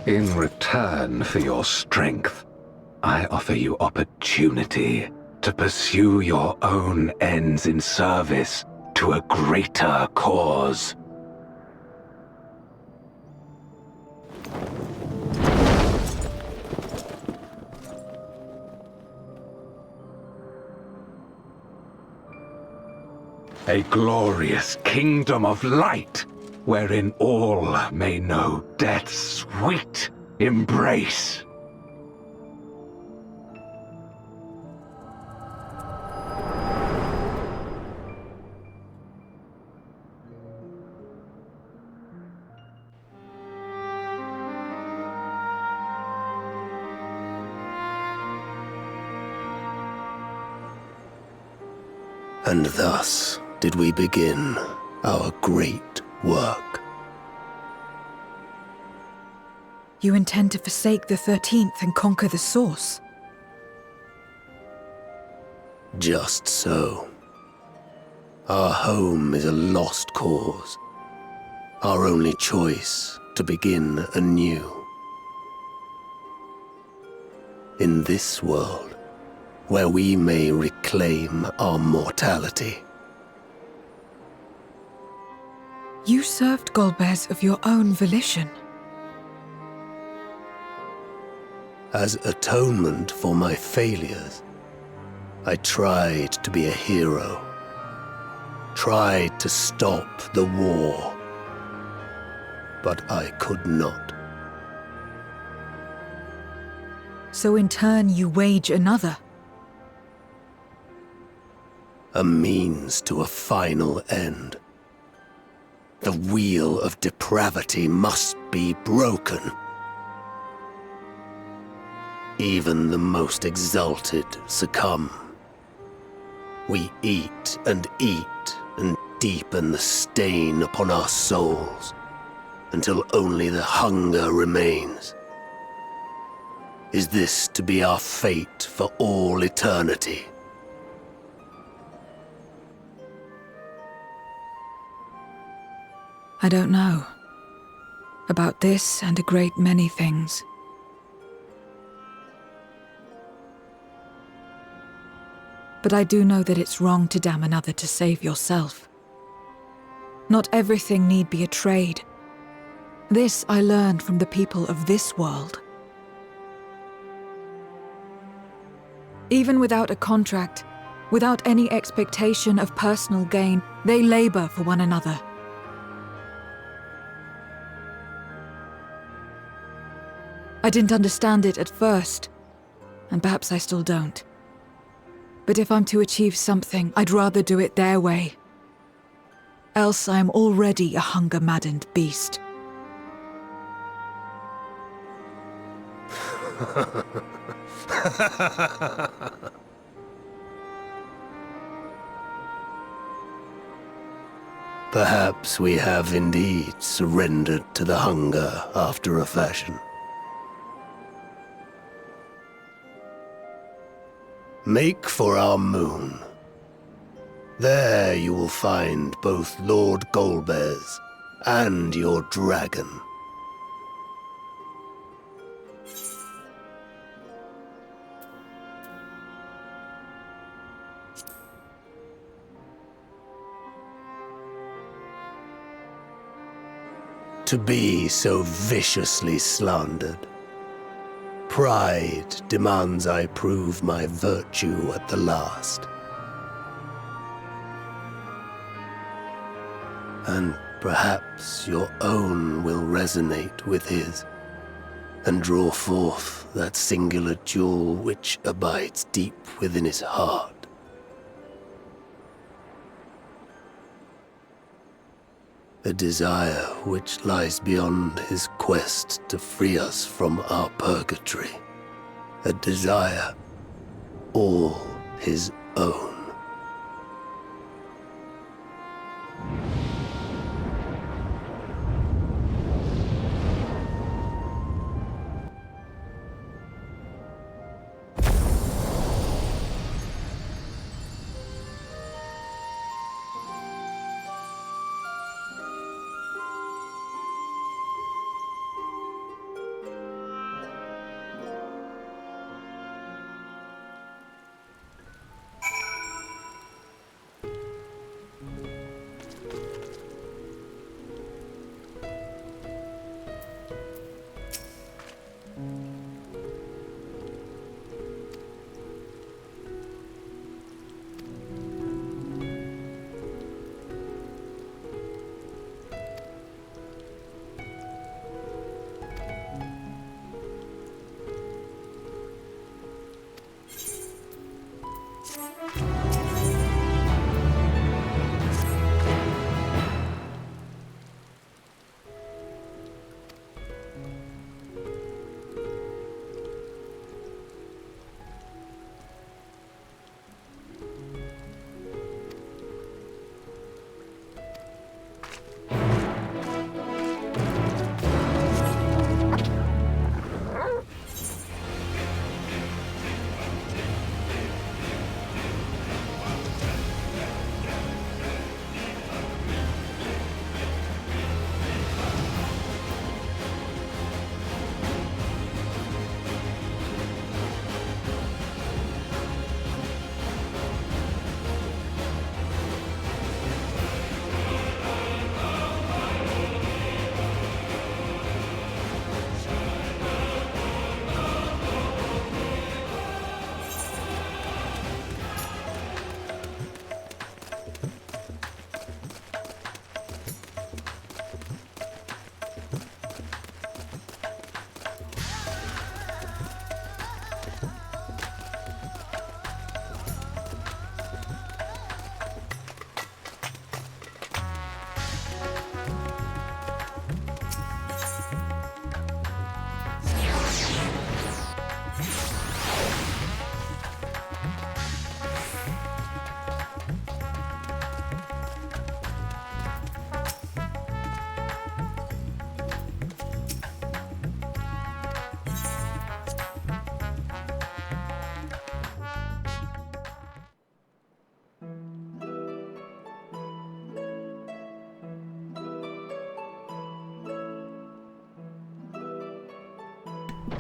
Speaker 14: In return for your strength, I offer you opportunity to pursue your own ends in service to a greater cause. A glorious kingdom of light, wherein all may know death's sweet embrace.
Speaker 13: And thus did we begin our great work.
Speaker 2: You intend to forsake the 13th and conquer the Source?
Speaker 13: Just so. Our home is a lost cause. Our only choice to begin anew. In this world, where we may reclaim our mortality.
Speaker 2: You served Golbez of your own volition.
Speaker 13: As atonement for my failures, I tried to be a hero. Tried to stop the war. But I could not.
Speaker 2: So in turn you wage another.
Speaker 13: A means to a final end. The wheel of depravity must be broken. Even the most exalted succumb. We eat and deepen the stain upon our souls, until only the hunger remains. Is this to be our fate for all eternity?
Speaker 2: I don't know. About this and a great many things. But I do know that it's wrong to damn another to save yourself. Not everything need be a trade. This I learned from the people of this world. Even without a contract, without any expectation of personal gain, they labor for one another. I didn't understand it at first, and perhaps I still don't. But if I'm to achieve something, I'd rather do it their way. Else I am already a hunger-maddened beast.
Speaker 13: Perhaps we have indeed surrendered to the hunger after a fashion. Make for our moon. There you will find both Lord Golbez and your dragon. to be so viciously slandered. Pride demands I prove my virtue at the last. And perhaps your own will resonate with his, and draw forth that singular jewel which abides deep within his heart. A desire which lies beyond his quest to free us from our purgatory. A desire all his own.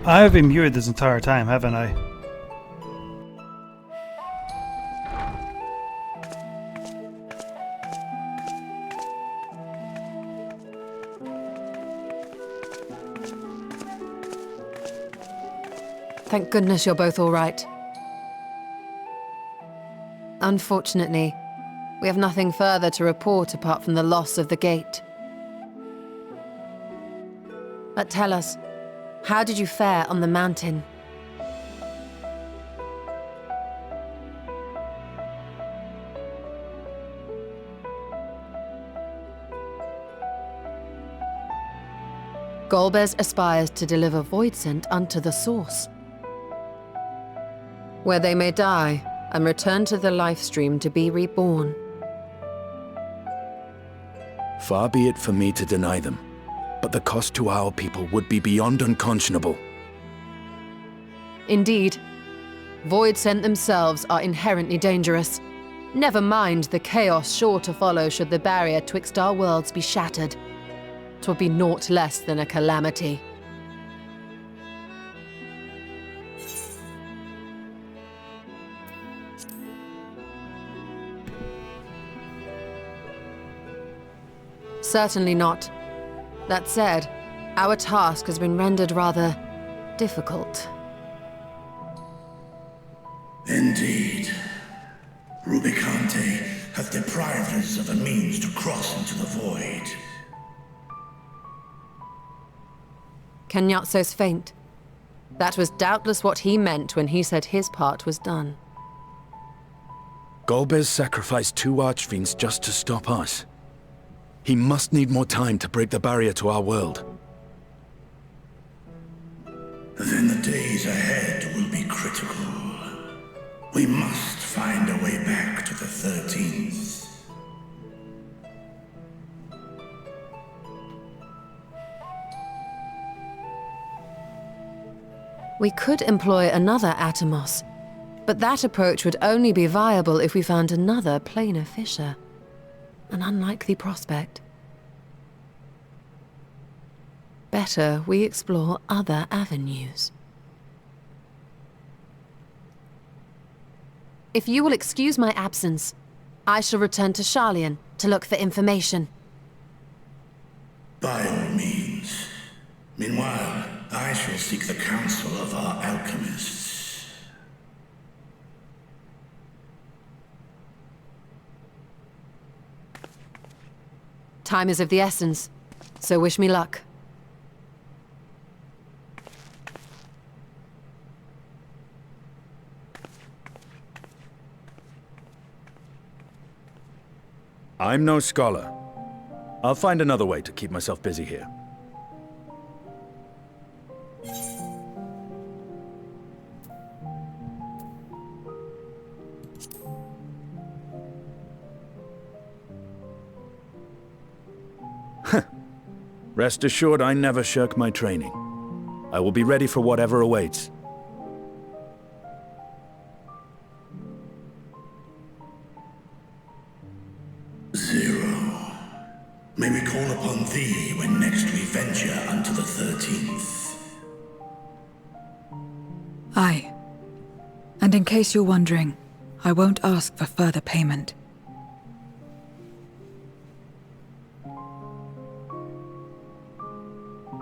Speaker 1: I have been muted this entire time, haven't I?
Speaker 5: Thank goodness you're both all right. Unfortunately, we have nothing further to report apart from the loss of the gate. But tell us, how did you fare on the mountain? Golbez aspires to deliver Voidsent unto the Source, where they may die and return to the Lifestream to be reborn.
Speaker 4: Far be it for me to deny them, but the cost to our people would be beyond unconscionable.
Speaker 5: Indeed, Voidsent themselves are inherently dangerous. Never mind the chaos sure to follow should the barrier twixt our worlds be shattered. 'Twould be naught less than a calamity. Certainly not. That said, our task has been rendered rather difficult.
Speaker 15: Indeed. Rubicante hath deprived us of a means to cross into the void.
Speaker 5: Kenyatso's faint. That was doubtless what he meant when he said his part was done.
Speaker 4: Golbez sacrificed 2 archfiends just to stop us. He must need more time to break the barrier to our world.
Speaker 15: Then the days ahead will be critical. We must find a way back to the 13th.
Speaker 5: We could employ another Atomos, but that approach would only be viable if we found another planar fissure. An unlikely prospect. Better we explore other avenues. If you will excuse my absence, I shall return to Sharlayan to look for information.
Speaker 15: By all means. Meanwhile, I shall seek the counsel of our alchemists.
Speaker 5: Time is of the essence, so wish me luck.
Speaker 4: I'm no scholar. I'll find another way to keep myself busy here. Rest assured, I never shirk my training. I will be ready for whatever awaits.
Speaker 15: Zero. May we call upon thee when next we venture unto the 13th.
Speaker 2: Aye. And in case you're wondering, I won't ask for further payment.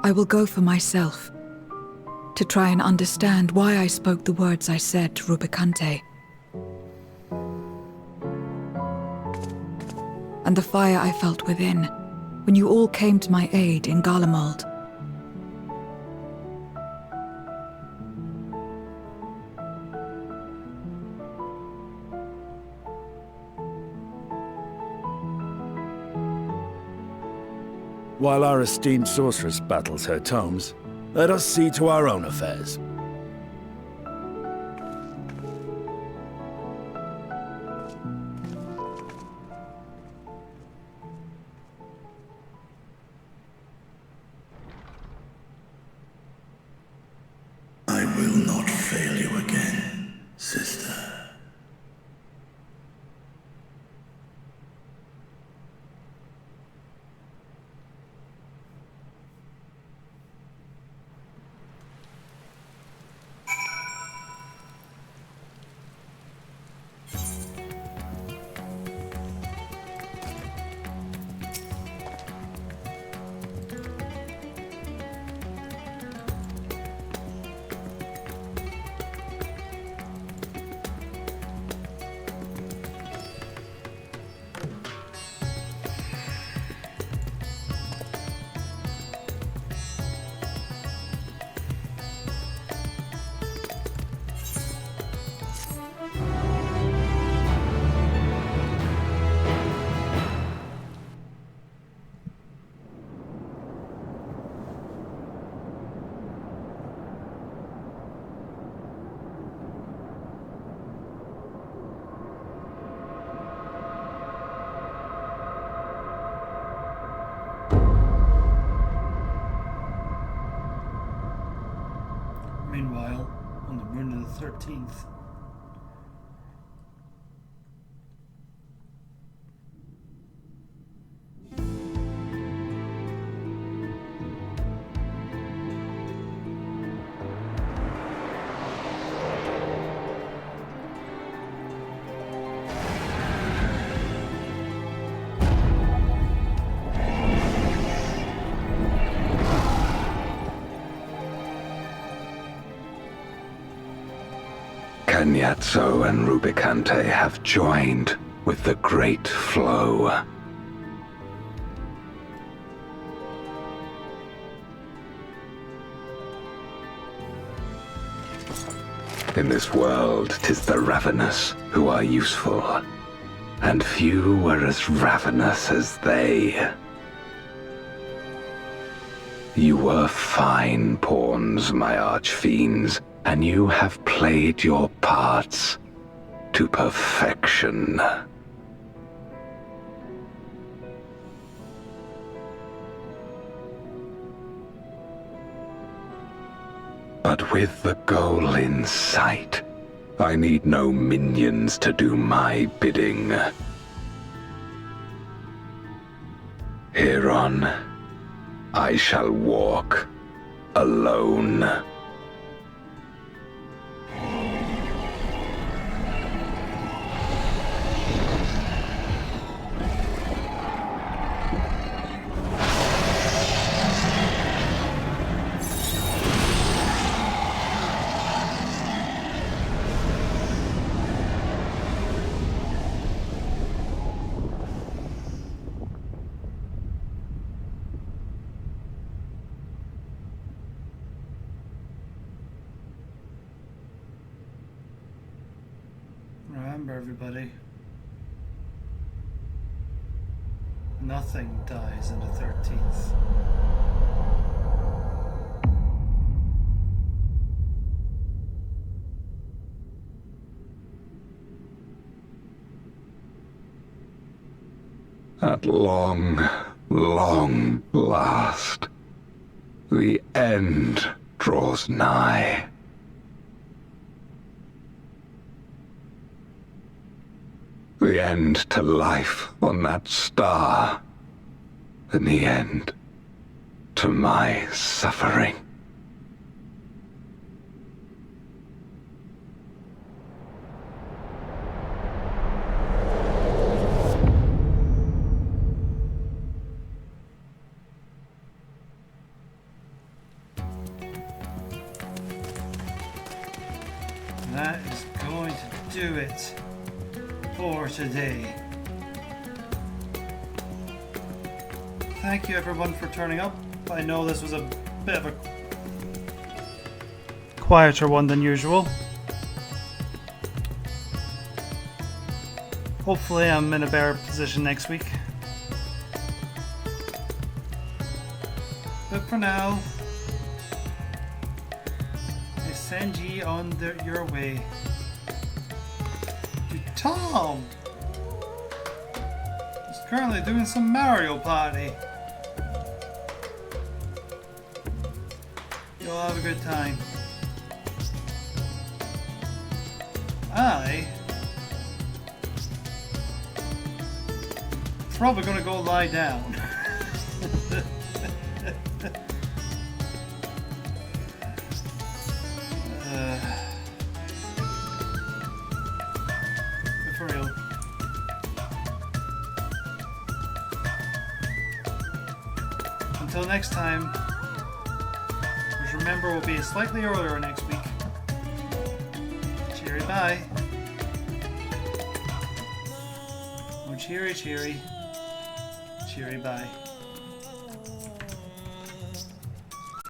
Speaker 2: I will go for myself, to try and understand why I spoke the words I said to Rubicante. And the fire I felt within, when you all came to my aid in Garlemald.
Speaker 4: While our esteemed sorceress battles her tomes, let us see to our own affairs.
Speaker 15: I will not fail you again, sister.
Speaker 1: Meanwhile, on the moon of the 13th.
Speaker 14: Kenyatso and Rubicante have joined with the Great Flow. In this world, 'tis the ravenous who are useful, and few were as ravenous as they. You were fine pawns, my archfiends, and you have played your parts to perfection. But with the goal in sight, I need no minions to do my bidding. Hereon, I shall walk alone.
Speaker 1: Remember, everybody, nothing dies in the 13th.
Speaker 14: At long, long last, the end draws nigh. The end to life on that star, and the end to my suffering.
Speaker 1: That is going to do it for today. Thank you everyone for turning up. I know this was a bit of a quieter one than usual. Hopefully I'm in a better position next week. But for now, I send ye on your way. Tom! He's currently doing some Mario Party. You'll have a good time. I probably gonna go lie down. For real. Until next time, just remember we'll be slightly earlier next week. Cheery bye. Oh, cheery, cheery. Cheery bye.